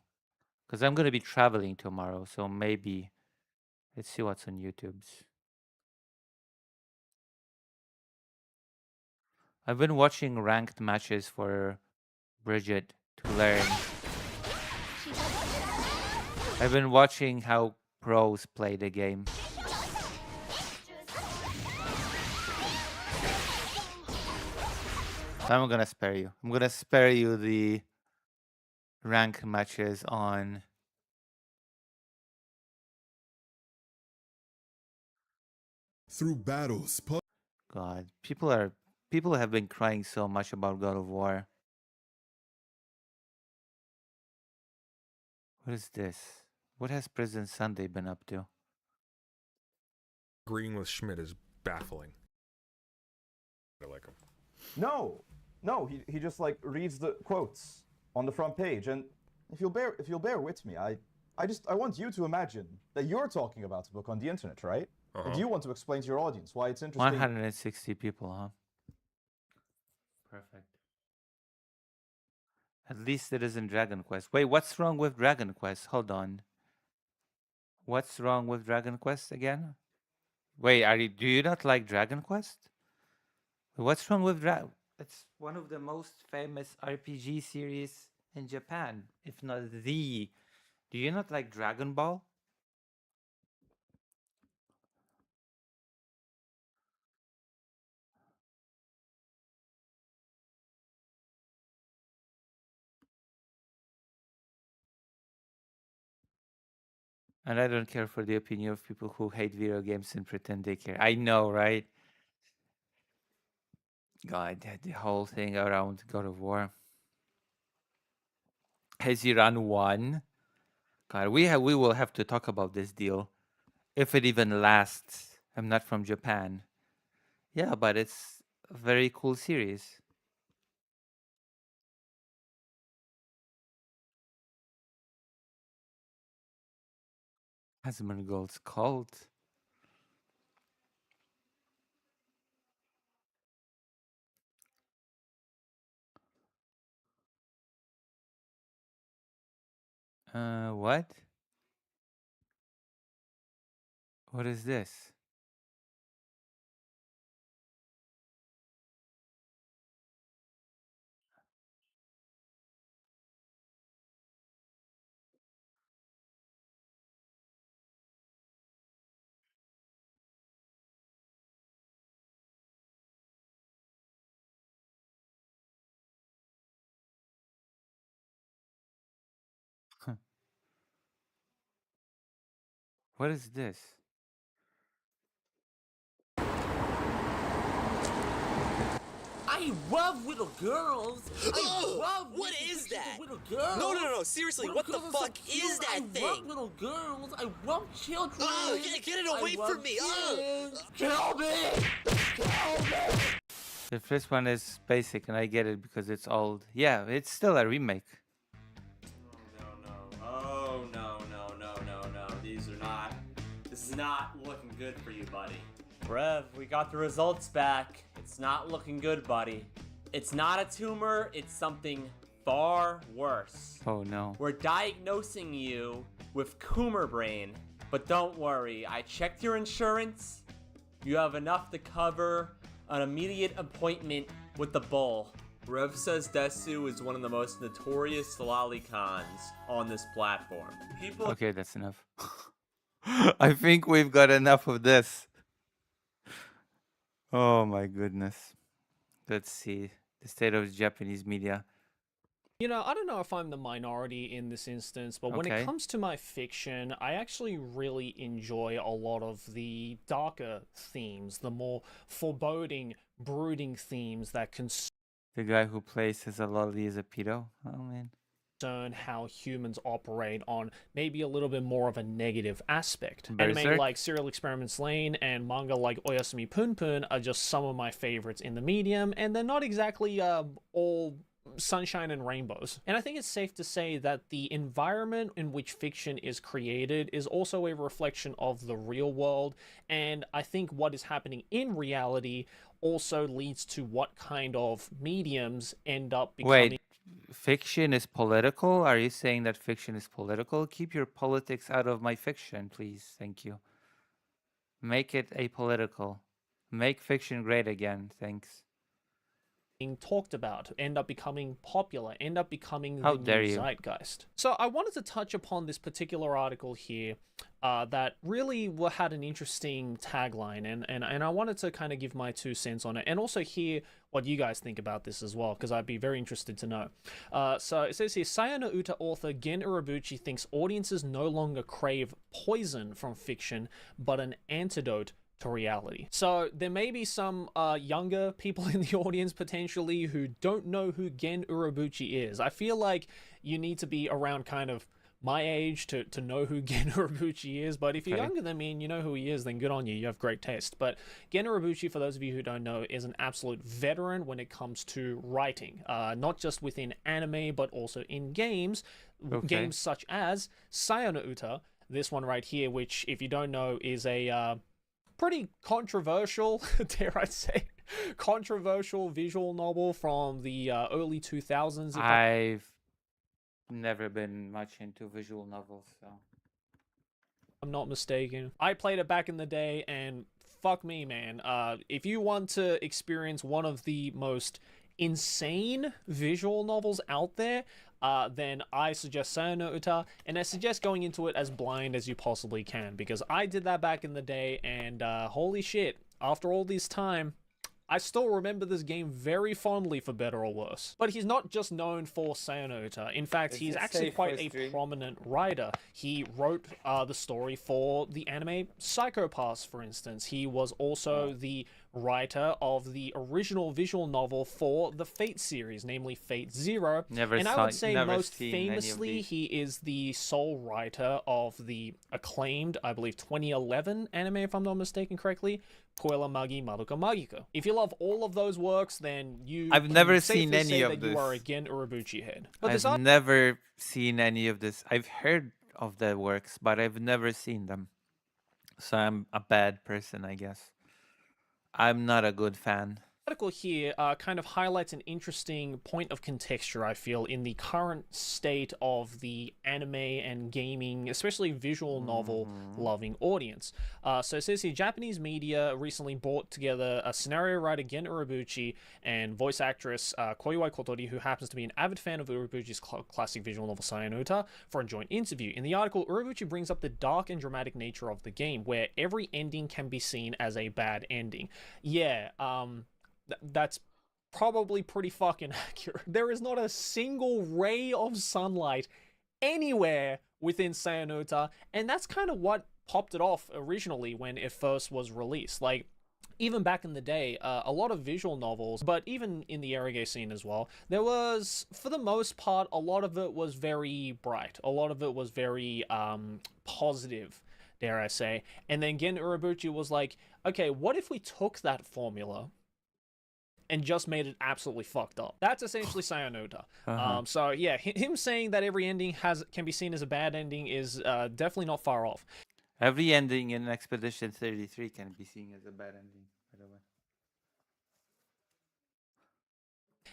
because I'm gonna be traveling tomorrow. So maybe let's see what's on YouTube's. I've been watching ranked matches for Bridget to learn. I've been watching how pros play the game. I'm gonna spare you. I'm gonna spare you the rank matches on through battles. God. People have been crying so much about God of War. What is this? What has President Sunday been up to? Agreeing with Schmidt is baffling. I like him. No, he just like reads the quotes on the front page, and if you'll bear with me, I want you to imagine that you're talking about a book on the internet, right? And you want to explain to your audience why it's interesting. 160 people, huh? Perfect. At least it isn't Dragon Quest. Wait, what's wrong with Dragon Quest? Hold on. What's wrong with Dragon Quest again? Wait, do you not like Dragon Quest? What's wrong with It's one of the most famous RPG series in Japan, if not the. Do you not like Dragon Ball? And I don't care for the opinion of people who hate video games and pretend they care. I know, right? God, the whole thing around God of War. Has he run one? God, we will have to talk about this deal. If it even lasts. I'm not from Japan. Yeah, but it's a very cool series. Asmongold's cult. What? What is this? What is this? I love little girls. I love what is that? Little girls. No, seriously, what the fuck is that thing? I love little girls. I love children. Oh, get it away from me. Kill me! Kill me! The first one is basic, and I get it because it's old. Yeah, it's still a remake. Oh, no. This is not looking good for you, buddy. Brev, we got the results back. It's not looking good, buddy. It's not a tumor, it's something far worse. Oh no. We're diagnosing you with Coomer brain. But don't worry, I checked your insurance. You have enough to cover an immediate appointment with the bull. Rev says Desu is one of the most notorious lolicons on this platform. People. Okay, that's enough. I think we've got enough of this. Oh my goodness. Let's see. The state of Japanese media. You know, I don't know if I'm the minority in this instance, but when it Okay. comes to my fiction, I actually really enjoy a lot of the darker themes, the more foreboding, brooding themes that The guy who plays his a lolly is a pedo. Oh man. concern how humans operate on maybe a little bit more of a negative aspect. Anime Berserk? like Serial Experiments Lane and manga like Oyasumi Pun Pun are just some of my favorites in the medium, and they're not exactly all sunshine and rainbows. And I think it's safe to say that the environment in which fiction is created is also a reflection of the real world, and I think what is happening in reality also leads to what kind of mediums end up becoming. Wait, fiction is political? Are you saying that fiction is political? Keep your politics out of my fiction, please. Thank you. Make it apolitical. Make fiction great again. Thanks. Being talked about, end up becoming popular, end up becoming How the dare new you. zeitgeist. So I wanted to touch upon this particular article here that really had an interesting tagline, and I wanted to kind of give my 2 cents on it, and also hear what you guys think about this as well, because I'd be very interested to know. So it says here, Saya no Uta author Gen Urobuchi thinks audiences no longer crave poison from fiction, but an antidote to reality. So there may be some younger people in the audience potentially who don't know who Gen Urobuchi is. I feel like you need to be around kind of my age to know who Gen Urobuchi is, but if you're Okay. younger than me and you know who he is, then good on you, you have great taste. But Gen Urobuchi, for those of you who don't know, is an absolute veteran when it comes to writing, not just within anime, but also in games, Okay. games such as Sayano Uta, this one right here, which, if you don't know, is a pretty controversial, dare I say, controversial visual novel from the early 2000s. I've never been much into visual novels, so. I'm not mistaken. I played it back in the day, and fuck me, man. If you want to experience one of the most insane visual novels out there, then I suggest Sayano Uta, and I suggest going into it as blind as you possibly can, because I did that back in the day, and holy shit, after all this time, I still remember this game very fondly, for better or worse. But he's not just known for Sayano Uta. In fact, Is he's it actually safe quite for a stream? prominent writer. He wrote the story for the anime Psycho Pass, for instance. He was also the writer of the original visual novel for the Fate series, namely Fate Zero. Never And I saw- would say never most seen any of famously, these. he is the sole writer of the acclaimed, I believe, 2011 anime, if I'm not mistaken correctly, Puella Magi Madoka Magico. If you love all of those works, then you I've can never safely seen say any of that you are a this. Gen Urobuchi head. But I've this never seen any of this. I've heard of the works, but I've never seen them. So I'm a bad person, I guess. I'm not a good fan. article here kind of highlights an interesting point of contexture, I feel, in the current state of the anime and gaming, especially visual novel loving audience. So it says here, Japanese media recently brought together a scenario writer Gen Urobuchi and voice actress Koiwai Kotori, who happens to be an avid fan of Urobuchi's classic visual novel Sayano Uta, for a joint interview. In the article, Urobuchi brings up the dark and dramatic nature of the game, where every ending can be seen as a bad ending. Yeah, that's probably pretty fucking accurate. There is not a single ray of sunlight anywhere within Sayano Uta, and that's kind of what popped it off originally when it first was released. Like, even back in the day, a lot of visual novels, but even in the eroge scene as well, there was, for the most part, a lot of it was very bright. A lot of it was very positive, dare I say. And then Gen Urobuchi was like, okay, what if we took that formula and just made it absolutely fucked up? That's essentially Sayano Uta. So yeah, him saying that every ending can be seen as a bad ending is definitely not far off. Every ending in Expedition 33 can be seen as a bad ending, by the way.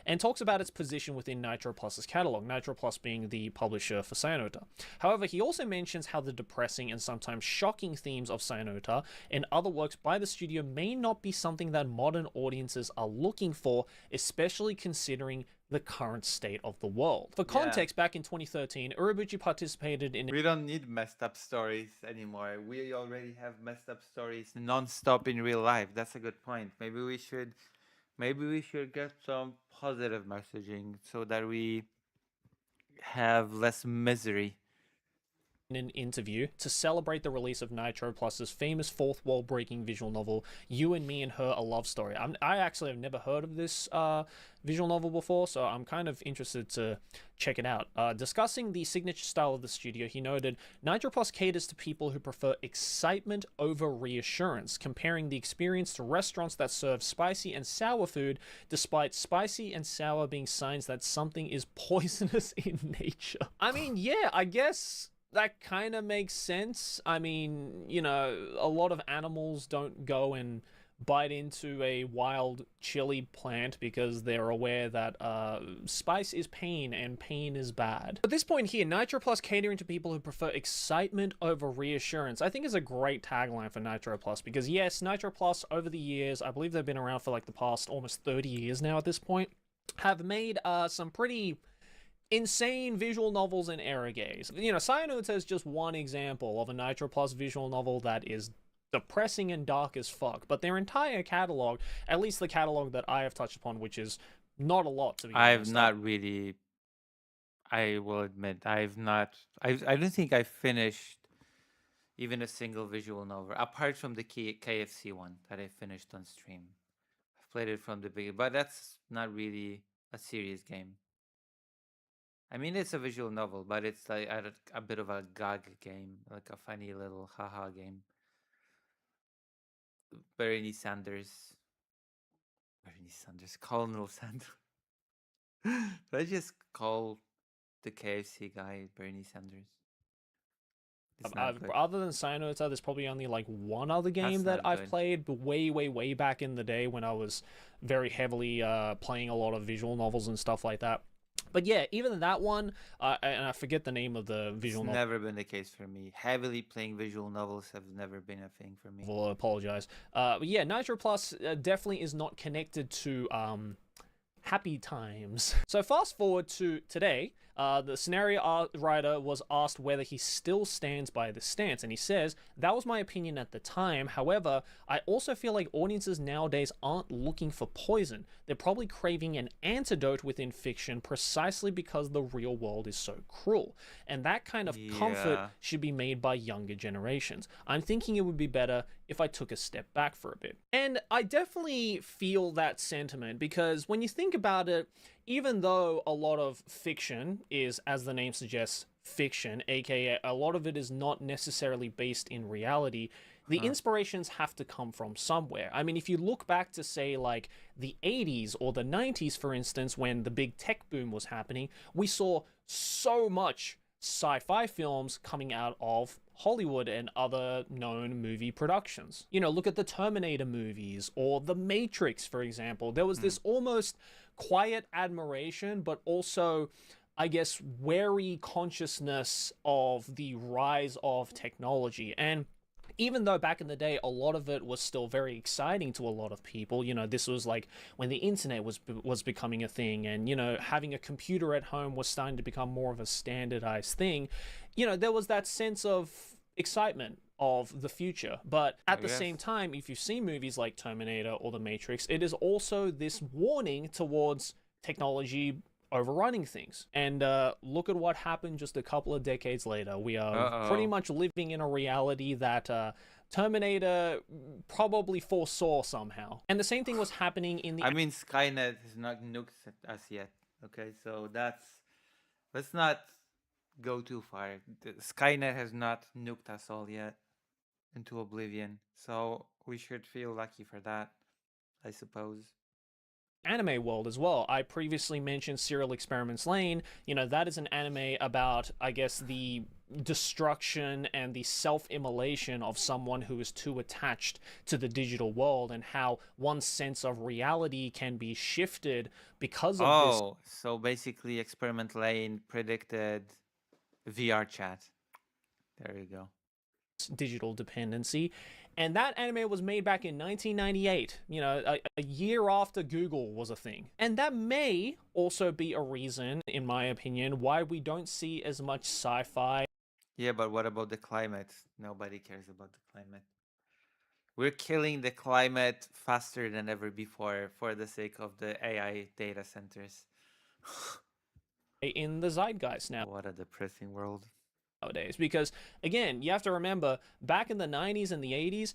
And talks about its position within Nitro Plus's catalog, Nitro Plus being the publisher for Sayano Uta. However, he also mentions how the depressing and sometimes shocking themes of Sayano Uta and other works by the studio may not be something that modern audiences are looking for, especially considering the current state of the world. For context, back in 2013, Urobuchi participated in... We don't need messed up stories anymore. We already have messed up stories non-stop in real life. That's a good point. Maybe we should get some positive messaging so that we have less misery. In an interview to celebrate the release of Nitro Plus's famous fourth wall breaking visual novel, You and Me and Her: A Love Story. I actually have never heard of this visual novel before, so I'm kind of interested to check it out. Discussing the signature style of the studio, he noted, Nitro Plus caters to people who prefer excitement over reassurance, comparing the experience to restaurants that serve spicy and sour food, despite spicy and sour being signs that something is poisonous in nature. I mean, yeah, I guess that kind of makes sense. I mean, you know, a lot of animals don't go and bite into a wild chili plant because they're aware that spice is pain and pain is bad. At this point here, Nitro Plus catering to people who prefer excitement over reassurance, I think is a great tagline for Nitro Plus, because yes, Nitro Plus over the years, I believe they've been around for like the past almost 30 years now at this point, have made some pretty insane visual novels and eroges. You know, Cyanota is just one example of a Nitro Plus visual novel that is depressing and dark as fuck, but their entire catalog, at least the catalog that I have touched upon, which is not a lot to be honest. I've not really, I will admit, I don't think I finished even a single visual novel, apart from the KFC one that I finished on stream. I've played it from the beginning, but that's not really a serious game. I mean, it's a visual novel, but it's like a bit of a gag game, like a funny little haha game. Bernie Sanders, Colonel Sanders. Should I just call the KFC guy Bernie Sanders? Other than Cyanota, there's probably only like one other game that I've played, but way back in the day when I was very heavily playing a lot of visual novels and stuff like that. But yeah, even that one, and I forget the name of the visual novel. It's never been the case for me. Heavily playing visual novels have never been a thing for me. I'll apologize. But yeah, Nitro Plus definitely is not connected to happy times. So fast forward to today, the scenario writer was asked whether he still stands by this stance, and he says, that was my opinion at the time. However, I also feel like audiences nowadays aren't looking for poison. They're probably craving an antidote within fiction precisely because the real world is so cruel. And that kind of comfort should be made by younger generations. I'm thinking it would be better if I took a step back for a bit. And I definitely feel that sentiment, because when you think about it, even though a lot of fiction is, as the name suggests, fiction, aka a lot of it is not necessarily based in reality, the inspirations have to come from somewhere. I mean, if you look back to, say, like the 80s or the 90s, for instance, when the big tech boom was happening, we saw so much sci-fi films coming out of Hollywood and other known movie productions. You know, look at the Terminator movies or The Matrix, for example. There was this almost quiet admiration, but also, I guess, wary consciousness of the rise of technology. And even though back in the day, a lot of it was still very exciting to a lot of people, you know, this was like when the internet was becoming a thing, and, you know, having a computer at home was starting to become more of a standardized thing, you know, there was that sense of excitement of the future. But at the same time, if you see movies like Terminator or The Matrix, it is also this warning towards technology overrunning things. And look at what happened just a couple of decades later. We are pretty much living in a reality that Terminator probably foresaw somehow. And the same thing was happening in the... I mean, Skynet has not nuked us yet. Okay, so let's not go too far. Skynet has not nuked us all yet into oblivion. So we should feel lucky for that, I suppose. Anime world as well. I previously mentioned Serial Experiments Lane. You know, that is an anime about, I guess, the destruction and the self-immolation of someone who is too attached to the digital world, and how one's sense of reality can be shifted because of this. Oh, so basically Experiment Lane predicted VR chat. There you go. Digital dependency. And that anime was made back in 1998, you know, a year after Google was a thing. And that may also be a reason, in my opinion, why we don't see as much sci-fi. Yeah, but what about the climate? Nobody cares about the climate. We're killing the climate faster than ever before for the sake of the AI data centers. in the zeitgeist now. What a depressing world. Nowadays, because again, you have to remember, back in the 90s and the 80s,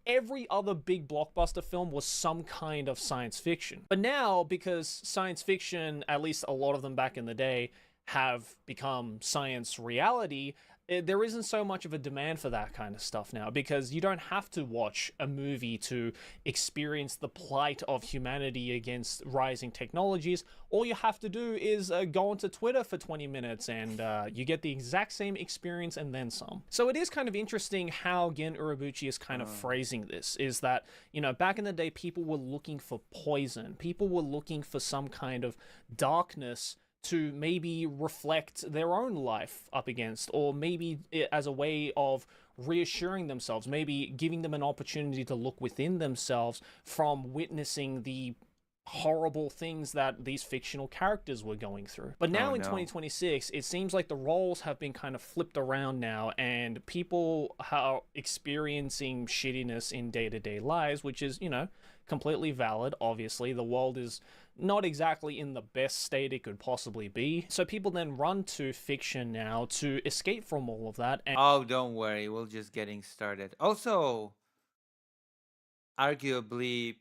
every other big blockbuster film was some kind of science fiction. But now, because science fiction, at least a lot of them back in the day, have become science reality, there isn't so much of a demand for that kind of stuff now, because you don't have to watch a movie to experience the plight of humanity against rising technologies. All you have to do is go onto Twitter for 20 minutes and you get the exact same experience and then some. So it is kind of interesting how Gen Urobuchi is kind of phrasing this, is that, you know, back in the day, people were looking for poison. People were looking for some kind of darkness to maybe reflect their own life up against, or maybe as a way of reassuring themselves, maybe giving them an opportunity to look within themselves from witnessing the horrible things that these fictional characters were going through. But now in 2026, it seems like the roles have been kind of flipped around now, and people are experiencing shittiness in day-to-day lives, which is, you know, completely valid. Obviously, the world is not exactly in the best state it could possibly be. So people then run to fiction now to escape from all of that. And oh, don't worry, we're just getting started. Also, arguably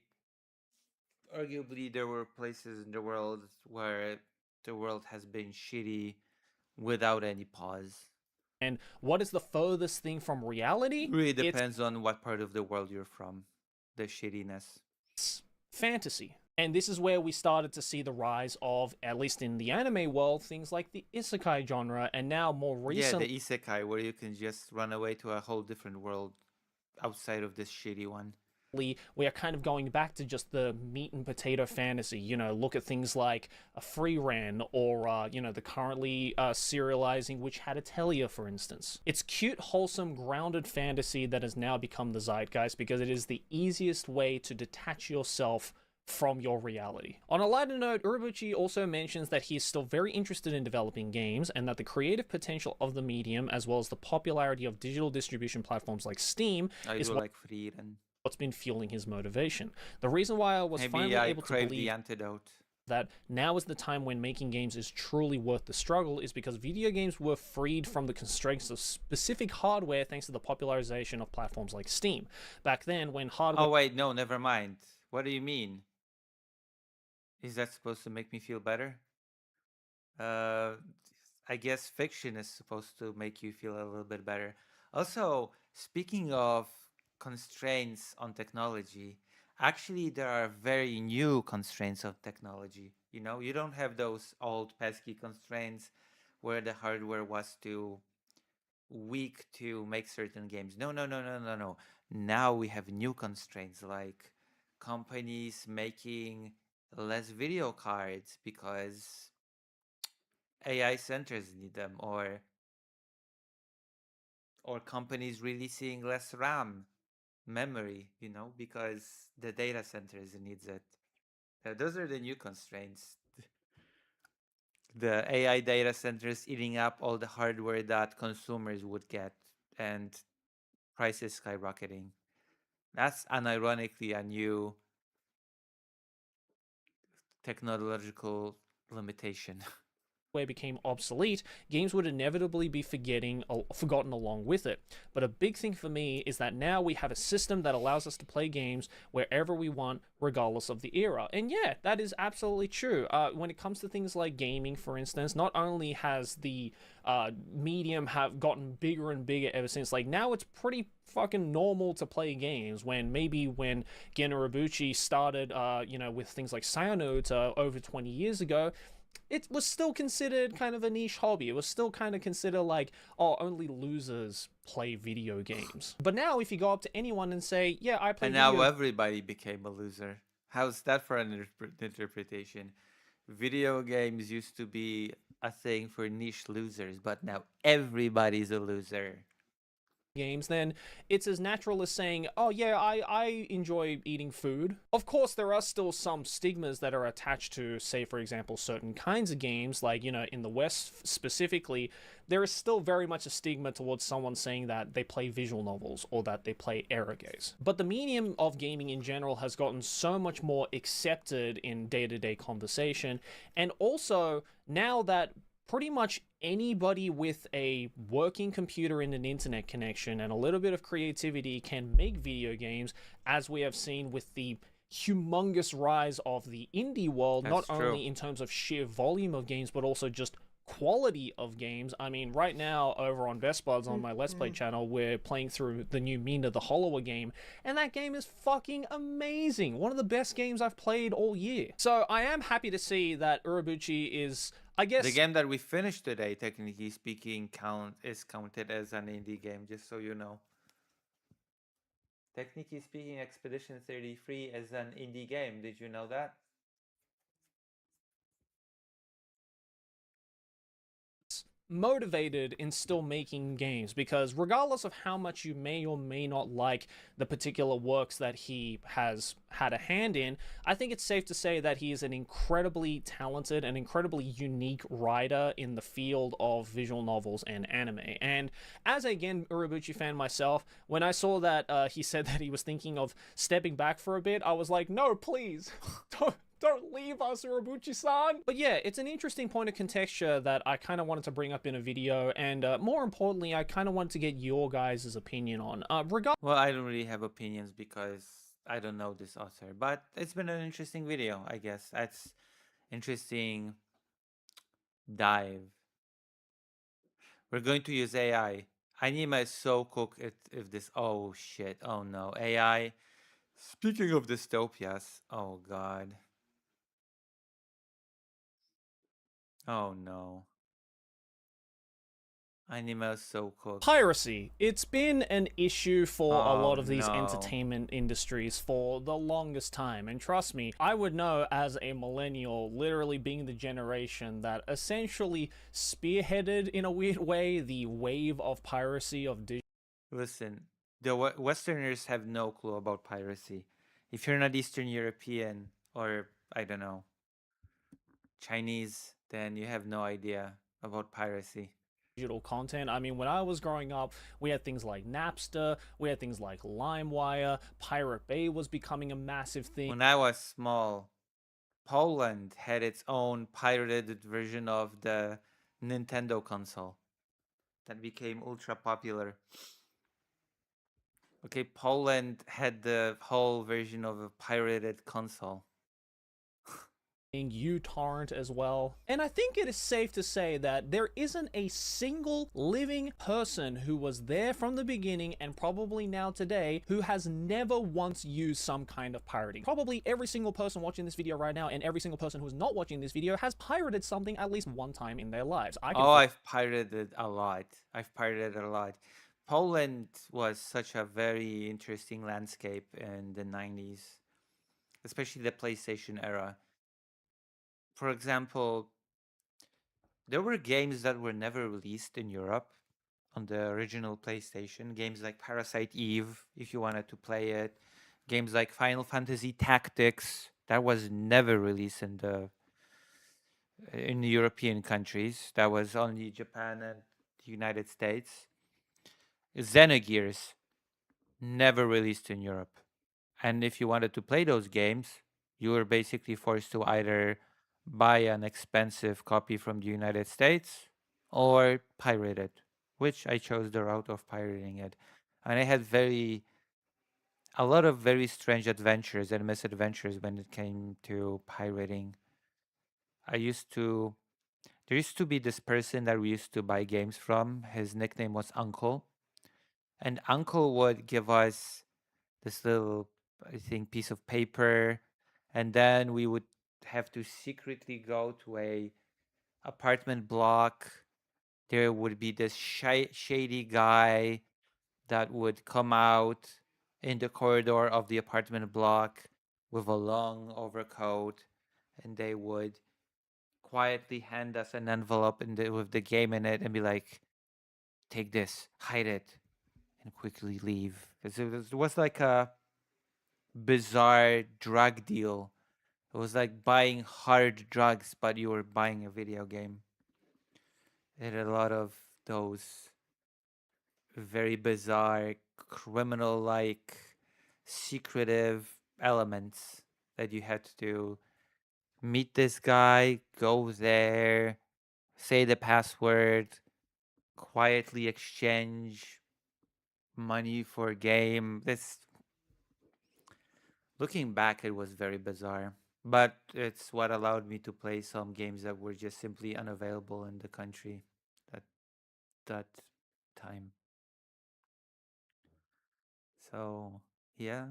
there were places in the world where the world has been shitty without any pause. And what is the furthest thing from reality? Really depends on what part of the world you're from, the shittiness. It's fantasy. And this is where we started to see the rise of, at least in the anime world, things like the isekai genre, and now more recently... Yeah, the isekai, where you can just run away to a whole different world outside of this shitty one. We are kind of going back to just the meat and potato fantasy. You know, look at things like a Free Ren, or, you know, the currently serializing Witch Hatatelia, for instance. It's cute, wholesome, grounded fantasy that has now become the zeitgeist because it is the easiest way to detach yourself from your reality. On a lighter note, Urobuchi also mentions that he is still very interested in developing games, and that the creative potential of the medium, as well as the popularity of digital distribution platforms like Steam, is what's been fueling his motivation. The reason why I was finally able to believe the antidote. That now is the time when making games is truly worth the struggle is because video games were freed from the constraints of specific hardware thanks to the popularization of platforms like Steam. Back then, when hardware... Oh wait, no, never mind. What do you mean? Is that supposed to make me feel better? I guess fiction is supposed to make you feel a little bit better. Also, speaking of constraints on technology, actually there are very new constraints of technology. You know, you don't have those old pesky constraints where the hardware was too weak to make certain games. No. Now we have new constraints, like companies making less video cards because AI centers need them, or companies releasing less RAM memory, you know, because the data centers needs it. Those are the new constraints. The AI data centers eating up all the hardware that consumers would get, and prices skyrocketing. That's unironically a new technological limitation. Became obsolete, games would inevitably be forgotten along with it. But a big thing for me is that now we have a system that allows us to play games wherever we want, regardless of the era. And yeah, that is absolutely true. When it comes to things like gaming, for instance, not only has the medium have gotten bigger and bigger ever since, like now it's pretty fucking normal to play games, when Gen Urobuchi started, you know, with things like Sayonota over 20 years ago, it was still considered kind of a niche hobby. It was still kind of considered like, oh, only losers play video games. But now if you go up to anyone and say, yeah, I play video... And now everybody became a loser. How's that for an interpretation? Video games used to be a thing for niche losers, but now everybody's a loser. Games, then it's as natural as saying, oh yeah, I enjoy eating food. Of course, there are still some stigmas that are attached to, say, for example, certain kinds of games, like, you know, in the West specifically, there is still very much a stigma towards someone saying that they play visual novels or that they play erogames. But the medium of gaming in general has gotten so much more accepted in day-to-day conversation, and also now that pretty much anybody with a working computer and an internet connection and a little bit of creativity can make video games, as we have seen with the humongous rise of the indie world, That's not true. only in terms of sheer volume of games, but also just quality of games. I mean, right now over on Best Buds on my Let's Play channel, we're playing through the new Mina the Hollower game, and that game is fucking amazing. One of the best games I've played all year. So I am happy to see that Urobuchi is, I guess, The game that we finished today, technically speaking, is counted as an indie game, just so you know. Technically speaking, Expedition 33 is an indie game. Did you know that? motivated in still making games, because regardless of how much you may or may not like the particular works that he has had a hand in, I think it's safe to say that he is an incredibly talented and incredibly unique writer in the field of visual novels and anime. And as again Urobuchi fan myself, when I saw that he said that he was thinking of stepping back for a bit, I was like, no, please, don't leave us, Urobuchi-san! But yeah, it's an interesting point of contexture that I kind of wanted to bring up in a video, and more importantly, I kind of wanted to get your guys' opinion on. Well, I don't really have opinions because I don't know this author, but it's been an interesting video, I guess. That's interesting dive. We're going to use AI. I need my soul cook if this... Oh, shit. Oh, no. AI. Speaking of dystopias. Oh, God. Oh, no. Animal so cooked. Piracy. It's been an issue for a lot of these no. entertainment industries for the longest time, and trust me, I would know as a millennial, literally being the generation that essentially spearheaded, in a weird way, the wave of piracy of digital. Listen, the Westerners have no clue about piracy. If you're not Eastern European or, I don't know, Chinese, then you have no idea about piracy. Digital content. I mean, when I was growing up, we had things like Napster, we had things like LimeWire, Pirate Bay was becoming a massive thing. When I was small, Poland had its own pirated version of the Nintendo console that became ultra popular. Okay, Poland had the whole version of a pirated console. uTorrent as well. And I think it is safe to say that there isn't a single living person who was there from the beginning and probably now today who has never once used some kind of pirating. Probably every single person watching this video right now and every single person who's not watching this video has pirated something at least one time in their lives. I've pirated a lot. I've pirated a lot. Poland was such a very interesting landscape in the 90s, especially the PlayStation era. For example, there were games that were never released in Europe on the original PlayStation. Games like Parasite Eve, if you wanted to play it. Games like Final Fantasy Tactics, that was never released in the European countries. That was only Japan and the United States. Xenogears, never released in Europe. And if you wanted to play those games, you were basically forced to either buy an expensive copy from the United States or pirate it, which I chose the route of pirating it. And I had a lot of very strange adventures and misadventures when it came to pirating. There used to be this person that we used to buy games from. His nickname was Uncle. And Uncle would give us this little, I think, piece of paper, and then we would have to secretly go to a apartment block. There would be this shady guy that would come out in the corridor of the apartment block with a long overcoat, and they would quietly hand us an envelope with the game in it and be like, take this, hide it, and quickly leave. It was like a bizarre drug deal. It was like buying hard drugs, but you were buying a video game. It had a lot of those very bizarre, criminal-like, secretive elements that you had to meet this guy, go there, say the password, quietly exchange money for game. This, looking back, it was very bizarre. But it's what allowed me to play some games that were just simply unavailable in the country at that time. So, yeah.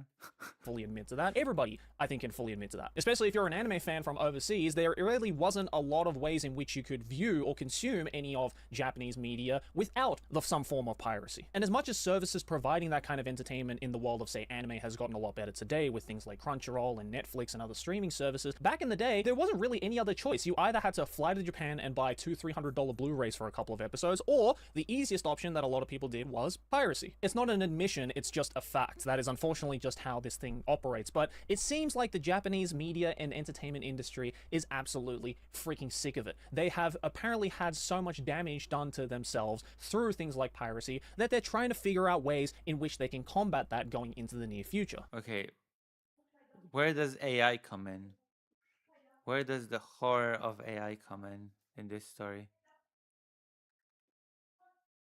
fully admit to that. Everybody, I think, can fully admit to that. Especially if you're an anime fan from overseas, there really wasn't a lot of ways in which you could view or consume any of Japanese media without some form of piracy. And as much as services providing that kind of entertainment in the world of, say, anime has gotten a lot better today with things like Crunchyroll and Netflix and other streaming services, back in the day, there wasn't really any other choice. You either had to fly to Japan and buy $200-300 Blu-rays for a couple of episodes, or the easiest option that a lot of people did was piracy. It's not an admission, it's just a fact. That is unfortunately just how this thing operates. But it seems like the Japanese media and entertainment industry is absolutely freaking sick of it. They have apparently had so much damage done to themselves through things like piracy that they're trying to figure out ways in which they can combat that going into the near future. Okay. Where does AI come in? Where does the horror of AI come in this story?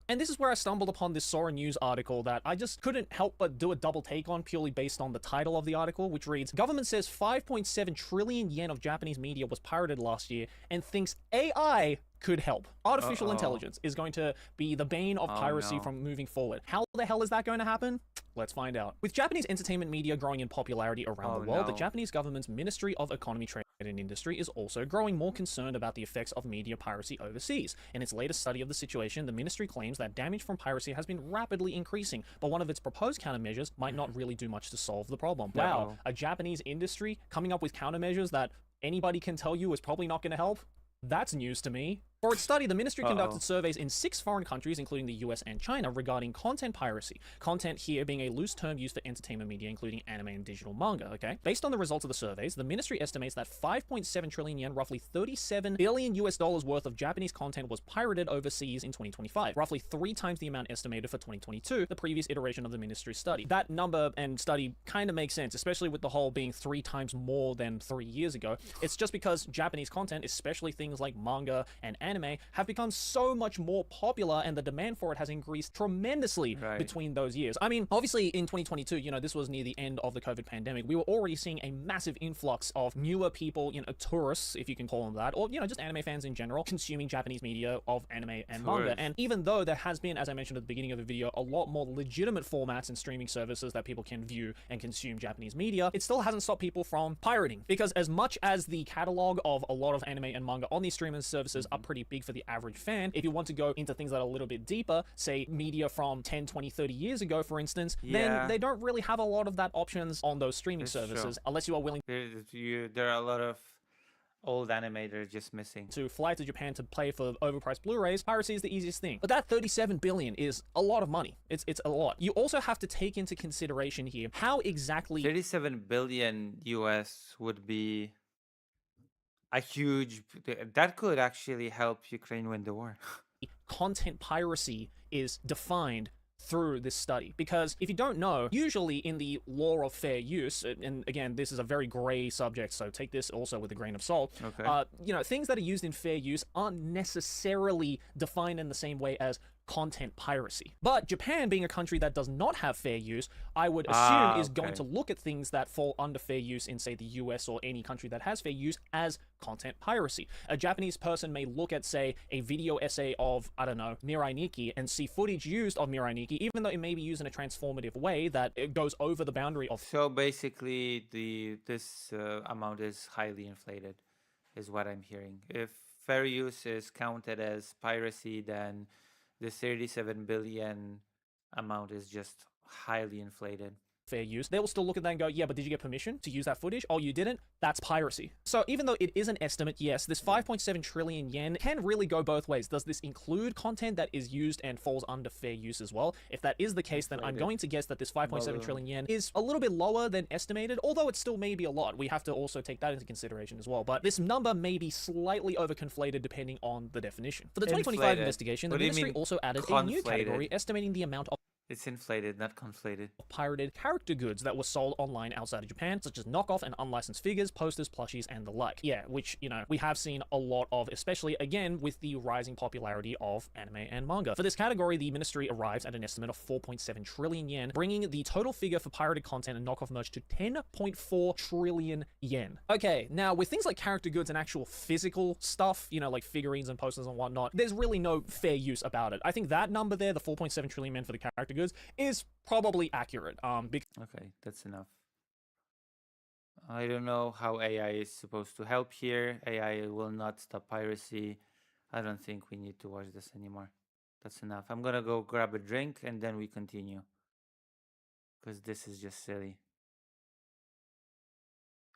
And this is where I stumbled upon this Sora News article that I just couldn't help but do a double take on purely based on the title of the article, which reads, "Government says 5.7 trillion yen of Japanese media was pirated last year and thinks AI could help. Artificial intelligence is going to be the bane of piracy from moving forward. How the hell is that going to happen? Let's find out." With Japanese entertainment media growing in popularity around the world, the Japanese government's Ministry of Economy, Trade and Industry is also growing more concerned about the effects of media piracy overseas. In its latest study of the situation, the ministry claims that damage from piracy has been rapidly increasing, but one of its proposed countermeasures might not really do much to solve the problem. Wow, a Japanese industry coming up with countermeasures that anybody can tell you is probably not going to help? That's news to me. For its study, the ministry conducted surveys in 6 foreign countries, including the US and China, regarding content piracy. Content here being a loose term used for entertainment media, including anime and digital manga, okay? Based on the results of the surveys, the ministry estimates that 5.7 trillion yen, roughly $37 billion worth of Japanese content was pirated overseas in 2025, roughly 3 times the amount estimated for 2022, the previous iteration of the ministry's study. That number and study kind of makes sense, especially with the whole being 3 times more than 3 years ago. It's just because Japanese content, especially things like manga and anime, have become so much more popular, and the demand for it has increased tremendously between those years. I mean, obviously in 2022, you know, this was near the end of the COVID pandemic. We were already seeing a massive influx of newer people, you know, tourists, if you can call them that, or, you know, just anime fans in general, consuming Japanese media of anime and manga. And even though there has been, as I mentioned at the beginning of the video, a lot more legitimate formats and streaming services that people can view and consume Japanese media, it still hasn't stopped people from pirating. Because as much as the catalog of a lot of anime and manga on these streaming services are pretty big for the average fan, if you want to go into things that are a little bit deeper, say media from 10, 20, 30 years ago, for instance, then they don't really have a lot of that options on those streaming services, unless you are willing there are a lot of old anime that are just missing. To fly to Japan to play for overpriced Blu-rays. Piracy is the easiest thing. But that 37 billion is a lot of money. It's a lot. You also have to take into consideration here how exactly 37 billion US would be a huge, that could actually help Ukraine win the war. Content piracy is defined through this study. Because if you don't know, usually in the law of fair use, and again, this is a very gray subject, so take this also with a grain of salt, you know, things that are used in fair use aren't necessarily defined in the same way as content piracy. But Japan, being a country that does not have fair use, I would assume is going to look at things that fall under fair use in, say, the US or any country that has fair use as content piracy. A Japanese person may look at, say, a video essay of, I don't know, Mirai Nikki and see footage used of Mirai Nikki, even though it may be used in a transformative way that it goes over the boundary of... So basically, this amount is highly inflated, is what I'm hearing. If fair use is counted as piracy, then the 37 billion amount is just highly inflated. Fair use, they will still look at that and go, yeah, but did you get permission to use that footage? Oh, you didn't? That's piracy. So even though it is an estimate, yes, this 5.7 trillion yen can really go both ways. Does this include content that is used and falls under fair use as well? If that is the case, then I'm going to guess that this 5.7 trillion yen is a little bit lower than estimated, although it still may be a lot. We have to also take that into consideration as well. But this number may be slightly overconflated depending on the definition. For the 2025 investigation, the ministry also added a new category estimating the amount of It's inflated, not conflated. Pirated character goods that were sold online outside of Japan, such as knockoff and unlicensed figures, posters, plushies, and the like. Yeah, which, you know, we have seen a lot of, especially, again, with the rising popularity of anime and manga. For this category, the ministry arrives at an estimate of 4.7 trillion yen, bringing the total figure for pirated content and knockoff merch to 10.4 trillion yen. Okay, now, with things like character goods and actual physical stuff, you know, like figurines and posters and whatnot, there's really no fair use about it. I think that number there, the 4.7 trillion yen for the character goods, is probably accurate. Okay, that's enough. I don't know how AI is supposed to help here. AI will not stop piracy. I don't think we need to watch this anymore. That's enough. I'm gonna go grab a drink and then we continue. Because this is just silly.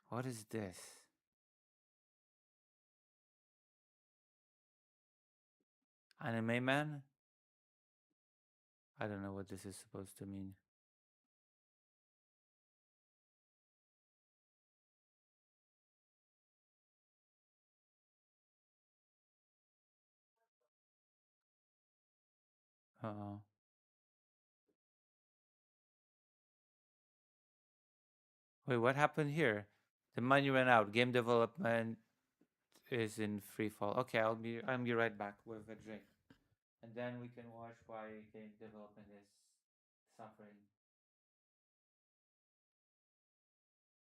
What is this? Anime man? I don't know what this is supposed to mean. Uh-oh. Wait, what happened here? The money ran out. Game development is in free fall. Okay, I'll be right back with a drink. And then we can watch why game development is suffering.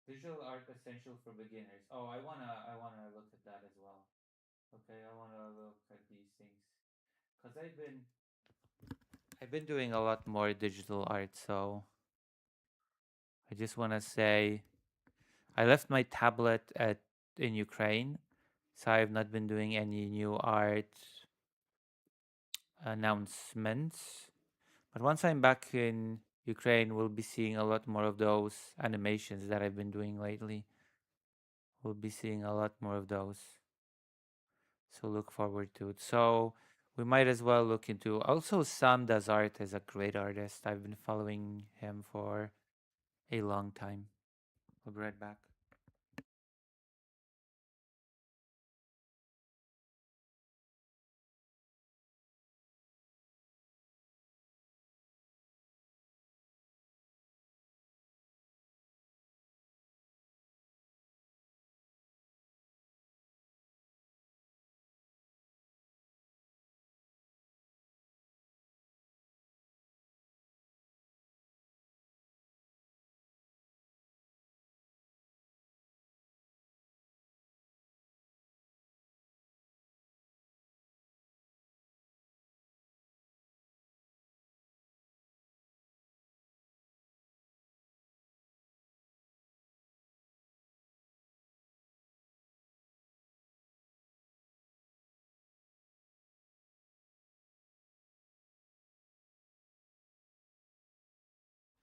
Visual art essential for beginners. Oh, I wanna look at that as well. Okay, I wanna look at these things. Cause I've been doing a lot more digital art, so I just wanna say I left my tablet in Ukraine, so I've not been doing any new art announcements. But once I'm back in Ukraine, we'll be seeing a lot more of those animations that I've been doing lately. We'll be seeing a lot more of those. So look forward to it. So we might as well look into also Sam Does Art is a great artist. I've been following him for a long time. We'll be right back.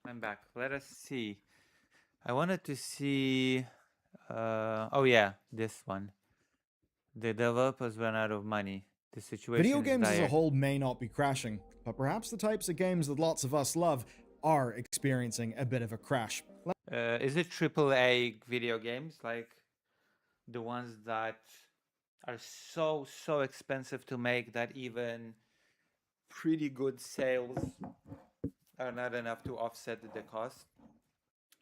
I'm back. Let us see. I wanted to see. Oh yeah, this one. The developers ran out of money. The situation Video is games as dire. a whole may not be crashing, but perhaps the types of games that lots of us love are experiencing a bit of a crash. Is it AAA video games like the ones that are so expensive to make that even pretty good sales are not enough to offset the cost?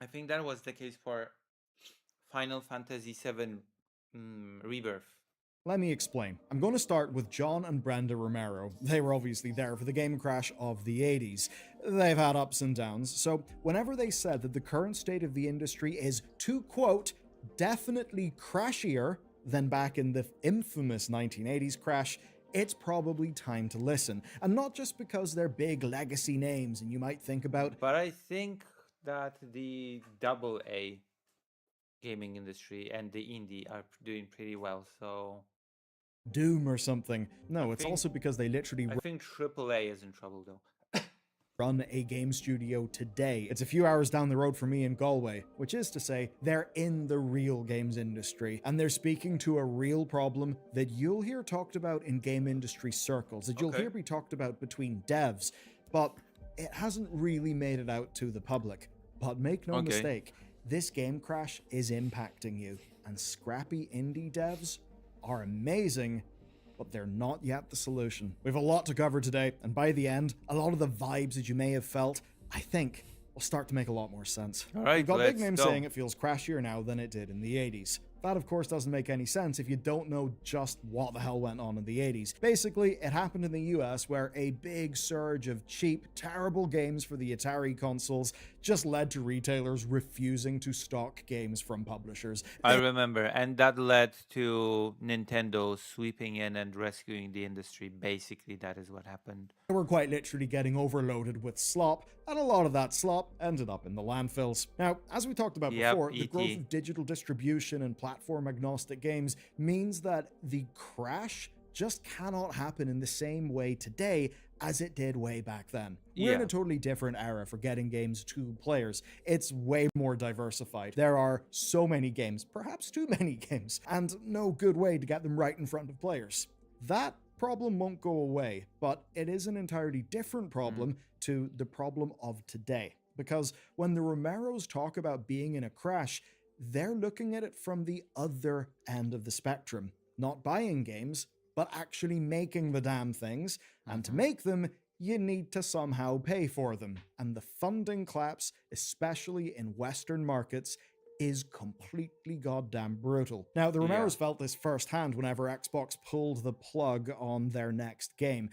I think that was the case for Final Fantasy VII Rebirth. Let me explain. I'm going to start with John and Brenda Romero. They were obviously there for the game crash of the 80s. They've had ups and downs, so whenever they said that the current state of the industry is, to quote, definitely crashier than back in the infamous 1980s crash, it's probably time to listen. And not just because they're big legacy names and you might think about... But I think that the AA gaming industry and the indie are doing pretty well, so... Doom or something. No, it's also because they literally... I think AAA is in trouble, though. Run a game studio today. It's a few hours down the road from me in Galway, which is to say, they're in the real games industry, and they're speaking to a real problem that you'll hear talked about in game industry circles, that you'll hear be talked about between devs, but it hasn't really made it out to the public. But make no mistake, this game crash is impacting you, and scrappy indie devs are amazing, but they're not yet the solution. We have a lot to cover today, and by the end, a lot of the vibes that you may have felt, I think, will start to make a lot more sense. All right, We've got big let's names go. saying it feels crashier now than it did in the 80s. That, of course, doesn't make any sense if you don't know just what the hell went on in the 80s. Basically, it happened in the US where a big surge of cheap, terrible games for the Atari consoles just led to retailers refusing to stock games from publishers. I remember, and that led to Nintendo sweeping in and rescuing the industry. Basically, that is what happened. They were quite literally getting overloaded with slop, and a lot of that slop ended up in the landfills. Now, as we talked about Yep, before, the ET. growth of digital distribution and platform-agnostic games means that the crash just cannot happen in the same way today as it did way back then. We're in Yeah. a totally different era for getting games to players. It's way more diversified. There are so many games, perhaps too many games, and no good way to get them right in front of players. That problem won't go away, but it is an entirely different problem to the problem of today. Because when the Romeros talk about being in a crash, they're looking at it from the other end of the spectrum. Not buying games, but actually making the damn things. And to make them, you need to somehow pay for them. And the funding collapse, especially in Western markets, is completely goddamn brutal. Now, the Romeros felt this firsthand whenever Xbox pulled the plug on their next game.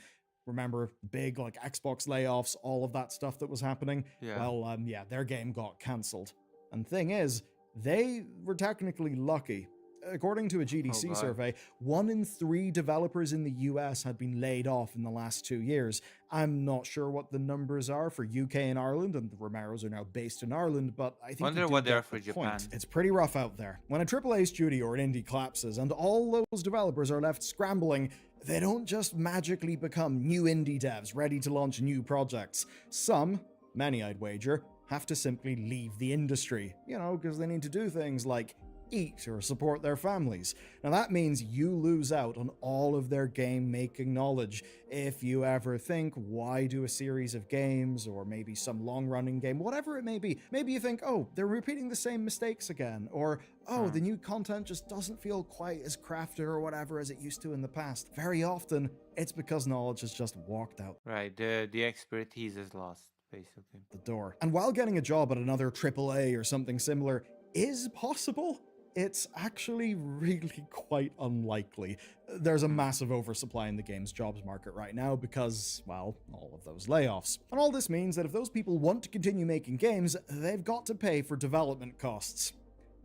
Remember, big like Xbox layoffs, all of that stuff that was happening? Yeah. Well, their game got cancelled. And thing is, they were technically lucky. According to a GDC survey, 1 in 3 developers in the US had been laid off in the last 2 years. I'm not sure what the numbers are for UK and Ireland, and the Romeros are now based in Ireland, but I think Wonder you do what they are get for the point. Japan. It's pretty rough out there. When a AAA studio or an indie collapses and all those developers are left scrambling, they don't just magically become new indie devs ready to launch new projects. Some, many I'd wager, have to simply leave the industry, because they need to do things like eat or support their families. Now that means you lose out on all of their game making knowledge. If you ever think, why do a series of games or maybe some long running game, whatever it may be, maybe you think, oh, they're repeating the same mistakes again, or oh, the new content just doesn't feel quite as crafted or whatever as it used to in the past. Very often, it's because knowledge has just walked out Right, the expertise is lost, basically. the door. And while getting a job at another AAA or something similar is possible, it's actually really quite unlikely. There's a massive oversupply in the games jobs market right now because, well, all of those layoffs. And all this means that if those people want to continue making games, they've got to pay for development costs.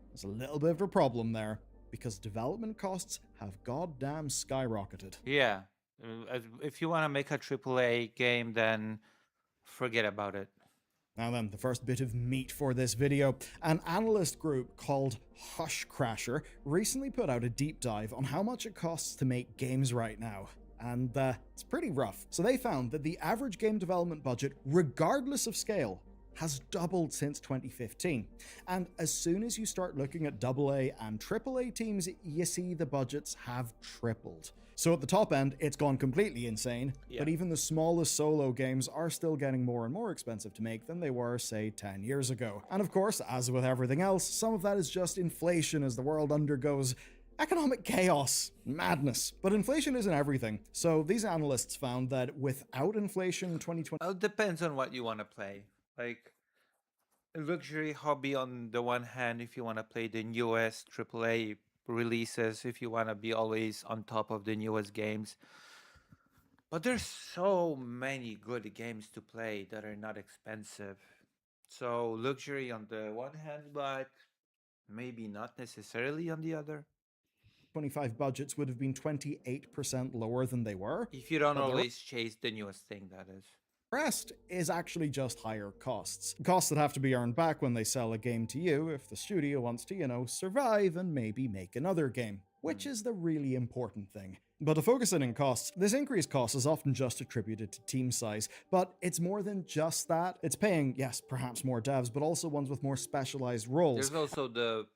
There's a little bit of a problem there, because development costs have goddamn skyrocketed. Yeah, if you want to make a AAA game, then forget about it. Now then, the first bit of meat for this video. An analyst group called Hush Crasher recently put out a deep dive on how much it costs to make games right now. And it's pretty rough. So they found that the average game development budget, regardless of scale, has doubled since 2015. And as soon as you start looking at AA and AAA teams, you see the budgets have tripled. So at the top end, it's gone completely insane, but even the smallest solo games are still getting more and more expensive to make than they were, say, 10 years ago. And of course, as with everything else, some of that is just inflation as the world undergoes economic chaos, madness. But inflation isn't everything. So these analysts found that without inflation in 2020... Well, it depends on what you want to play. Like, a luxury hobby on the one hand, if you want to play the newest AAA releases, if you want to be always on top of the newest games. But there's so many good games to play that are not expensive. So luxury on the one hand, but maybe not necessarily on the other. 25 budgets would have been 28% lower than they were. If you don't but the always chase the newest thing, that is. rest is actually just higher costs. Costs that have to be earned back when they sell a game to you if the studio wants to, survive and maybe make another game, which is the really important thing. But to focus in on costs, this increased cost is often just attributed to team size, but it's more than just that. It's paying, yes, perhaps more devs, but also ones with more specialized roles. There's also the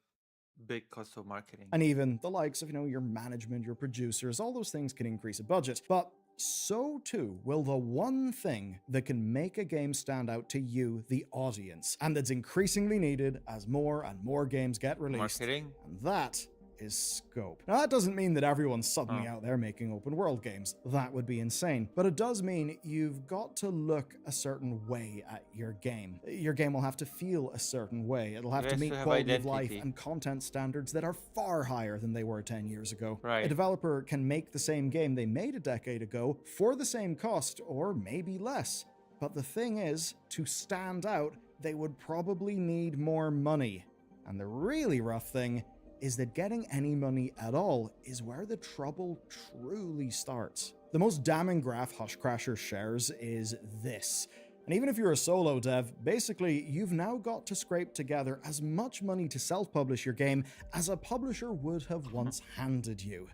big cost of marketing. And even the likes of, your management, your producers, all those things can increase a budget. But so too will the one thing that can make a game stand out to you, the audience, and that's increasingly needed as more and more games get released. Marketing? And that is scope. Now, that doesn't mean that everyone's suddenly out there making open world games. That would be insane. But it does mean you've got to look a certain way at your game. Your game will have to feel a certain way. It'll have to Yes, meet to have quality of life identity. and content standards that are far higher than they were 10 years ago. Right. A developer can make the same game they made a decade ago for the same cost, or maybe less. But the thing is, to stand out, they would probably need more money. And the really rough thing is that getting any money at all is where the trouble truly starts. The most damning graph Hushcrasher shares is this. And even if you're a solo dev, basically, you've now got to scrape together as much money to self-publish your game as a publisher would have once handed you.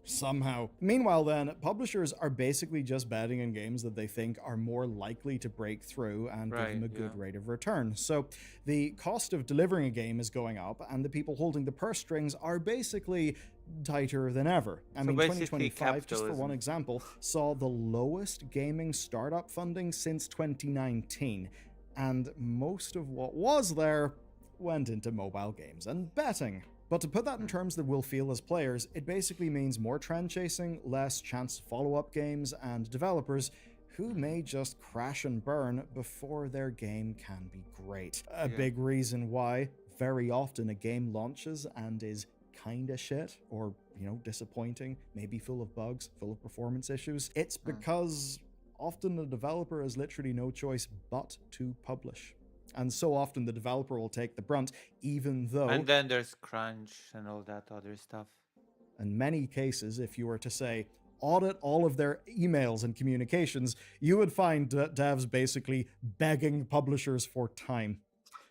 Somehow. Meanwhile then, publishers are basically just betting in games that they think are more likely to break through and give them a good rate of return. So the cost of delivering a game is going up, and the people holding the purse strings are basically tighter than ever. I mean, 2025, just for one example, saw the lowest gaming startup funding since 2019, and most of what was there went into mobile games and betting. But to put that in terms that we'll feel as players, it basically means more trend chasing, less chance follow-up games, and developers who may just crash and burn before their game can be great. A big reason why very often a game launches and is kinda shit, or, disappointing, maybe full of bugs, full of performance issues. It's because often the developer has literally no choice but to publish. And so often the developer will take the brunt, even though... And then there's crunch and all that other stuff. In many cases, if you were to say, audit all of their emails and communications, you would find devs basically begging publishers for time.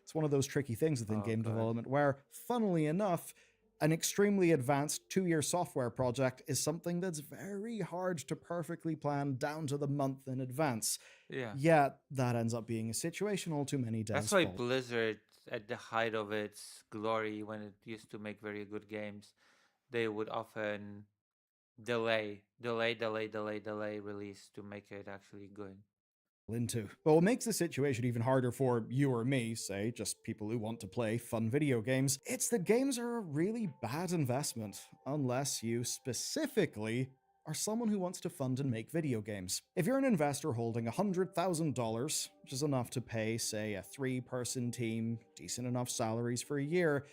It's one of those tricky things within game development where, funnily enough, an extremely advanced 2-year software project is something that's very hard to perfectly plan down to the month in advance. Yeah. Yet, that ends up being a situation all too many devs That's why fall. Blizzard, at the height of its glory, when it used to make very good games, they would often delay release to make it actually good. Into. But what makes the situation even harder for you or me, say, just people who want to play fun video games, it's that games are a really bad investment, unless you specifically are someone who wants to fund and make video games. If you're an investor holding $100,000, which is enough to pay, say, a 3-person team decent enough salaries for a year,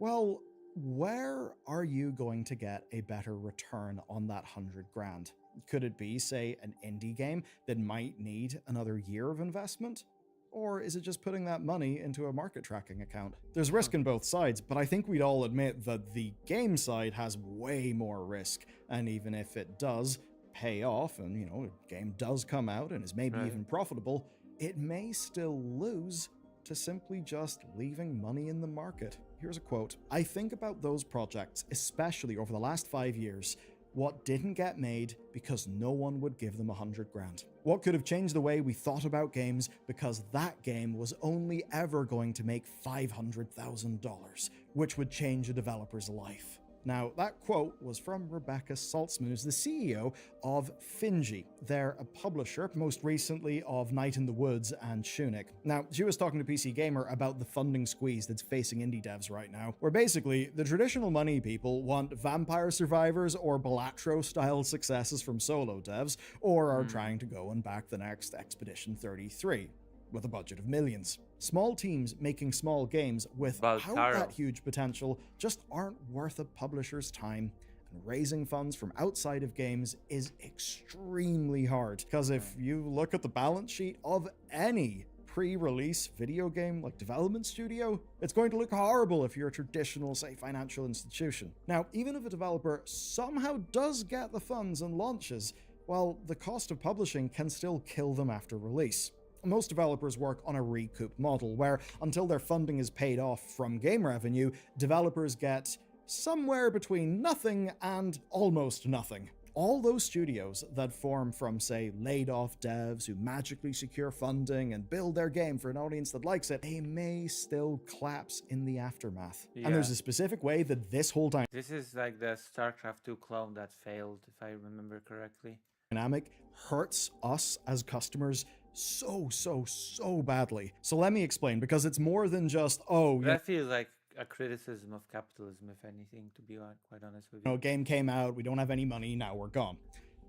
well, where are you going to get a better return on that 100 grand? Could it be, say, an indie game that might need another year of investment? Or is it just putting that money into a market tracking account? There's risk on both sides, but I think we'd all admit that the game side has way more risk. And even if it does pay off and, a game does come out and is maybe even profitable, it may still lose to simply just leaving money in the market. Here's a quote. "I think about those projects, especially over the last 5 years, what didn't get made because no one would give them 100 grand. What could have changed the way we thought about games because that game was only ever going to make $500,000, which would change a developer's life." Now, that quote was from Rebecca Saltzman, who's the CEO of Finji. They're a publisher, most recently of Night in the Woods and Tunic. Now, she was talking to PC Gamer about the funding squeeze that's facing indie devs right now, where basically the traditional money people want Vampire Survivors or Balatro-style successes from solo devs, or are trying to go and back the next Expedition 33. With a budget of millions. Small teams making small games without that huge potential just aren't worth a publisher's time, and raising funds from outside of games is extremely hard, because if you look at the balance sheet of any pre-release video game like development studio, it's going to look horrible if you're a traditional, say, financial institution. Now, even if a developer somehow does get the funds and launches, well, the cost of publishing can still kill them after release. Most developers work on a recoup model, where until their funding is paid off from game revenue, developers get somewhere between nothing and almost nothing. All those studios that form from, say, laid-off devs who magically secure funding and build their game for an audience that likes it, they may still collapse in the aftermath. Yeah. And there's a specific way that this whole This is like the StarCraft 2 clone that failed, if I remember correctly. dynamic hurts us as customers so badly. So let me explain, because it's more than just, That feels like a criticism of capitalism, if anything, to be quite honest with you. No, game came out, we don't have any money, now we're gone.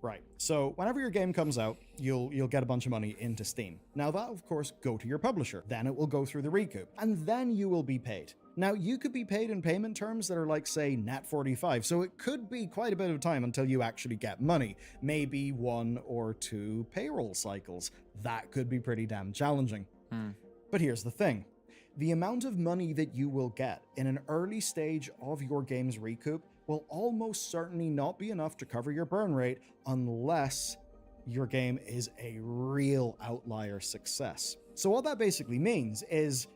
Right. So whenever your game comes out, you'll get a bunch of money into Steam. Now that, of course, go to your publisher. Then it will go through the recoup, and then you will be paid. Now, you could be paid in payment terms that are like, say, net 45, so it could be quite a bit of time until you actually get money. Maybe 1 or 2 payroll cycles. That could be pretty damn challenging. But here's the thing. The amount of money that you will get in an early stage of your game's recoup will almost certainly not be enough to cover your burn rate unless your game is a real outlier success. So what that basically means is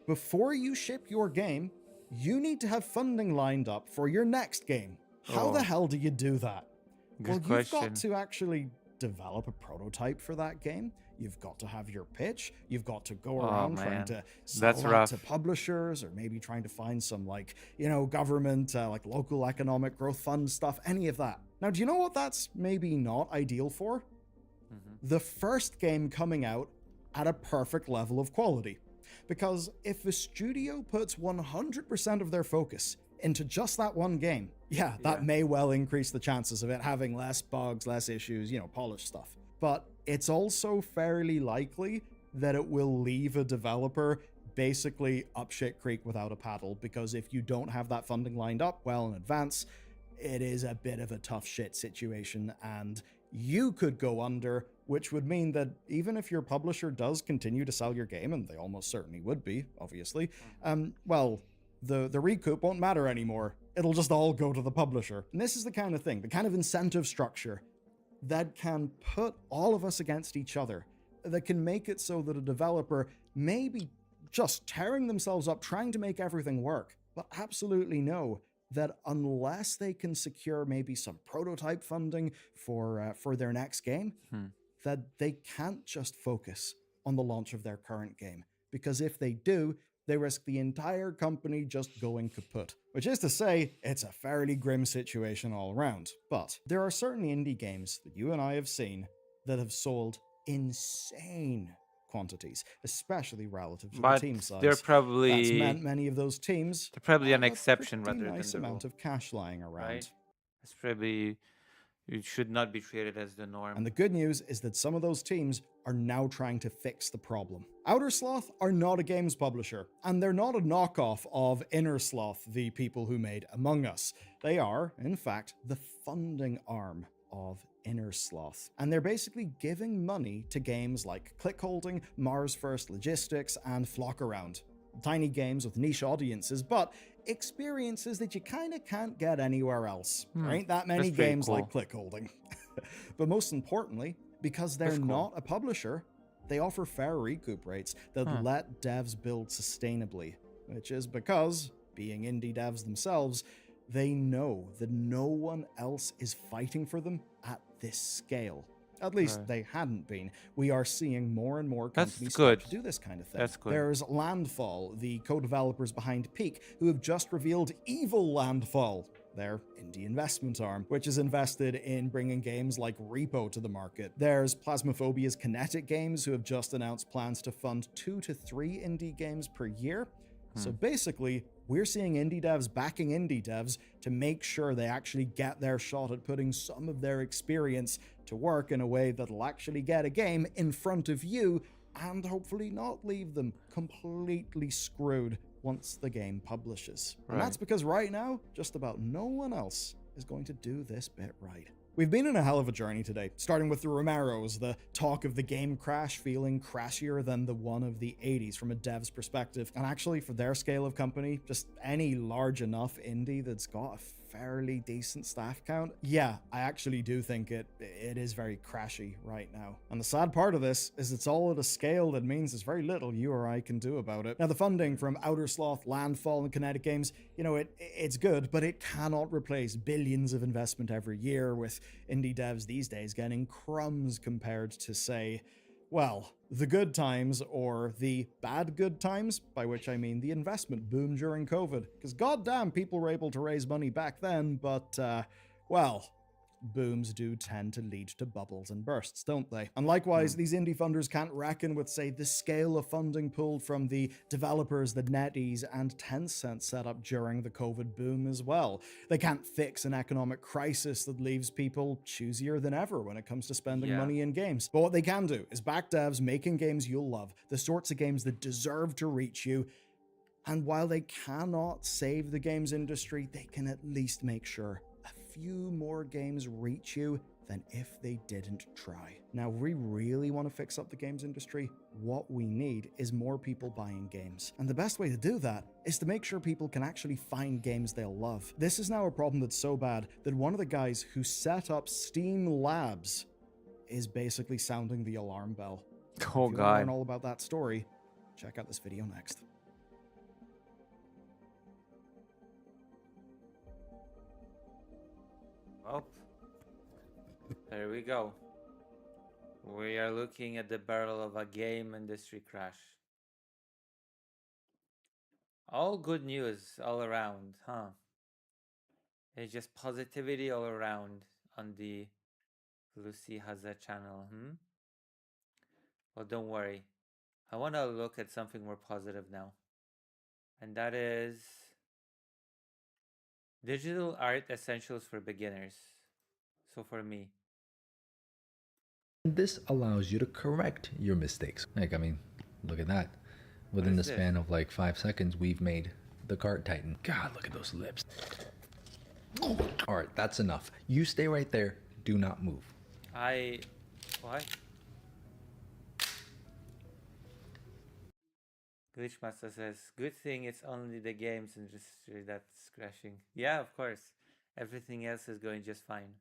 before you ship your game, you need to have funding lined up for your next game. How the hell do you do that? Good Well, you've question. got to actually develop a prototype for that game. You've got to have your pitch. You've got to go around trying to sell That's that rough. to publishers, or maybe trying to find some government, local economic growth fund stuff, any of that. Now, do you know what that's maybe not ideal for? The first game coming out at a perfect level of quality. Because if a studio puts 100% of their focus into just that one game, that may well increase the chances of it having less bugs, less issues, polished stuff. But it's also fairly likely that it will leave a developer basically up shit creek without a paddle, because if you don't have that funding lined up well in advance, it is a bit of a tough shit situation, and you could go under, which would mean that even if your publisher does continue to sell your game, and they almost certainly would be, obviously, the recoup won't matter anymore. It'll just all go to the publisher. And this is the kind of thing, the kind of incentive structure that can put all of us against each other, that can make it so that a developer may be just tearing themselves up trying to make everything work, but absolutely know that unless they can secure maybe some prototype funding for their next game, that they can't just focus on the launch of their current game. Because if they do, they risk the entire company just going kaput. Which is to say, it's a fairly grim situation all around. But there are certain indie games that you and I have seen that have sold insane quantities, especially relative to the team size. They're probably... That's meant many of those teams... They're probably an have a exception pretty rather nice than the amount rule. of cash lying around. Right? It's probably... It should not be treated as the norm. And the good news is that some of those teams are now trying to fix the problem. Outer Sloth are not a games publisher, and they're not a knockoff of Inner Sloth, the people who made Among Us. They are, in fact, the funding arm of Inner Sloth. And they're basically giving money to games like Clickholding, Mars First Logistics, and Flock Around. Tiny games with niche audiences, but experiences that you kind of can't get anywhere else. There ain't that many games like Clickholding. But most importantly, because they're not a publisher, they offer fair recoup rates that let devs build sustainably, which is because, being indie devs themselves, they know that no one else is fighting for them at this scale. At least they hadn't been. We are seeing more and more companies start to do this kind of thing. That's good. There's Landfall, the co-developers behind Peak, who have just revealed Evil Landfall, their indie investment arm, which is invested in bringing games like Repo to the market. There's Plasmophobia's Kinetic Games, who have just announced plans to fund 2 to 3 indie games per year. So basically, we're seeing indie devs backing indie devs to make sure they actually get their shot at putting some of their experience to work in a way that'll actually get a game in front of you and hopefully not leave them completely screwed once the game publishes. And that's because right now, just about no one else is going to do this bit right. We've been in a hell of a journey today, starting with the Romeros, the talk of the game crash feeling crashier than the one of the 80s from a dev's perspective. And actually, for their scale of company, just any large enough indie that's got a fairly decent staff count, yeah, I actually do think it is very crashy right now. And the sad part of this is it's all at a scale that means there's very little you or I can do about it. Now, the funding from Outer Sloth, Landfall, and Kinetic Games, it's good, but it cannot replace billions of investment every year, with indie devs these days getting crumbs compared to, say, well, the good times or the bad good times, by which I mean the investment boom during COVID. Because goddamn, people were able to raise money back then, but, well, booms do tend to lead to bubbles and bursts, don't they? And likewise, these indie funders can't reckon with, say, the scale of funding pulled from the developers that NetEase and Tencent set up during the COVID boom as well. They can't fix an economic crisis that leaves people choosier than ever when it comes to spending money in games. But what they can do is back devs making games you'll love, the sorts of games that deserve to reach you. And while they cannot save the games industry, they can at least make sure a few more games reach you than if they didn't try. Now, if we really want to fix up the games industry, what we need is more people buying games. And the best way to do that is to make sure people can actually find games they'll love. This is now a problem that's so bad that one of the guys who set up Steam Labs is basically sounding the alarm bell. Oh, if you want to God. learn all about that story, check out this video next. Well, there we go. We are looking at the barrel of a game industry crash. All good news all around, huh? It's just positivity all around on the Lucy Haza channel, Well, don't worry. I want to look at something more positive now. And that is digital art essentials for beginners. So for me. This allows you to correct your mistakes. Like, I mean, look at that. Within the span of like 5 seconds, we've made the cart tighten. God, look at those lips. All right, that's enough. You stay right there. Do not move. What? Glitchmaster says, good thing it's only the games industry that's crashing. Yeah, of course. Everything else is going just fine.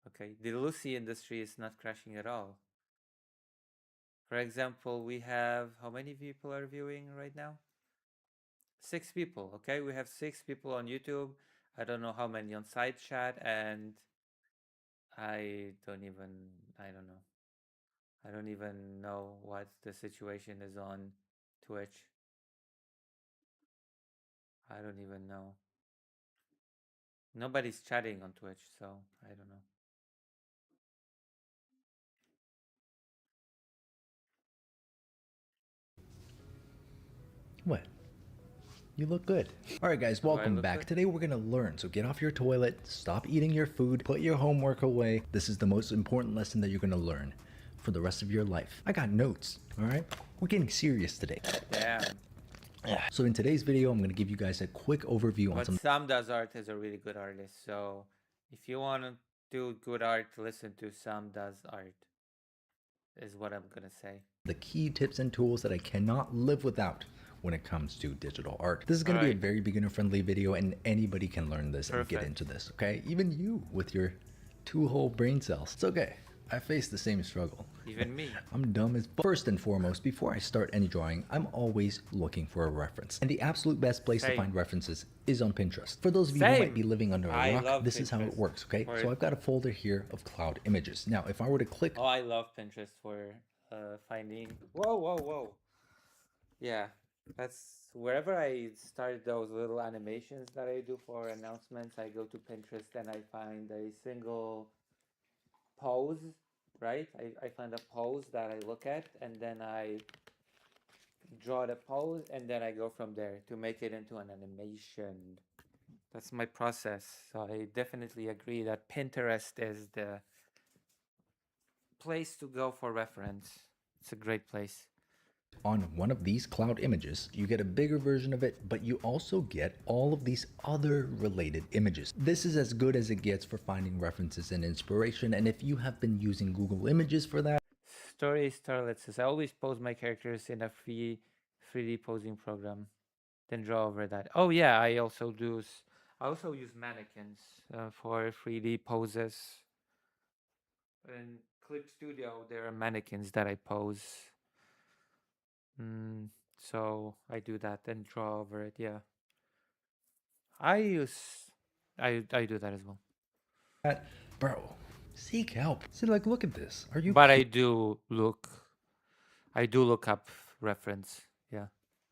Okay, the Lucy industry is not crashing at all. For example, we have, how many people are viewing right now? 6 people, okay? We have 6 people on YouTube. I don't know how many on side chat, and I don't even know what the situation is on Twitch. I don't even know. Nobody's chatting on Twitch, so I don't know. What? You look good. All right, guys, welcome back. Today we're going to learn. So get off your toilet, stop eating your food, put your homework away. This is the most important lesson that you're going to learn for the rest of your life. I got notes, all right? We're getting serious today. Damn. So in today's video, I'm going to give you guys a quick overview on some... Sam Does Art is a really good artist. So if you want to do good art, listen to Sam Does Art, is what I'm going to say. The key tips and tools that I cannot live without when it comes to digital art. This is going to be a very beginner-friendly video, and anybody can learn this and get into this, okay? Even you with your 2 whole brain cells. It's okay. I face the same struggle. Even me. I'm dumb as... First and foremost, before I start any drawing, I'm always looking for a reference. And the absolute best place to find references is on Pinterest. For those of you who might be living under a rock, this is how it works, okay? So I've got a folder here of cloud images. Now, if I were to click... Oh, I love Pinterest for finding... Whoa. Yeah, that's... Wherever I start those little animations that I do for announcements, I go to Pinterest and I find a single pose, right? I find a pose that I look at, and then I draw the pose, and then I go from there to make it into an animation. That's my process. So I definitely agree that Pinterest is the place to go for reference. It's a great place. On one of these cloud images, you get a bigger version of it, but you also get all of these other related images. This is as good as it gets for finding references and inspiration, and if you have been using Google Images for that... Story Starlet says, I always pose my characters in a 3D posing program, then draw over that. Oh yeah, I also use mannequins for 3D poses. In Clip Studio, there are mannequins that I pose. So I do that and draw over it. Yeah, I do that as well. Bro, seek help. See, like, look at this. Are you? But I do look up reference. Yeah.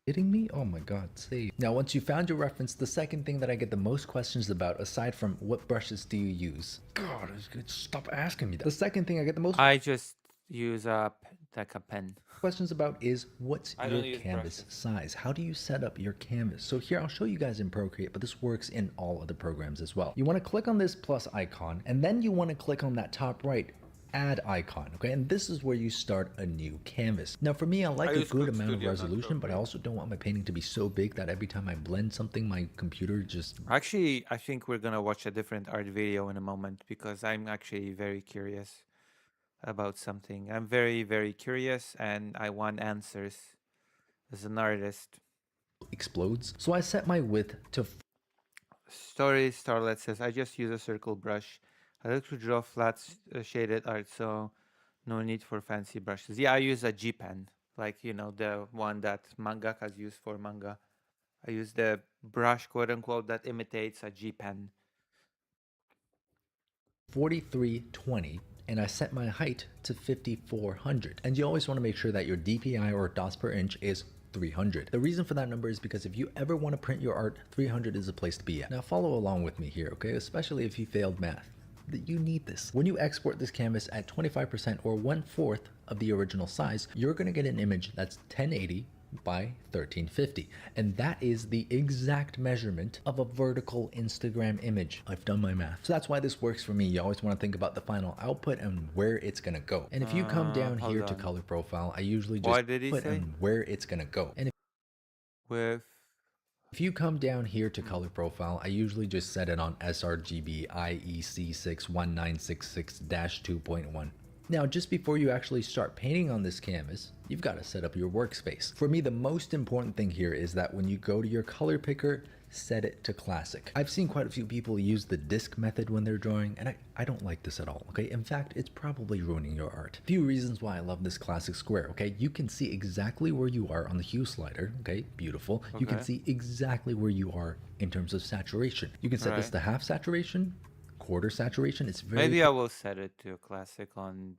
Kidding me? Oh my god, save. Now once you found your reference, the second thing that I get the most questions about, aside from what brushes do you use? God, stop asking me that. The second thing I get the most I just use like a pen. questions about is what's I your don't use canvas brushes. size? How do you set up your canvas? So here I'll show you guys in Procreate, but this works in all other programs as well. You want to click on this plus icon, and then you want to click on that top right add icon, okay? And this is where you start a new canvas. Now for me, I like a good amount of resolution, but I also don't want my painting to be so big that every time I blend something, my computer just... Actually, I think we're gonna watch a different art video in a moment because I'm actually very curious about something. I'm very, very curious and I want answers as an artist. explodes. So I set my width to... Starlet says, I just use a circle brush. I like to draw flat shaded art, so no need for fancy brushes. Yeah, I use a G pen, like, you know, the one that mangakas use for manga. I use the brush, quote unquote, that imitates a G pen. 4320, and I set my height to 5400. And you always want to make sure that your DPI or dots per inch is 300. The reason for that number is because if you ever want to print your art, 300 is a place to be at. Now follow along with me here, okay? Especially if you failed math. That you need this. When you export this canvas at 25% or 1/4 of the original size, you're going to get an image that's 1080 by 1350, and that is the exact measurement of a vertical Instagram image. I've done my math. So that's why this works for me. You always want to think about the final output and where it's going to go. And if you come down here to color profile, I usually just put in where it's going to go. And if you come down here to color profile, I usually just set it on sRGB IEC 61966-2.1. Now, just before you actually start painting on this canvas, you've got to set up your workspace. For me, the most important thing here is that when you go to your color picker, set it to classic. I've seen quite a few people use the disc method when they're drawing, and I don't like this at all, okay? In fact, it's probably ruining your art. Few reasons why I love this classic square, okay? You can see exactly where you are on the hue slider, okay? Beautiful. You can see exactly where you are in terms of saturation. You can set this to half saturation, quarter saturation. It's very... Maybe I will set it to classic on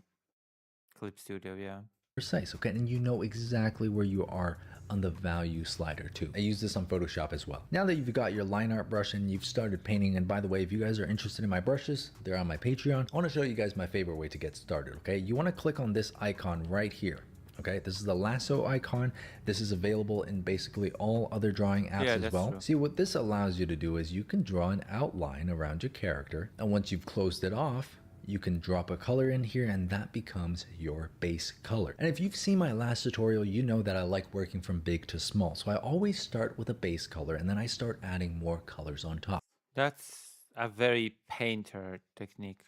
Clip Studio, yeah. Precise, okay? And you know exactly where you are on the value slider too. I use this on Photoshop as well. Now that you've got your line art brush and you've started painting, and by the way, if you guys are interested in my brushes, they're on my Patreon. I want to show you guys my favorite way to get started, okay? You want to click on this icon right here. Okay, this is the lasso icon. This is available in basically all other drawing apps as well. True. See, what this allows you to do is you can draw an outline around your character, and once you've closed it off, you can drop a color in here and that becomes your base color. And if you've seen my last tutorial, you know that I like working from big to small. So I always start with a base color and then I start adding more colors on top. That's a very painter technique.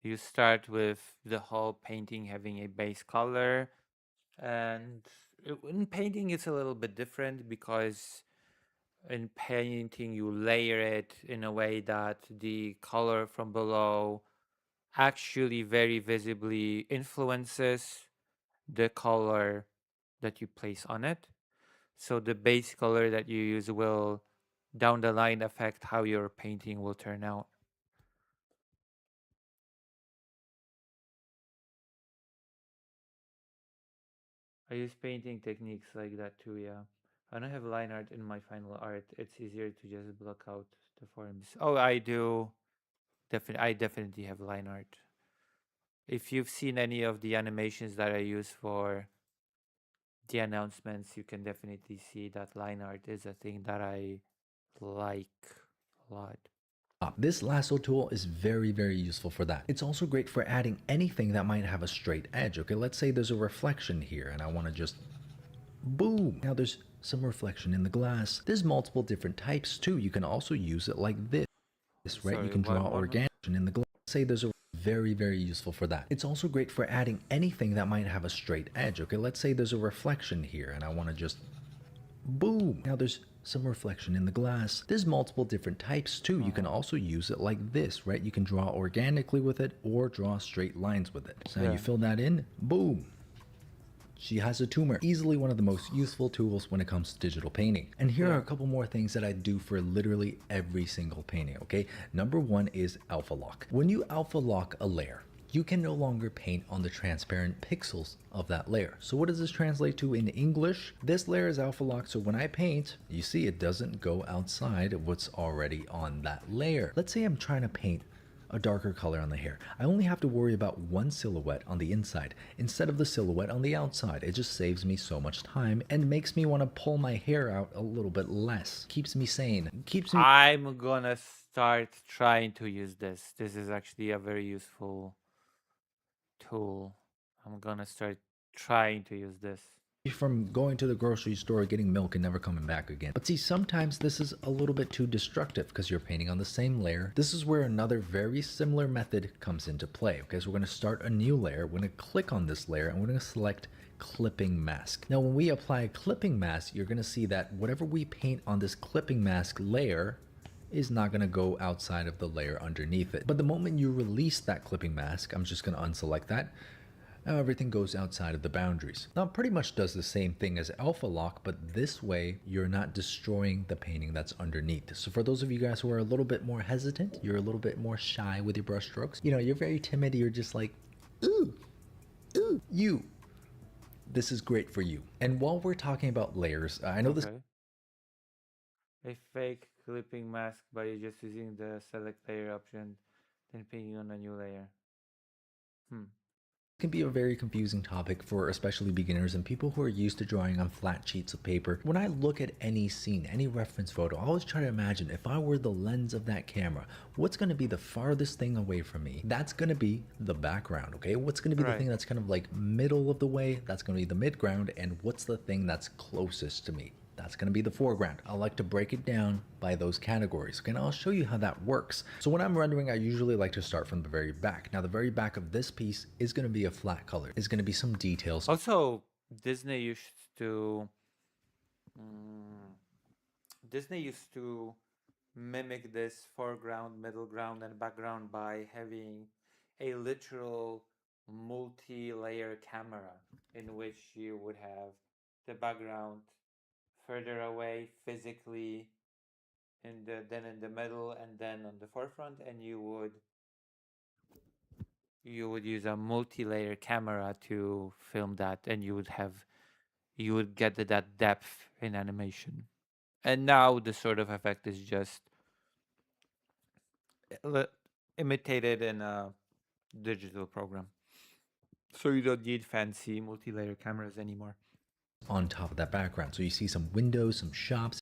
You start with the whole painting having a base color, and in painting it's a little bit different because in painting you layer it in a way that the color from below actually very visibly influences the color that you place on it. So the base color that you use will down the line affect how your painting will turn out. I use painting techniques like that too, yeah. I don't have line art in my final art. It's easier to just block out the forms. Oh, I do. I definitely have line art. If you've seen any of the animations that I use for the announcements, you can definitely see that line art is a thing that I like a lot. This lasso tool is very, very useful for that. It's also great for adding anything that might have a straight edge. Okay, let's say there's a reflection here and I want to just boom. Now there's some reflection in the glass. There's multiple different types too. You can also use it like this, right? You can draw organic in the glass. Say there's a very, very useful for that. It's also great for adding anything that might have a straight edge. Okay, let's say there's a reflection here and I want to just boom. Now there's some reflection in the glass. There's multiple different types too. You can also use it like this, right? You can draw organically with it or draw straight lines with it. So now you fill that in, boom. She has a tumor. Easily one of the most useful tools when it comes to digital painting. And here are a couple more things that I do for literally every single painting, okay? Number one is alpha lock. When you alpha lock a layer, you can no longer paint on the transparent pixels of that layer. So what does this translate to in English? This layer is alpha locked, so when I paint, you see it doesn't go outside of what's already on that layer. Let's say I'm trying to paint a darker color on the hair. I only have to worry about one silhouette on the inside instead of the silhouette on the outside. It just saves me so much time and makes me want to pull my hair out a little bit less. Keeps me sane. Keeps me... I'm gonna start trying to use this. This is actually a very useful tool. I'm gonna start trying to use this. From going to the grocery store, getting milk, and never coming back again. But see, sometimes this is a little bit too destructive because you're painting on the same layer. This is where another very similar method comes into play. Okay, so we're going to start a new layer. We're going to click on this layer and we're going to select clipping mask. Now, when we apply a clipping mask, you're going to see that whatever we paint on this clipping mask layer is not going to go outside of the layer underneath it. But the moment you release that clipping mask, I'm just going to unselect that. Now everything goes outside of the boundaries. Now it pretty much does the same thing as alpha lock, but this way you're not destroying the painting that's underneath. So for those of you guys who are a little bit more hesitant, you're a little bit more shy with your brush strokes, you know, you're very timid, you're just like, ooh, you. This is great for you. And while we're talking about layers, I know this... A fake clipping mask by just using the select layer option, then painting on a new layer. Can be a very confusing topic for especially beginners and people who are used to drawing on flat sheets of paper. When I look at any scene, any reference photo, I always try to imagine if I were the lens of that camera, what's going to be the farthest thing away from me? That's going to be the background, okay? What's going to be the thing that's kind of like middle of the way? That's going to be the midground. And what's the thing that's closest to me? That's going to be the foreground. I like to break it down by those categories. Okay, and I'll show you how that works. So when I'm rendering, I usually like to start from the very back. Now the very back of this piece is going to be a flat color. It's going to be some details. Also, Disney used to mimic this foreground, middle ground, and background by having a literal multi-layer camera in which you would have the background further away physically then in the middle and then on the forefront, and you would use a multi-layer camera to film that, and you would get that depth in animation. And now the sort of effect is just imitated in a digital program, so you don't need fancy multi-layer cameras anymore on top of that background. So you see some windows, some shops.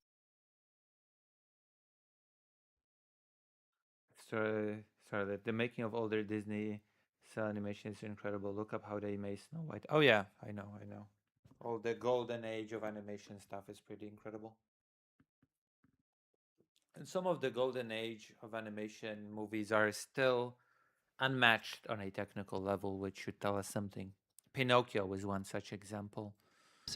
Sorry, the making of older Disney cell animation is incredible. Look up how they made Snow White. Oh yeah, I know. All the golden age of animation stuff is pretty incredible. And some of the golden age of animation movies are still unmatched on a technical level, which should tell us something. Pinocchio was one such example.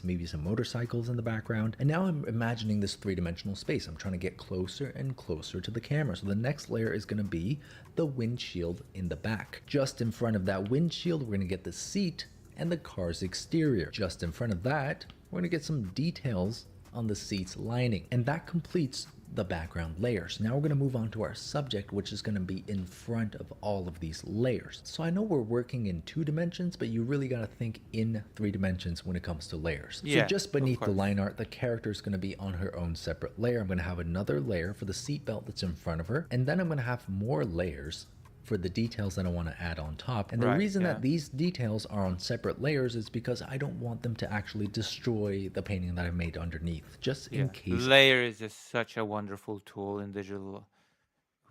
Maybe some motorcycles in the background. And now I'm imagining this three-dimensional space. I'm trying to get closer and closer to the camera. So the next layer is going to be the windshield in the back. Just in front of that windshield, we're going to get the seat and the car's exterior. Just in front of that, we're going to get some details on the seat's lining. And that completes the background layers. Now we're going to move on to our subject, which is going to be in front of all of these layers. So I know we're working in 2 dimensions, but you really got to think in 3 dimensions when it comes to layers. Yeah, so just beneath the line art, the character is going to be on her own separate layer. I'm going to have another layer for the seatbelt that's in front of her, and then I'm going to have more layers for the details that I want to add on top. And the reason that these details are on separate layers is because I don't want them to actually destroy the painting that I made underneath, just in case. Layer is just such a wonderful tool in digital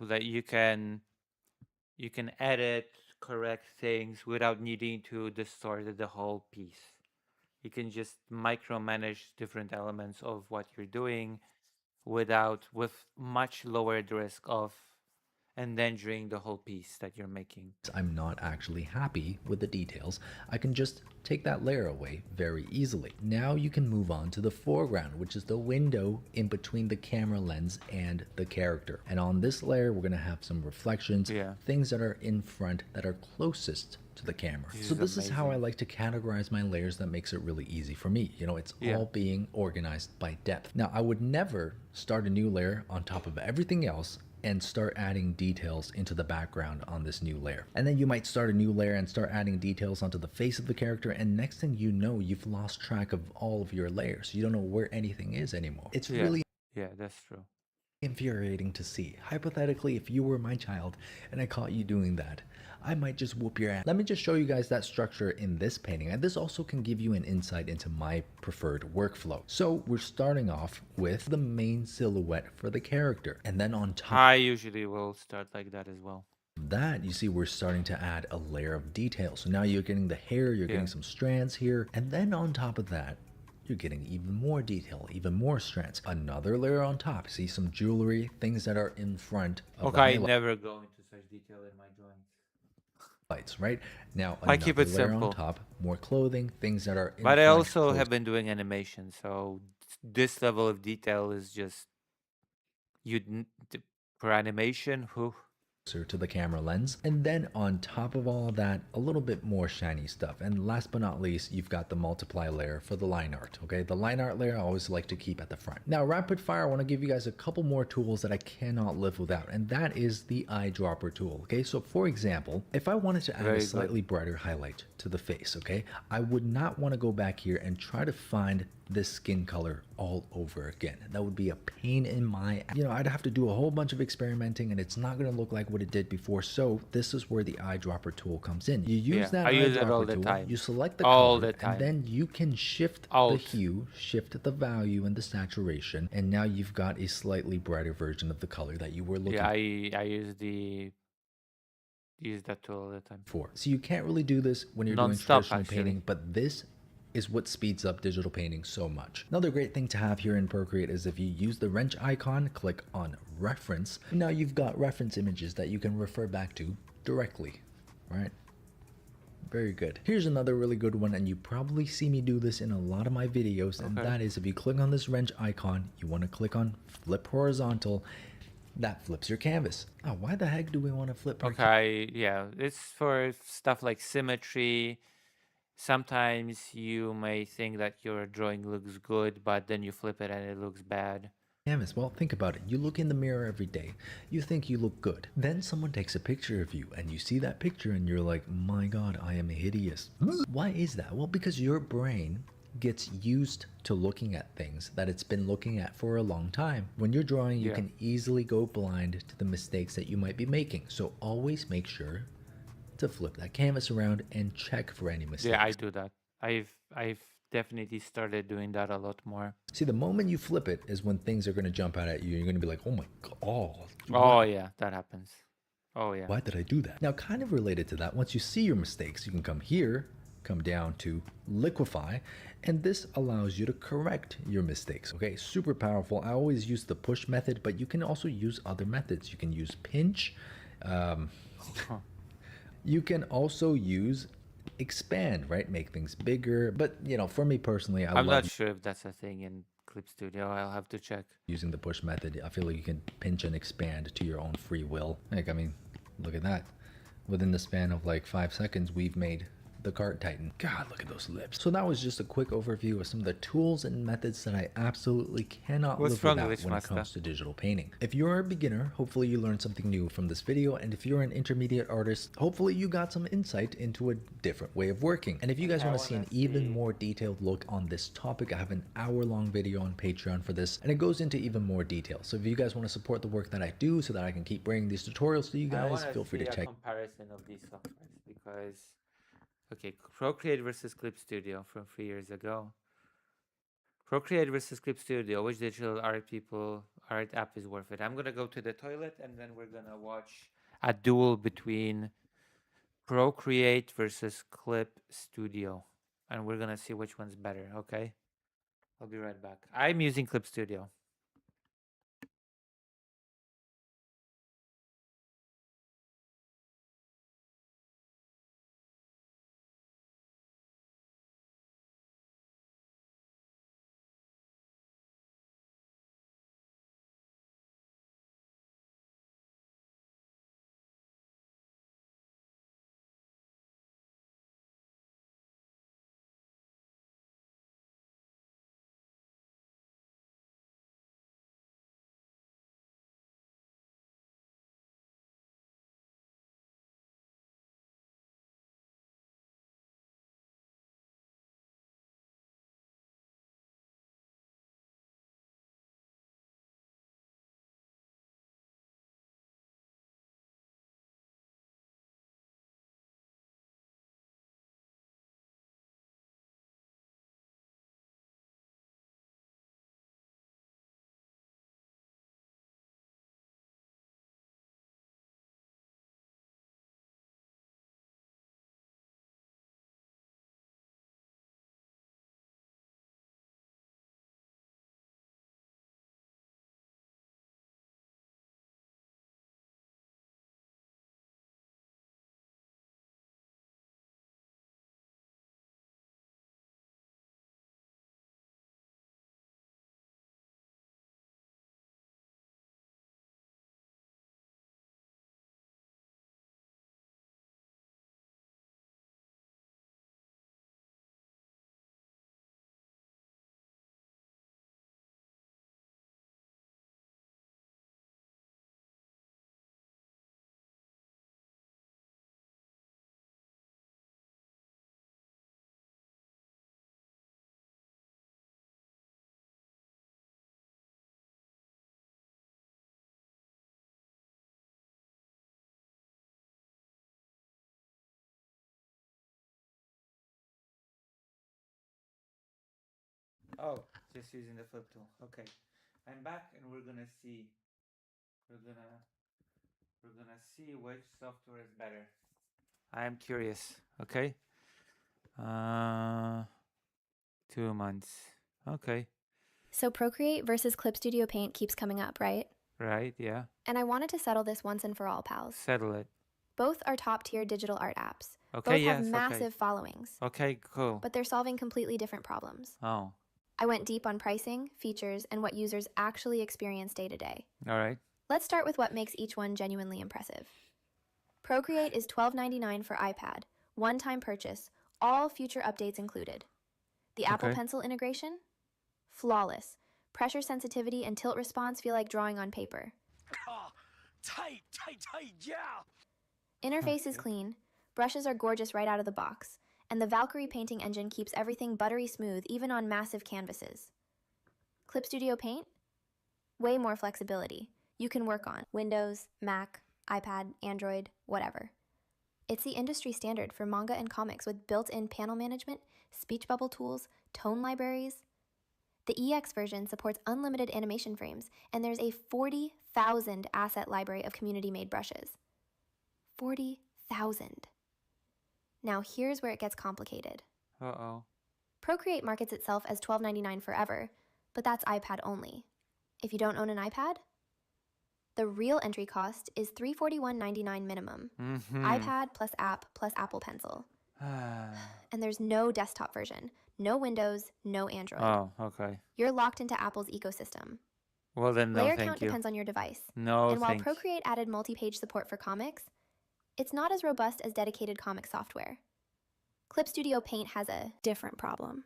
that you can edit, correct things without needing to distort the whole piece. You can just micromanage different elements of what you're doing with much lowered risk of endangering the whole piece that you're making. I'm not actually happy with the details. I can just take that layer away very easily. Now you can move on to the foreground, which is the window in between the camera lens and the character. And on this layer, we're going to have some reflections, things that are in front that are closest to the camera. So this is how I like to categorize my layers. That makes it really easy for me. You know, it's all being organized by depth. Now, I would never start a new layer on top of everything else and start adding details into the background on this new layer. And then you might start a new layer and start adding details onto the face of the character, and next thing you know, you've lost track of all of your layers. You don't know where anything is anymore. It's really that's true. infuriating to see. Hypothetically, if you were my child and I caught you doing that, I might just whoop your ass. Let me just show you guys that structure in this painting, and this also can give you an insight into my preferred workflow. So we're starting off with the main silhouette for the character, and then on top I usually will start like that as well. of that, you see we're starting to add a layer of detail. So now you're getting the hair, you're getting some strands here, and then on top of that, you're getting even more detail, even more strands. Another layer on top. See some jewelry, things that are in front of the I highlight. never go into such detail in my drawings. Right now, I keep it layer simple. on top, more clothing, things that are in But I front, also close have been doing animation, so this level of detail is just per animation. Whew. to the camera lens. And then on top of all of that, a little bit more shiny stuff. And last but not least, you've got the multiply layer for the line art. Okay, the line art layer I always like to keep at the front. Now, rapid fire, I want to give you guys a couple more tools that I cannot live without, and that is the eyedropper tool. Okay, so for example, if I wanted to add a slightly brighter highlight to the face, okay, I would not want to go back here and try to find this skin color all over again. That would be a pain in my, I'd have to do a whole bunch of experimenting, and it's not going to look like what it did before. So this is where the eyedropper tool comes in. You use that I use it all eyedropper the tool, time. you select the All color, the time. and then you can shift the hue, shift the value and the saturation, and now you've got a slightly brighter version of the color that you were looking I use that tool all the time. for. So you can't really do this when you're doing traditional painting, but this is what speeds up digital painting so much. Another great thing to have here in Procreate is if you use the wrench icon, click on reference. Now you've got reference images that you can refer back to directly, right? Very good. Here's another really good one, and you probably see me do this in a lot of my videos, and that is if you click on this wrench icon, you want to click on flip horizontal. That flips your canvas. Oh, why the heck do we want to flip our It's for stuff like symmetry. Sometimes you may think that your drawing looks good, but then you flip it and it looks bad. canvas? Well, think about it. You look in the mirror every day. You think you look good. Then someone takes a picture of you and you see that picture and you're like, my God, I am hideous. Why is that? Well, because your brain gets used to looking at things that it's been looking at for a long time. When you're drawing, you can easily go blind to the mistakes that you might be making. So always make sure to flip that canvas around and check for any mistakes. Yeah, I do that. I've definitely started doing that a lot more. See, the moment you flip it is when things are going to jump out at you. You're going to be like, oh my God. Oh, yeah, that happens. Oh, yeah. Why did I do that? Now, kind of related to that, once you see your mistakes, you can come here, come down to liquefy, and this allows you to correct your mistakes. Okay, super powerful. I always use the push method, but you can also use other methods. You can use pinch. You can also use expand, right? Make things bigger. But, you know, for me personally, I'm not sure if that's a thing in Clip Studio. I'll have to check. Using the push method, I feel like you can pinch and expand to your own free will. Like, I mean, look at that. Within the span of like 5 seconds, we've made the cart tighten. God, look at those lips. So that was just a quick overview of some of the tools and methods that I absolutely cannot live without when it comes to digital painting. If you're a beginner, hopefully you learned something new from this video, and if you're an intermediate artist, hopefully you got some insight into a different way of working. And if you guys want to see an even more detailed look on this topic, I have an hour-long video on Patreon for this, and it goes into even more detail. So if you guys want to support the work that I do so that I can keep bringing these tutorials to you guys, feel free to check. Comparison of these softwares, because okay, Procreate versus Clip Studio from 3 years ago. Procreate versus Clip Studio. Which digital art app is worth it? I'm gonna go to the toilet and then we're gonna watch a duel between Procreate versus Clip Studio, and we're gonna see which one's better. Okay, I'll be right back. I'm using Clip Studio. Oh, just using the flip tool. Okay, I'm back, and we're gonna see. We're gonna see which software is better. I am curious. Okay. 2 months. Okay. So Procreate versus Clip Studio Paint keeps coming up, right? Right. Yeah. And I wanted to settle this once and for all, pals. Settle it. Both are top-tier digital art apps. Okay. Both Yes. have Okay. massive followings. Okay. Cool. But they're solving completely different problems. Oh. I went deep on pricing, features, and what users actually experience day to day. All right. Let's start with what makes each one genuinely impressive. Procreate is $12.99 for iPad, one-time purchase, all future updates included. The Apple Okay. Pencil integration? Flawless. Pressure sensitivity and tilt response feel like drawing on paper. Tight, yeah! Interface is clean, brushes are gorgeous right out of the box, and the Valkyrie painting engine keeps everything buttery smooth even on massive canvases. Clip Studio Paint? Way more flexibility. You can work on Windows, Mac, iPad, Android, whatever. It's the industry standard for manga and comics with built-in panel management, speech bubble tools, tone libraries. The EX version supports unlimited animation frames, and there's a 40,000 asset library of community-made brushes. 40,000. Now here's where it gets complicated. Uh-oh. Procreate markets itself as $12.99 forever, but that's iPad only. If you don't own an iPad, the real entry cost is $341.99 minimum. iPad plus app plus Apple Pencil. And there's no desktop version, no Windows, no Android. Oh, okay. You're locked into Apple's ecosystem. Well then, no, Layer thank count you. depends on your device. No, and while thanks. Procreate added multi-page support for comics, it's not as robust as dedicated comic software. Clip Studio Paint has a different problem.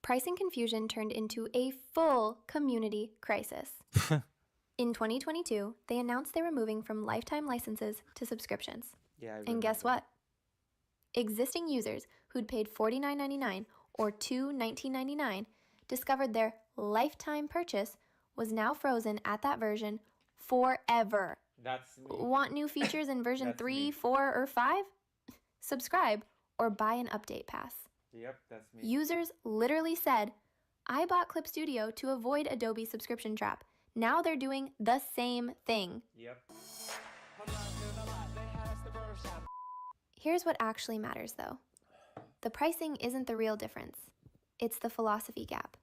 Pricing confusion turned into a full community crisis. In 2022, they announced they were moving from lifetime licenses to subscriptions. Yeah, And guess what? Existing users who'd paid $49.99 or $19.99 discovered their lifetime purchase was now frozen at that version forever. That's me. Want new features in version That's 3, me. 4, or 5? Subscribe or buy an update pass. Yep, that's me. Users literally said, I bought Clip Studio to avoid Adobe's subscription trap. Now they're doing the same thing. Yep. Here's what actually matters, though. The pricing isn't the real difference. It's the philosophy gap.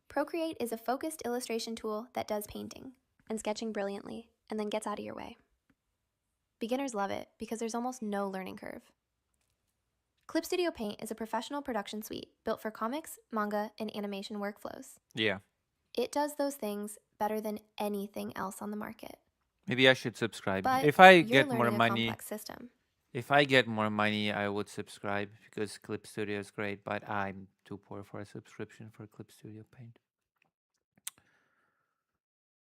Procreate is a focused illustration tool that does painting and sketching brilliantly and then gets out of your way. Beginners love it because there's almost no learning curve. Clip Studio Paint is a professional production suite built for comics, manga, and animation workflows. Yeah. It does those things better than anything else on the market. Maybe I should subscribe. But If I you're get more learning a money, complex system. if I get more money, I would subscribe because Clip Studio is great, but I'm too poor for a subscription for Clip Studio Paint.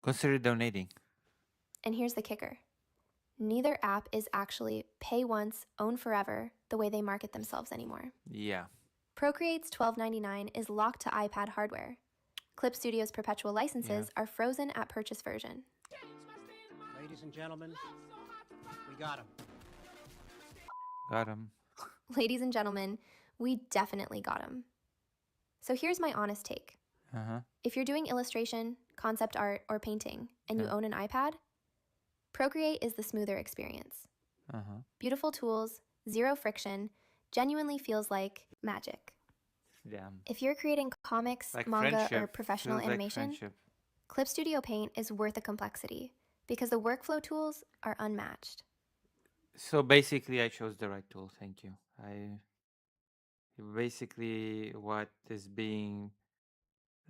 Consider donating. And here's the kicker. Neither app is actually pay once, own forever, the way they market themselves anymore. Yeah. Procreate's $12.99 is locked to iPad hardware. Clip Studio's perpetual licenses are frozen at purchase version. Ladies and gentlemen, we got him. Got him. Ladies and gentlemen, we definitely got them. So here's my honest take. Uh-huh. If you're doing illustration, concept art, or painting, and you own an iPad, Procreate is the smoother experience. Uh-huh. Beautiful tools, zero friction, genuinely feels like magic. Damn. If you're creating comics, Like manga, or friendship. professional Feels like animation, friendship. Clip Studio Paint is worth the complexity because the workflow tools are unmatched. So basically, I chose the right tool. Thank you. Basically, what is being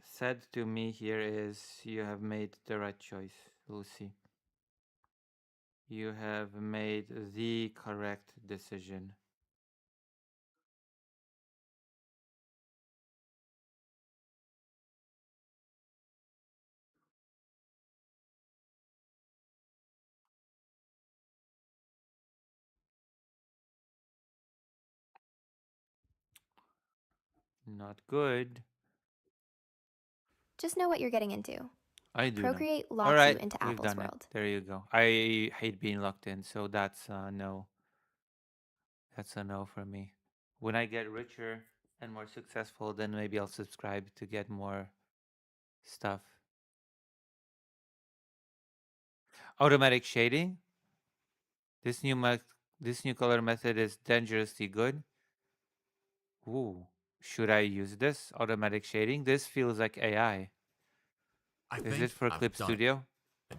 said to me here is you have made the right choice, Lucy. You have made the correct decision. Not good. Just know what you're getting into. I do. Procreate know. locks All right, you into we've Apple's done world. It. There you go. I hate being locked in, so that's no. That's a no for me. When I get richer and more successful, then maybe I'll subscribe to get more stuff. Automatic shading. This new color method is dangerously good. Ooh, should I use this automatic shading? This feels like AI. Is it for Clip Studio?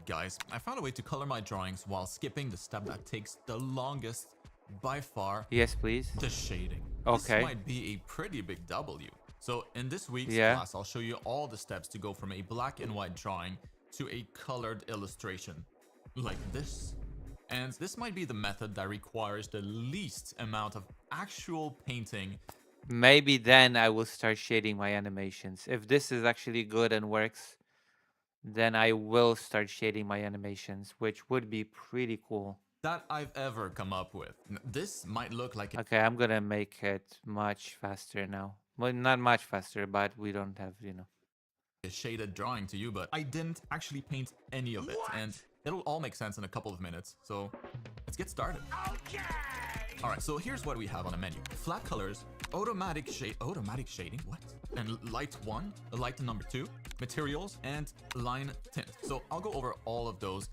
Guys, I found a way to color my drawings while skipping the step that takes the longest by far. Yes, please. The shading. Okay. This might be a pretty big W. So in this week's class, I'll show you all the steps to go from a black and white drawing to a colored illustration like this. And this might be the method that requires the least amount of actual painting. Maybe then I will start shading my animations. If this is actually good and works, then I will start shading my animations, which would be pretty cool. That I've ever come up with. This might look like Okay, I'm gonna make it much faster now. Well, not much faster, but we don't have, you know, a shaded drawing to you, but I didn't actually paint any of it, and it'll all make sense in a couple of minutes. So let's get started. Okay. All right, so here's what we have on the menu: flat colors, automatic shading, what? And light 1, light number 2, materials, and line tint. So I'll go over all of those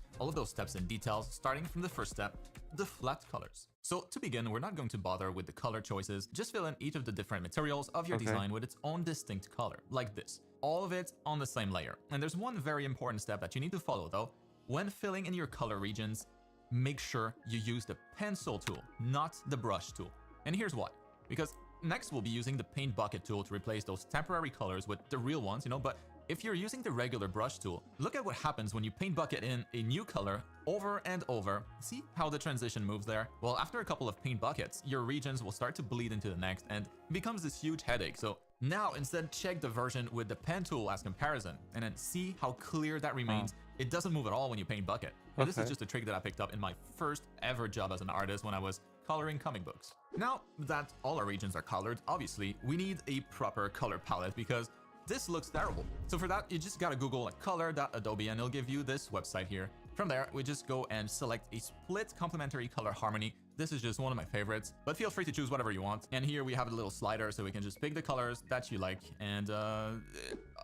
steps in details, starting from the first step, the flat colors. So to begin, we're not going to bother with the color choices. Just fill in each of the different materials of your design with its own distinct color, like this. All of it on the same layer. And there's one very important step that you need to follow though. When filling in your color regions, make sure you use the pencil tool, not the brush tool. And here's why. Because next we'll be using the paint bucket tool to replace those temporary colors with the real ones, you know, but if you're using the regular brush tool, look at what happens when you paint bucket in a new color over and over. See how the transition moves there? Well, after a couple of paint buckets, your regions will start to bleed into the next and it becomes this huge headache. So now instead check the version with the pen tool as comparison and then see how clear that remains. It doesn't move at all when you paint bucket. And this is just a trick that I picked up in my first ever job as an artist when I was coloring comic books. Now that all our regions are colored, obviously we need a proper color palette because this looks terrible. So for that, you just gotta Google like color.adobe and it'll give you this website here. From there, we just go and select a split complementary color harmony. This is just one of my favorites, but feel free to choose whatever you want. And here we have a little slider so we can just pick the colors that you like, and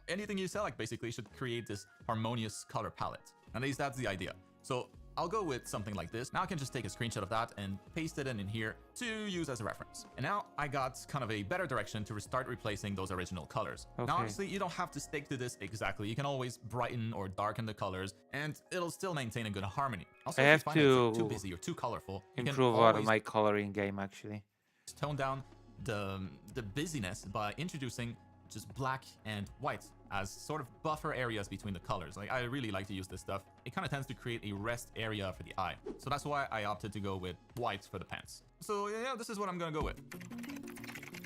anything you select basically should create this harmonious color palette. At least that's the idea. So I'll go with something like this. Now I can just take a screenshot of that and paste it in here to use as a reference. And now I got kind of a better direction to start replacing those original colors. Now, honestly, you don't have to stick to this exactly. You can always brighten or darken the colors and it'll still maintain a good harmony. Also, I if have you find to it too busy or too colorful, improve on my coloring game actually. Tone down the busyness by introducing just black and white as sort of buffer areas between the colors. Like, I really like to use this stuff. It kind of tends to create a rest area for the eye. So that's why I opted to go with white for the pants. So yeah, this is what I'm gonna go with.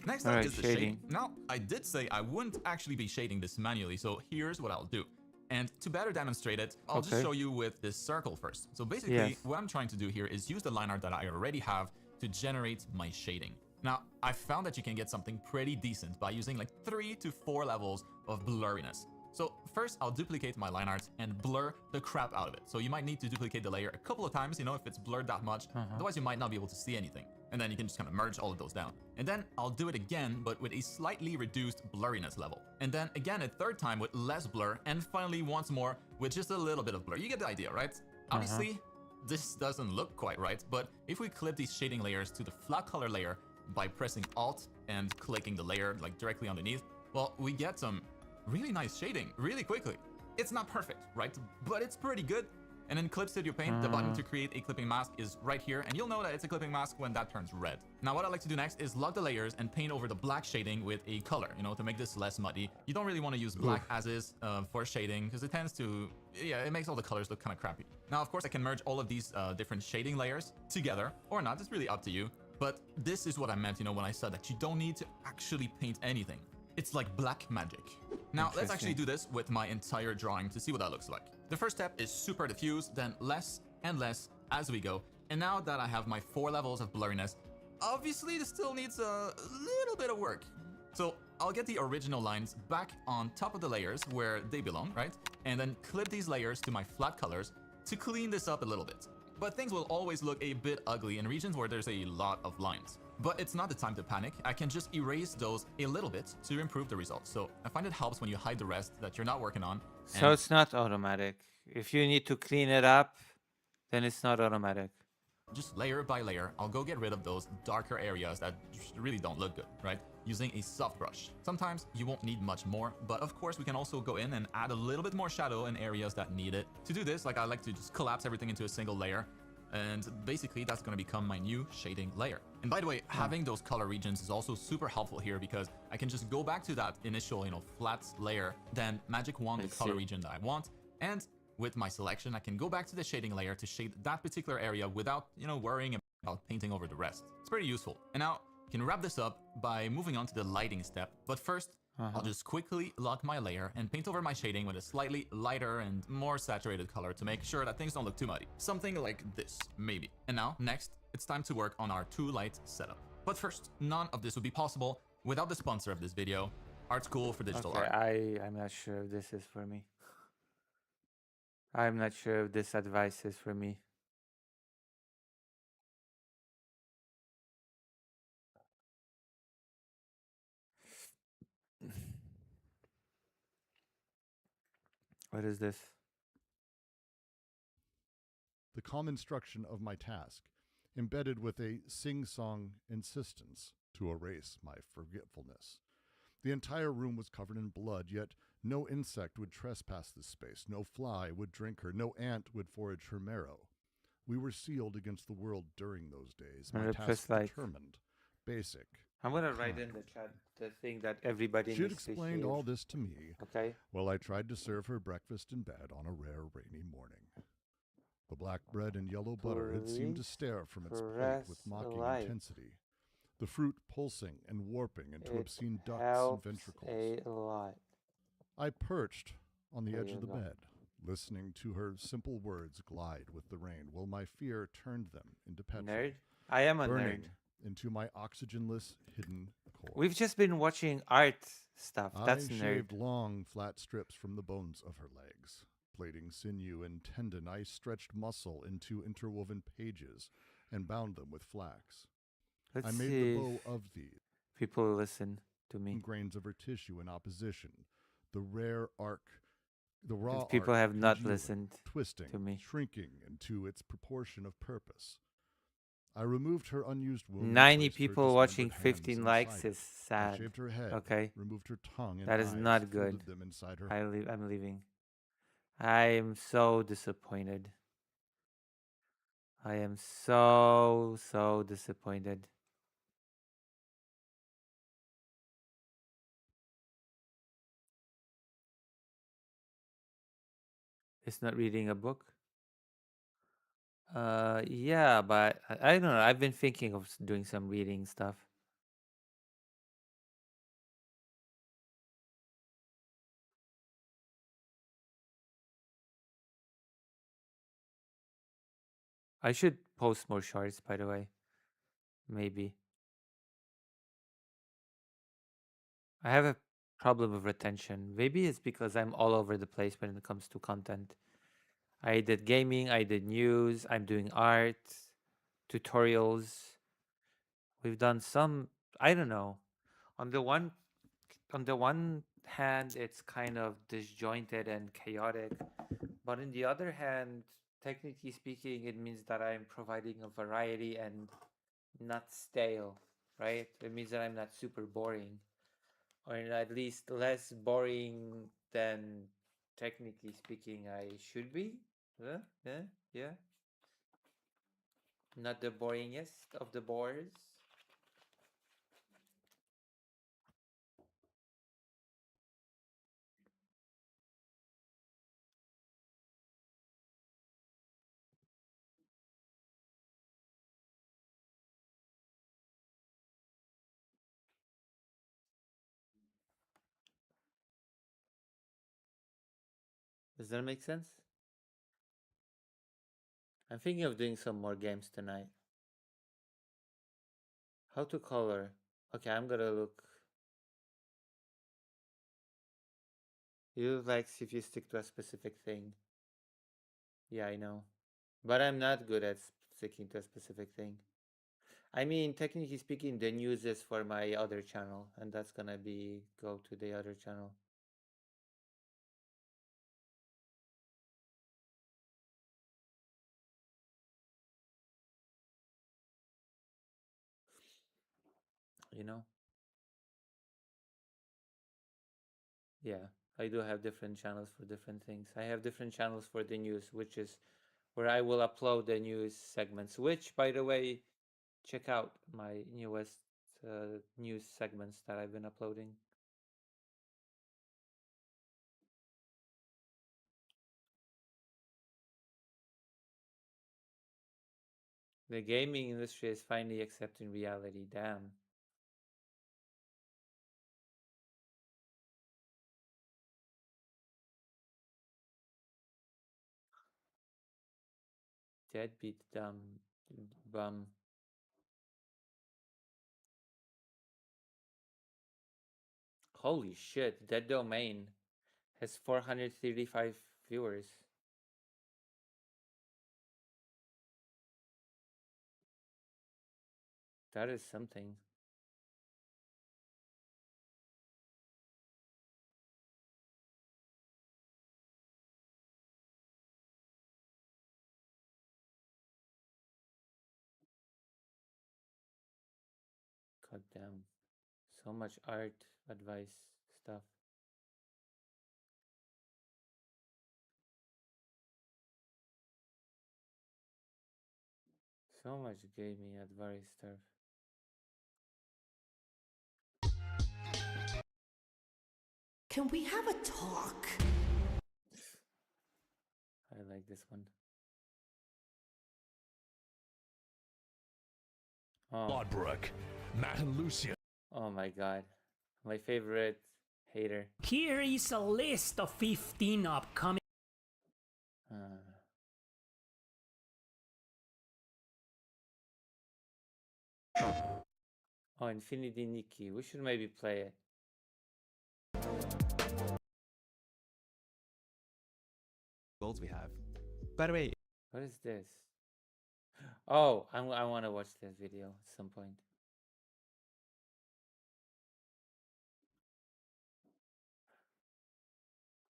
Next up is the shading. Now, I did say I wouldn't actually be shading this manually, so here's what I'll do. And to better demonstrate it, I'll just show you with this circle first. So basically, what I'm trying to do here is use the line art that I already have to generate my shading. Now, I found that you can get something pretty decent by using like 3 to 4 levels of blurriness. So first, I'll duplicate my line art and blur the crap out of it. So you might need to duplicate the layer a couple of times, you know, if it's blurred that much. Otherwise, you might not be able to see anything. And then you can just kind of merge all of those down. And then I'll do it again, but with a slightly reduced blurriness level. And then again, a third time with less blur. And finally, once more with just a little bit of blur. You get the idea, right? Obviously, this doesn't look quite right. But if we clip these shading layers to the flat color layer, by pressing Alt and clicking the layer like directly underneath, well, we get some really nice shading really quickly. It's not perfect, right? But it's pretty good. And in Clip Studio Paint, the button to create a clipping mask is right here, and you'll know that it's a clipping mask when that turns red. Now, what I like to do next is lock the layers and paint over the black shading with a color, you know, to make this less muddy. You don't really want to use black as is for shading, because it tends to, yeah, it makes all the colors look kind of crappy. Now, of course, I can merge all of these different shading layers together, or not, it's really up to you. But this is what I meant, you know, when I said that you don't need to actually paint anything. It's like black magic. Now, let's actually do this with my entire drawing to see what that looks like. The first step is super diffuse, then less and less as we go. And now that I have my 4 levels of blurriness, obviously this still needs a little bit of work. So I'll get the original lines back on top of the layers where they belong, right? And then clip these layers to my flat colors to clean this up a little bit. But things will always look a bit ugly in regions where there's a lot of lines. But it's not the time to panic. I can just erase those a little bit to improve the results. So I find it helps when you hide the rest that you're not working on. So it's not automatic. If you need to clean it up, then it's not automatic. Just layer by layer, I'll go get rid of those darker areas that really don't look good, right? Using a soft brush. Sometimes you won't need much more, but of course we can also go in and add a little bit more shadow in areas that need it. To do this, like I like to just collapse everything into a single layer, and basically that's going to become my new shading layer. And by the way, having those color regions is also super helpful here because I can just go back to that initial, flat layer, then magic wand the color region that I want, and with my selection, I can go back to the shading layer to shade that particular area without, worrying about painting over the rest. It's pretty useful. And now, you can wrap this up by moving on to the lighting step. But first, I'll just quickly lock my layer and paint over my shading with a slightly lighter and more saturated color to make sure that things don't look too muddy. Something like this, maybe. And now, next, it's time to work on our 2-light setup. But first, none of this would be possible without the sponsor of this video, Art School for Digital Art. I'm not sure if this is for me. I'm not sure if this advice is for me. What is this? The calm instruction of my task, embedded with a sing-song insistence to erase my forgetfulness. The entire room was covered in blood, yet no insect would trespass this space, no fly would drink her, no ant would forage her marrow. We were sealed against the world during those days. My task determined, basic. I'm gonna write in the chat the thing that everybody She had needs to explained hear. all this to me. Okay. While I tried to serve her breakfast in bed on a rare rainy morning. The black bread and yellow butter had seemed to stare from its plate with mocking intensity. The fruit pulsing and warping into obscene ducts and ventricles. A lot. I perched on the There edge you of the go. bed, listening to her simple words glide with the rain, while my fear turned them into petrol. Nerd? I am a burning nerd. into my oxygenless hidden core. We've just been watching art stuff. That's I nerd. shaved long, flat strips from the bones of her legs. Plating sinew and tendon, I stretched muscle into interwoven pages and bound them with flax. Let's I made see the if bow of these. people listen to me. Grains of her tissue in opposition. The rare arc, the raw If people arc have not congealing, listened twisting, to me. shrinking into its proportion of purpose. I removed her unused wound. and 90 placed her people watching, dismembered hands 15 likes inside is it. I sad. shaved her head, Okay. removed her tongue and That is eyes, not good. folded them inside her. I'm leaving. I'm so disappointed. I am so disappointed. It's not reading a book. Yeah, but I don't know. I've been thinking of doing some reading stuff. I should post more shorts, by the way. Maybe. I have a problem with retention. Maybe it's because I'm all over the place when it comes to content. I did gaming, I did news, I'm doing art, tutorials. We've done some, I don't know. On the one hand, it's kind of disjointed and chaotic, but on the other hand, technically speaking, it means that I'm providing a variety and not stale, right? It means that I'm not super boring, or at least less boring than technically speaking I should be. Yeah. Not the boringest of the bores. Does that make sense? I'm thinking of doing some more games tonight. How to color? Okay, I'm gonna look. You like if you stick to a specific thing. Yeah, I know. But I'm not good at sticking to a specific thing. I mean, technically speaking, the news is for my other channel, and that's gonna be go to the other channel. You know? Yeah, I do have different channels for different things. I have different channels for the news, which is where I will upload the news segments, which, by the way, check out my newest news segments that I've been uploading. The gaming industry is finally accepting reality. Damn. Deadbeat dumb bum. Holy shit, that domain has 435 viewers. That is something. God damn. So much art, advice, stuff. So much gaming advice stuff. Can we have a talk? I like this one. Lodbrook, Matt and Lucia. Oh my god. My favorite hater. Here is a list of 15 upcoming. Oh, Infinity Nikki. We should maybe play it. Goals we have. By the way, What is this? Oh, I want to watch this video at some point.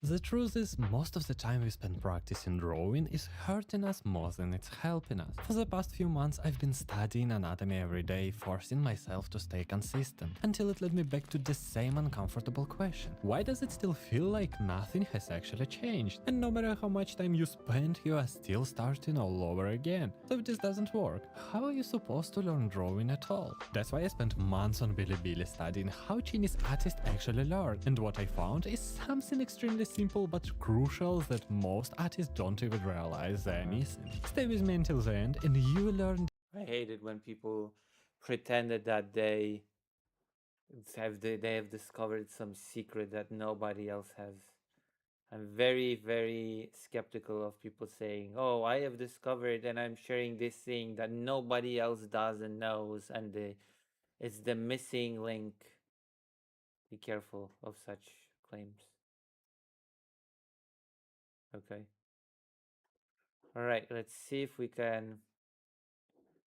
The truth is, most of the time we spend practicing drawing is hurting us more than it's helping us. For the past few months I've been studying anatomy every day, forcing myself to stay consistent, until it led me back to the same uncomfortable question. Why does it still feel like nothing has actually changed? And no matter how much time you spend, you are still starting all over again. So if this doesn't work, how are you supposed to learn drawing at all? That's why I spent months on Bilibili studying how Chinese artists actually learn, and what I found is something extremely simple but crucial that most artists don't even realize they're missing. Stay with me until the end and you will learn. I hate it when people pretended that they have discovered some secret that nobody else has. I'm very, very skeptical of people saying, "Oh, I have discovered and I'm sharing this thing that nobody else does and knows," and it's the missing link. Be careful of such claims. Okay. All right, let's see if we can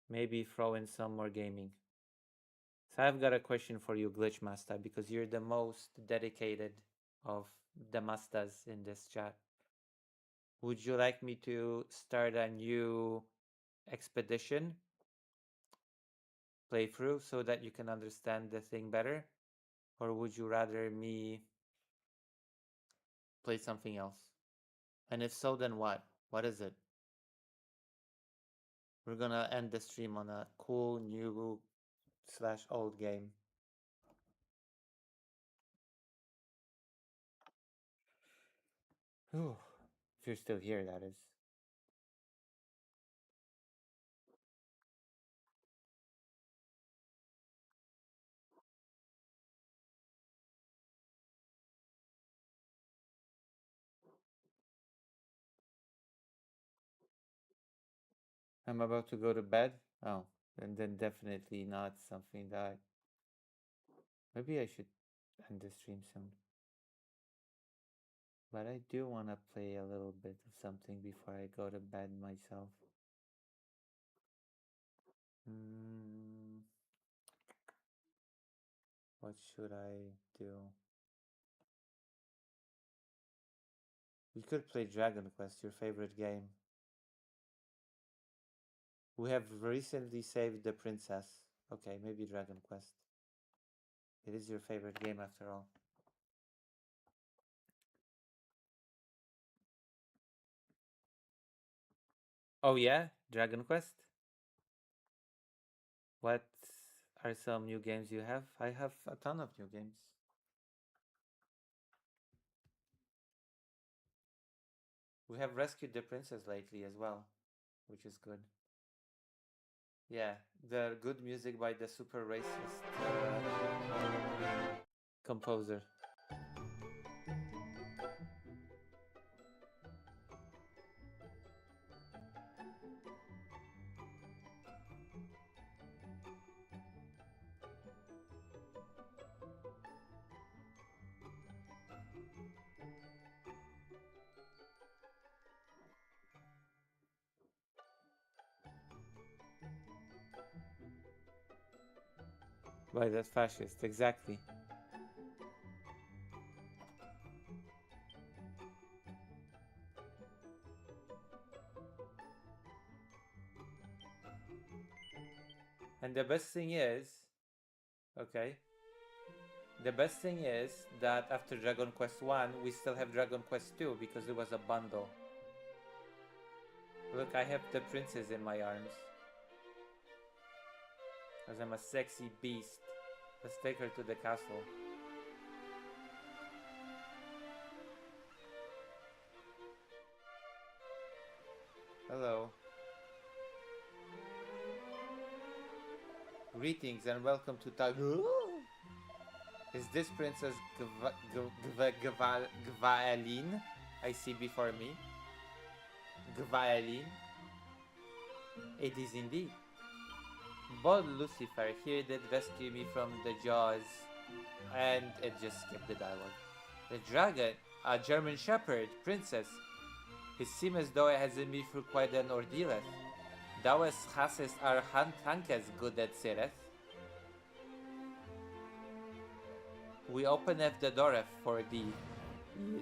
maybe throw in some more gaming. So I've got a question for you, Glitch Master, because you're the most dedicated of the masters in this chat. Would you like me to start a new expedition playthrough so that you can understand the thing better? Or would you rather me play something else? And if so, then what? What is it? We're gonna end the stream on a cool new / old game. Whew. If you're still here, that is. I'm about to go to bed. Oh, and then definitely not something that maybe I should end the stream soon. But I do want to play a little bit of something before I go to bed myself. What should I do? We could play Dragon Quest, your favorite game. We have recently saved the princess. Okay, maybe Dragon Quest. It is your favorite game after all. Oh yeah, Dragon Quest? What are some new games you have? I have a ton of new games. We have rescued the princess lately as well, which is good. Yeah, the good music by the super racist composer. By that fascist, exactly. And the best thing is, okay, the best thing is that after Dragon Quest 1, we still have Dragon Quest 2 because it was a bundle. Look, I have the princess in my arms. Because I'm a sexy beast. Let's take her to the castle. Hello. Greetings and welcome to Is this Princess Gvaeline I see before me? Gvaeline? It is indeed. Bold Lucifer here did rescue me from the jaws. And it just skipped the dialogue. The dragon, a German shepherd, princess. It seems as though it has been me through quite an ordeal. Thou hast our Hankes good at Sireth. We openeth the door for thee. Yes.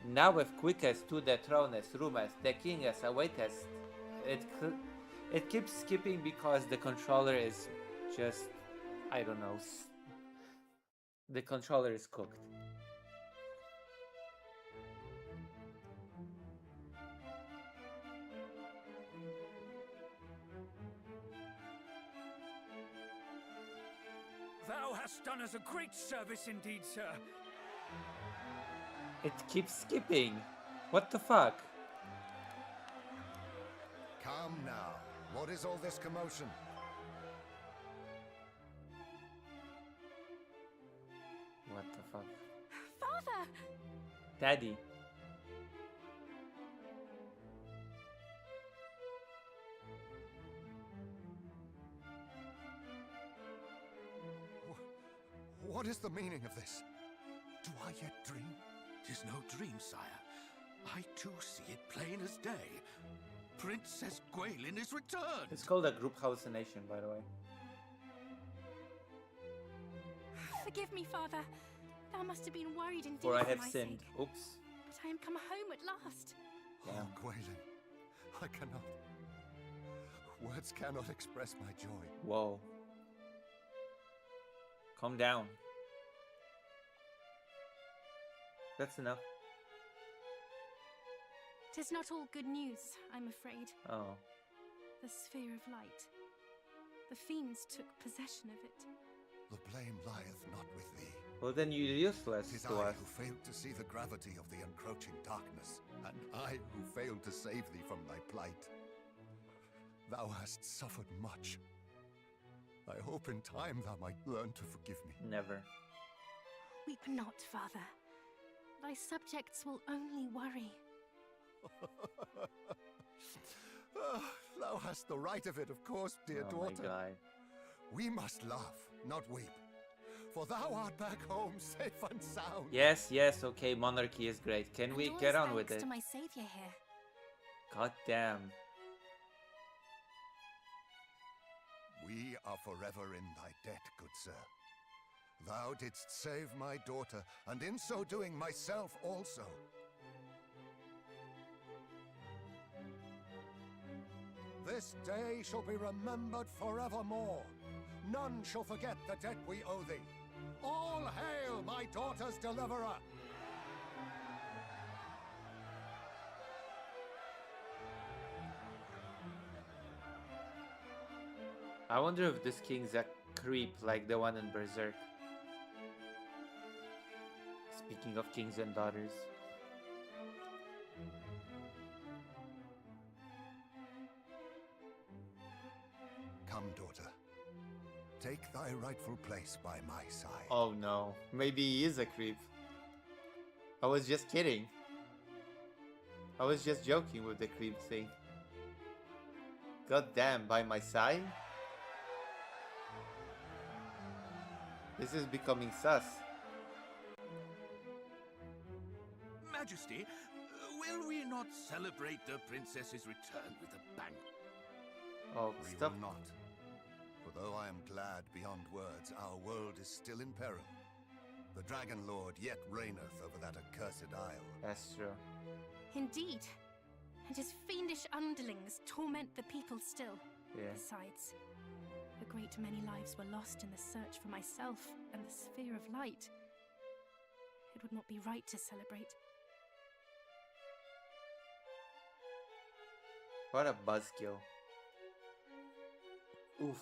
Now with quickest to the thronest roomest, the kingest awaitest. It keeps skipping because the controller is just, I don't know. The controller is cooked. Thou hast done us a great service indeed, sir. It keeps skipping. What the fuck? Come now. What is all this commotion? What the fuck? Father! Daddy. What is the meaning of this? Do I yet dream? 'Tis no dream, sire. I too see it plain as day. Princess Gwaelin is returned! It's called a group hallucination, by the way. Forgive me, Father. Thou must have been worried indeed For I for have my sinned. sake. Oops. But I am come home at last. Oh, Gwaelin, I cannot. Words cannot express my joy. Whoa. Calm down. That's enough. 'Tis not all good news, I'm afraid. Oh. The sphere of light. The fiends took possession of it. The blame lieth not with thee. Well, then you're useless 'Tis to I us. who failed to see the gravity of the encroaching darkness, and I who failed to save thee from thy plight. Thou hast suffered much. I hope in time thou might learn to forgive me. Never. Weep not, Father. Thy subjects will only worry. Thou hast the right of it, of course, dear Oh daughter. my God. We must laugh, not weep. For thou art back home, safe and sound. Yes, yes, okay, monarchy is great. Can we And get all on with thanks it? to my savior here. God damn. We are forever in thy debt, good sir. Thou didst save my daughter, and in so doing myself also. This day shall be remembered forevermore. None shall forget the debt we owe thee. All hail my daughter's deliverer! I wonder if this king's a creep like the one in Berserk. Speaking of kings and daughters. Come, daughter. Take thy rightful place by my side. Oh no, maybe he is a creep. I was just kidding. I was just joking with the creep thing. God damn, by my side? This is becoming sus. Majesty, will we not celebrate the princess's return with a bang? Oh, We stop. will not. For though I am glad beyond words, our world is still in peril. The Dragon Lord yet reigneth over that accursed isle. That's true. Indeed. And his fiendish underlings torment the people still. Yeah. Besides, a great many lives were lost in the search for myself and the sphere of light. It would not be right to celebrate. What a buzzkill. Oof.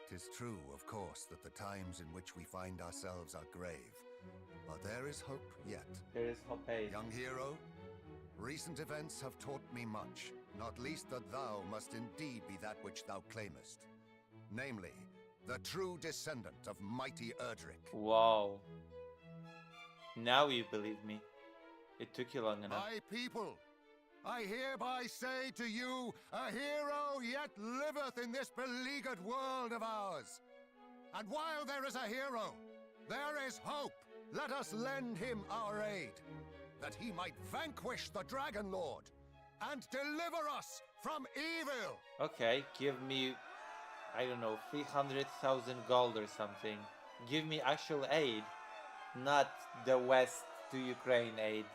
'Tis true, of course, that the times in which we find ourselves are grave. But there is hope yet. There is hope. Young hero, recent events have taught me much, not least that thou must indeed be that which thou claimest. Namely, the true descendant of mighty Erdrick. Wow. Now you believe me. It took you long enough. My people, I hereby say to you, a hero yet liveth in this beleaguered world of ours. And while there is a hero, there is hope. Let us lend him our aid, that he might vanquish the Dragon Lord and deliver us from evil. Okay, give me, I don't know, 300,000 gold or something. Give me actual aid, not the West to Ukraine aid.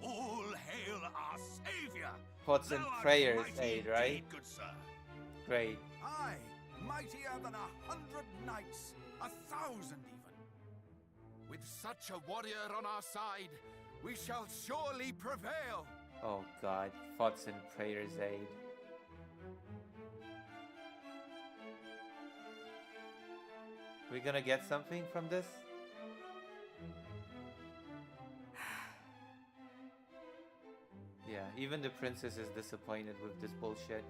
All hail our savior! Thoughts and Thou art prayers mighty aid, right? indeed, good sir. Great. Aye, mightier than 100 knights, 1,000 even. With such a warrior on our side, we shall surely prevail. Oh god, thoughts and prayers aid. We gonna get something from this? Yeah, even the princess is disappointed with this bullshit.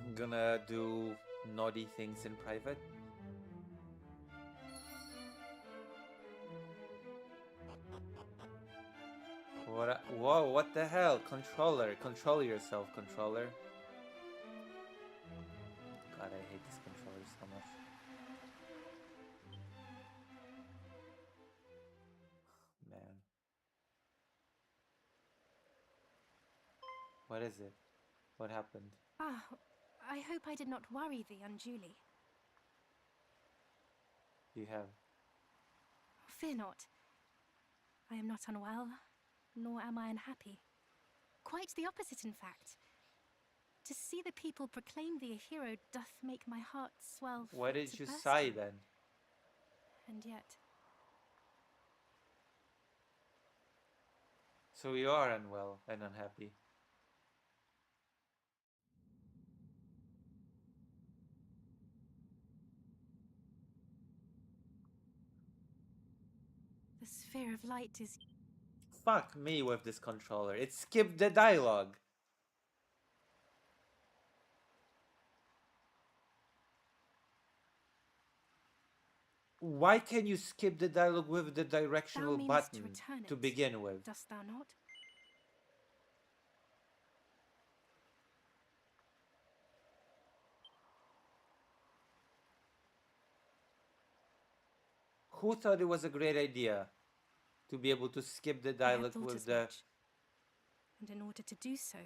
I'm gonna do naughty things in private. Whoa, what the hell? Controller. Control yourself, controller. God, I hate this controller so much. Man. What is it? What happened? Ah, I hope I did not worry thee unduly. You have. Fear not. I am not unwell, nor am I unhappy. Quite the opposite, in fact. To see the people proclaim thee a hero doth make my heart swell. Why fit did to you bursting. sigh then? And yet, So you are unwell and unhappy. the sphere of light is... Fuck me with this controller. It skipped the dialogue. Why can you skip the dialogue with the directional meanest button return to it, begin with? Dost thou not? Who thought it was a great idea to be able to skip the I had dialogue thought with as the... much. And in order to do so,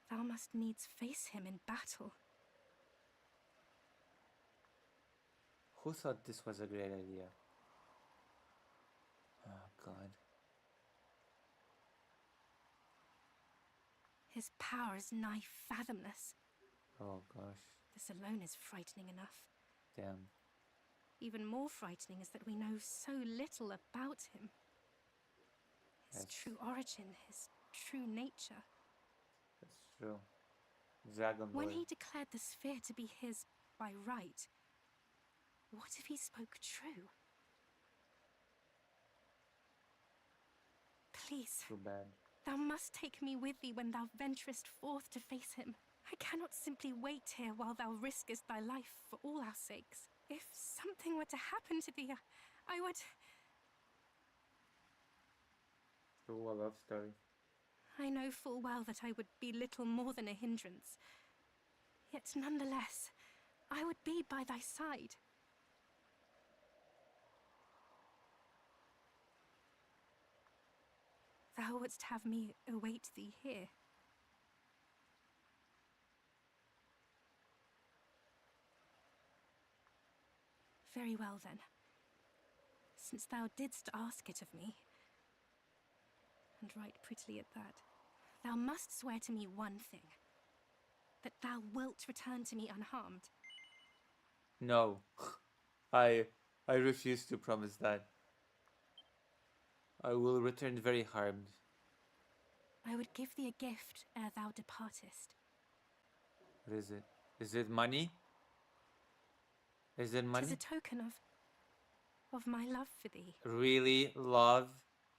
thou must needs face him in battle. Who thought this was a great idea? Oh, God. His power is nigh fathomless. Oh, gosh. This alone is frightening enough. Damn. Even more frightening is that we know so little about him. His Yes. true origin, his true nature. That's true. Dragon Boy. When he declared the sphere to be his by right, what if he spoke true? Please, Too bad. thou must take me with thee when thou venturest forth to face him. I cannot simply wait here while thou riskest thy life for all our sakes. If something were to happen to thee, I would... True, a love story. I know full well that I would be little more than a hindrance. Yet nonetheless, I would be by thy side. Thou wouldst have me await thee here. Very well then. Since thou didst ask it of me, and right prettily at that, thou must swear to me one thing. That thou wilt return to me unharmed. No. I refuse to promise that. I will return very harmed. I would give thee a gift ere thou departest. What is it? Is it money? Is it money? 'Tis a token of my love for thee. Really? Love?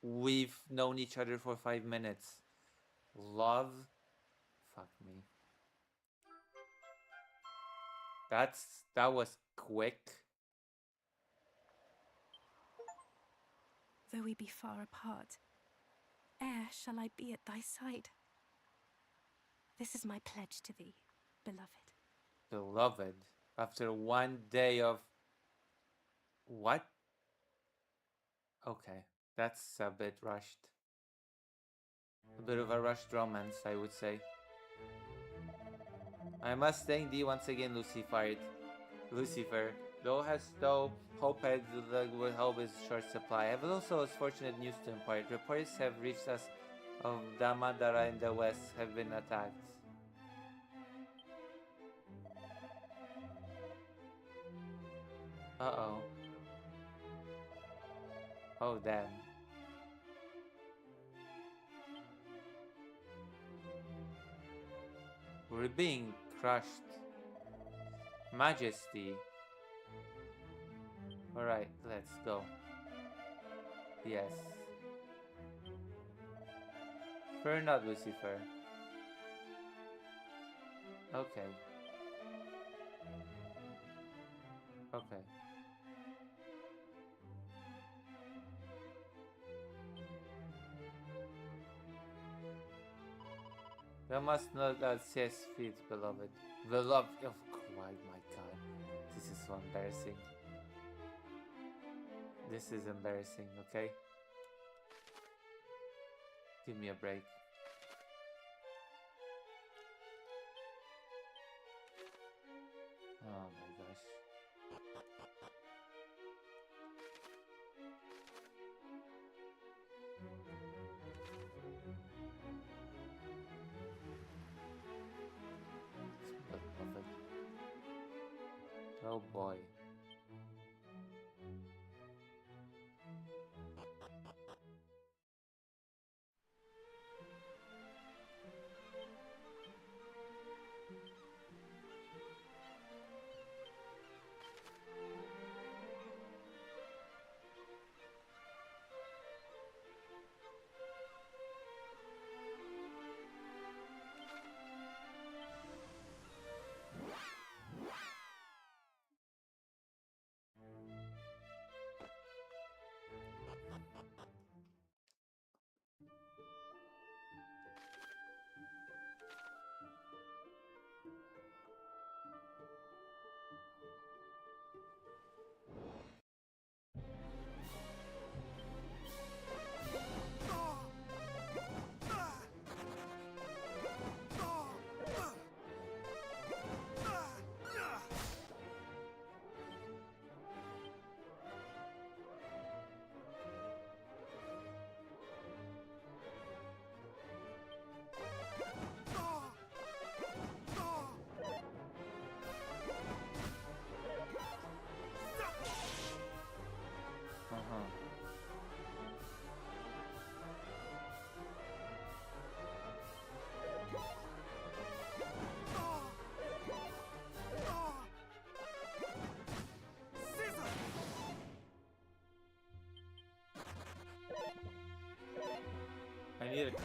We've known each other for 5 minutes. Love? Fuck me. That was quick. Though we be far apart, ere shall I be at thy side. This is my pledge to thee, beloved. Beloved. After 1 day of... What? Okay. That's a bit rushed. A bit of a rushed romance, I would say. I must thank thee once again, Lucifer. Though hope with hope is short supply. I have also fortunate news to impart. Reports have reached us of Damadara in the west have been attacked. Uh-oh. Oh, damn. We're being crushed. Majesty. Alright, let's go. Yes. Fear not, Lucifer. Okay. Okay. Thou must know that says feet, beloved. Beloved. Oh, my god. This is so embarrassing. This is embarrassing, okay? Give me a break. Oh my gosh. Beloved. Oh boy.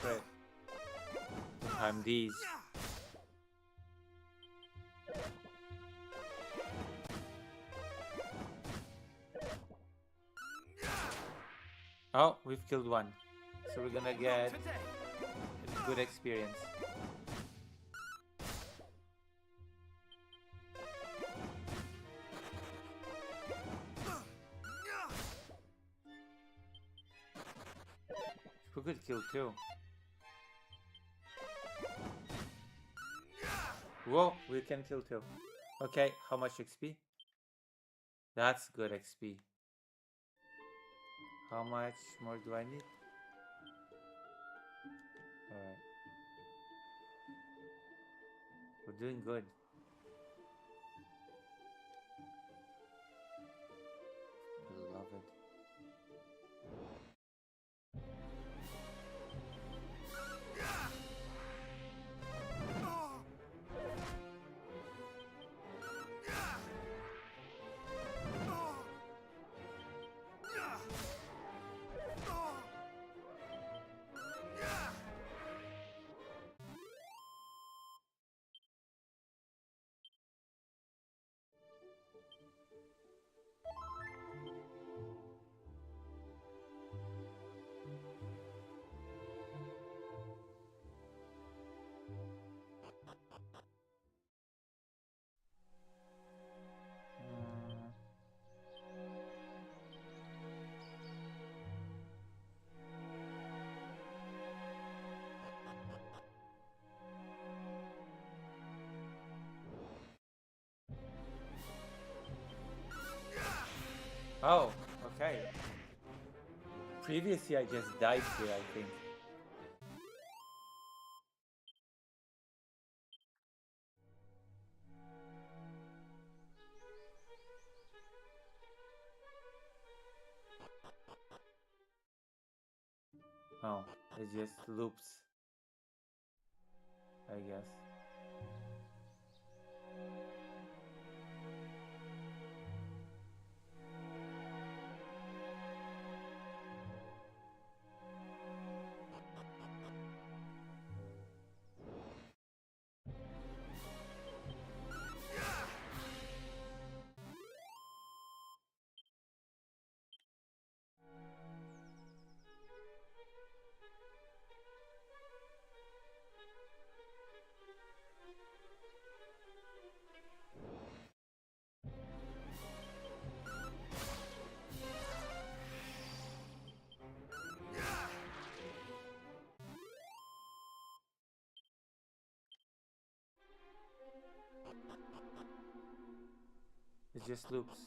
crit. Time these. Oh, we've killed one. So we're gonna get a good experience. We could kill two. Whoa, we can kill two. Okay, how much XP? That's good XP. How much more do I need? Alright. We're doing good. Beloved. Oh, okay. Previously I just died here, I think. Oh, it just loops. I guess. It just loops.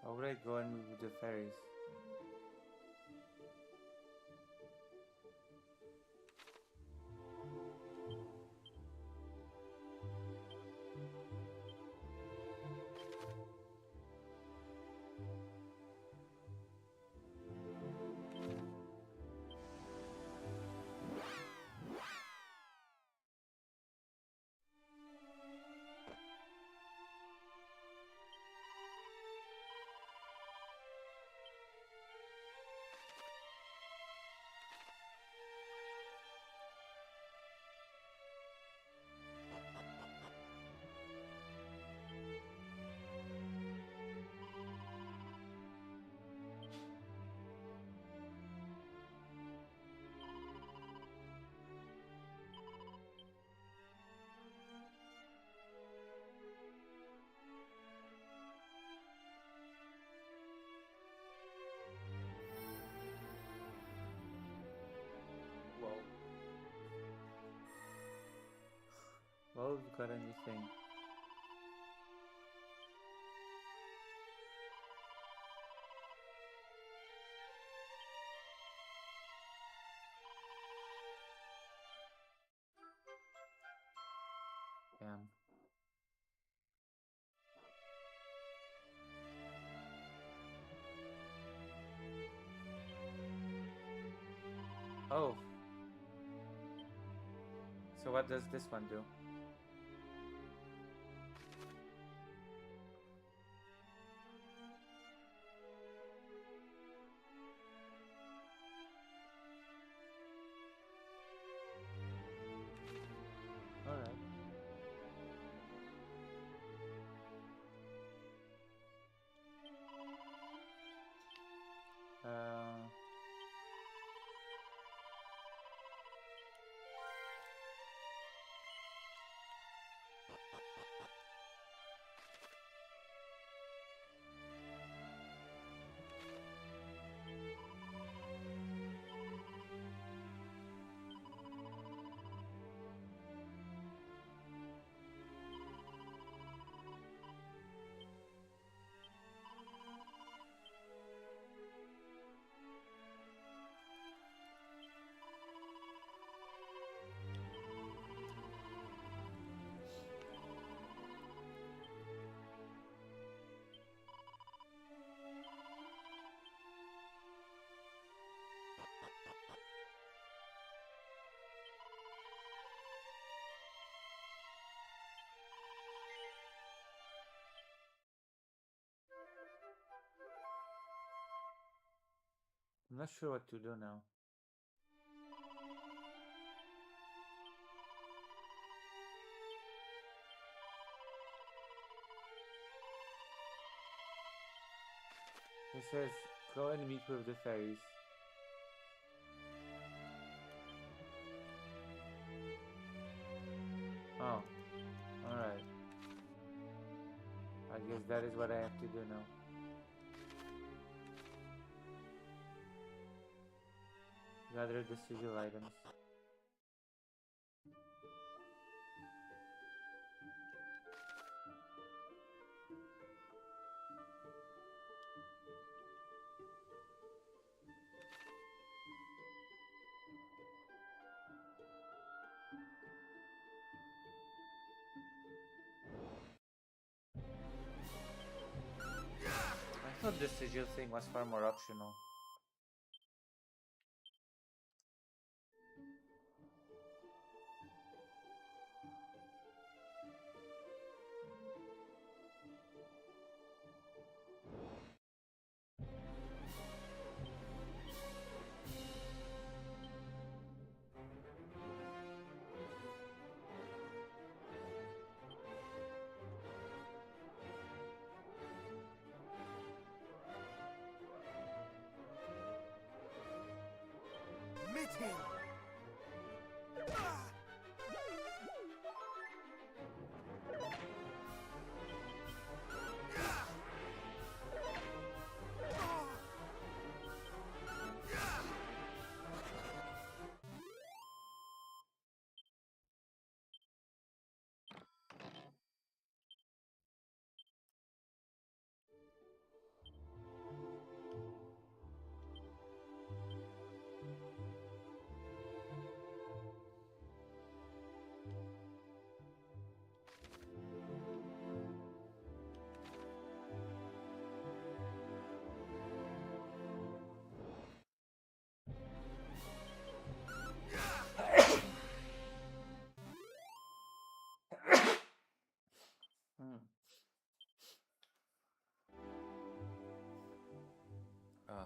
How would I go and move with the fairies? Well, we've got a new thing. Damn. Oh. So what does this one do? Alright. I'm not sure what to do now. It says, go and meet with the fairies. Oh, alright. I guess that is what I have to do now. Gather the sigil items. I thought the sigil thing was far more optional. Meet him! Hmm. Ah.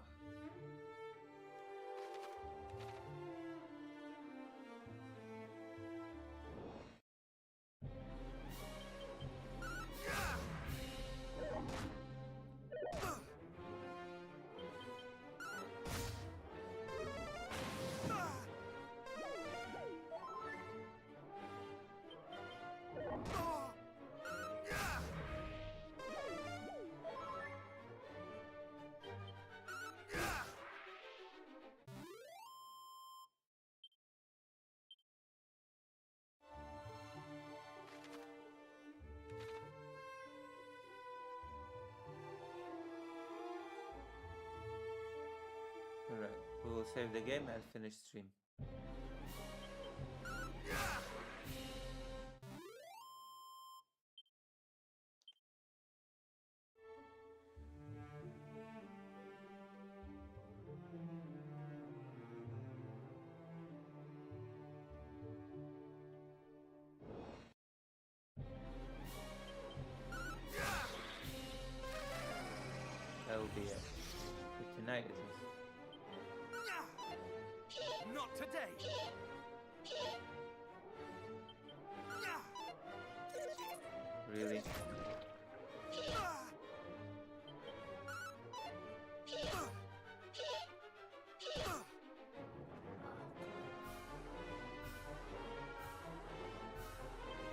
Alright, we will save the game and finish stream. Not today. Really?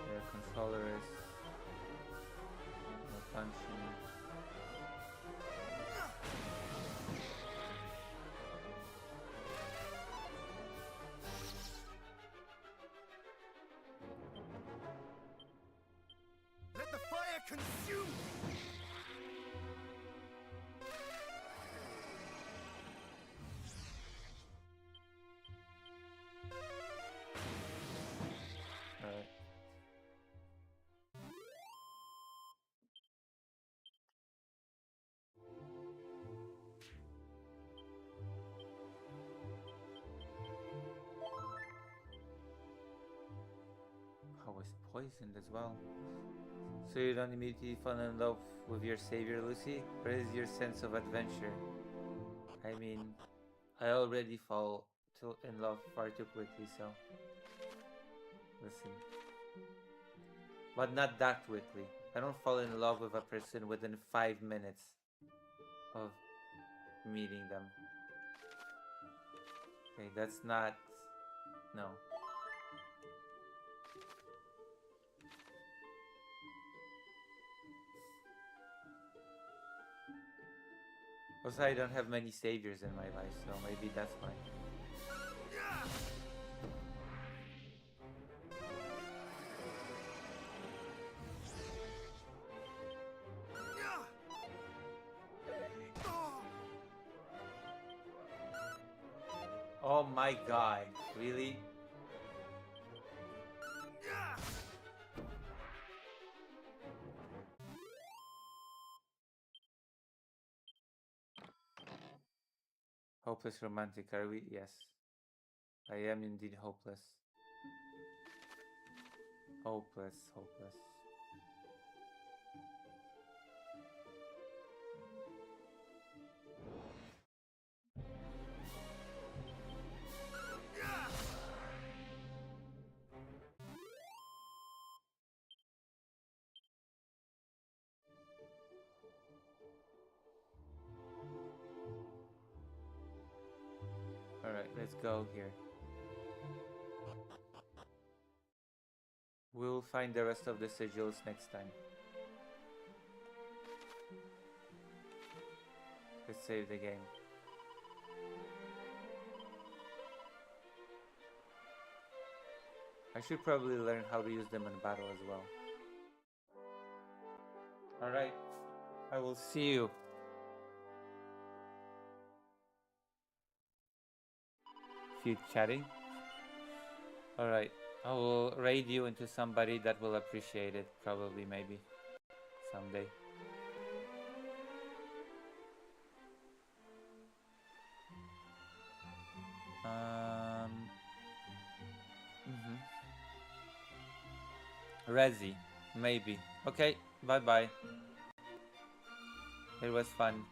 The controller is malfunctioning. Let the fire consume! Alright. I was poisoned as well. So you don't immediately fall in love with your savior, Lucy? Where is your sense of adventure? I mean, I already fall in love far too quickly, so... Listen. But not that quickly. I don't fall in love with a person within 5 minutes of meeting them. Okay, that's not... No. Also, I don't have many saviors in my life, so maybe that's why. Oh my god, really? Hopeless romantic, are we? Yes. I am indeed hopeless. Hopeless, hopeless. Alright, let's go here. We'll find the rest of the sigils next time. Let's save the game. I should probably learn how to use them in battle as well. Alright, I will see you. Feud chatting. Alright, I will raid you into somebody that will appreciate it, probably, maybe, someday. Resi, maybe. Okay, bye bye. It was fun.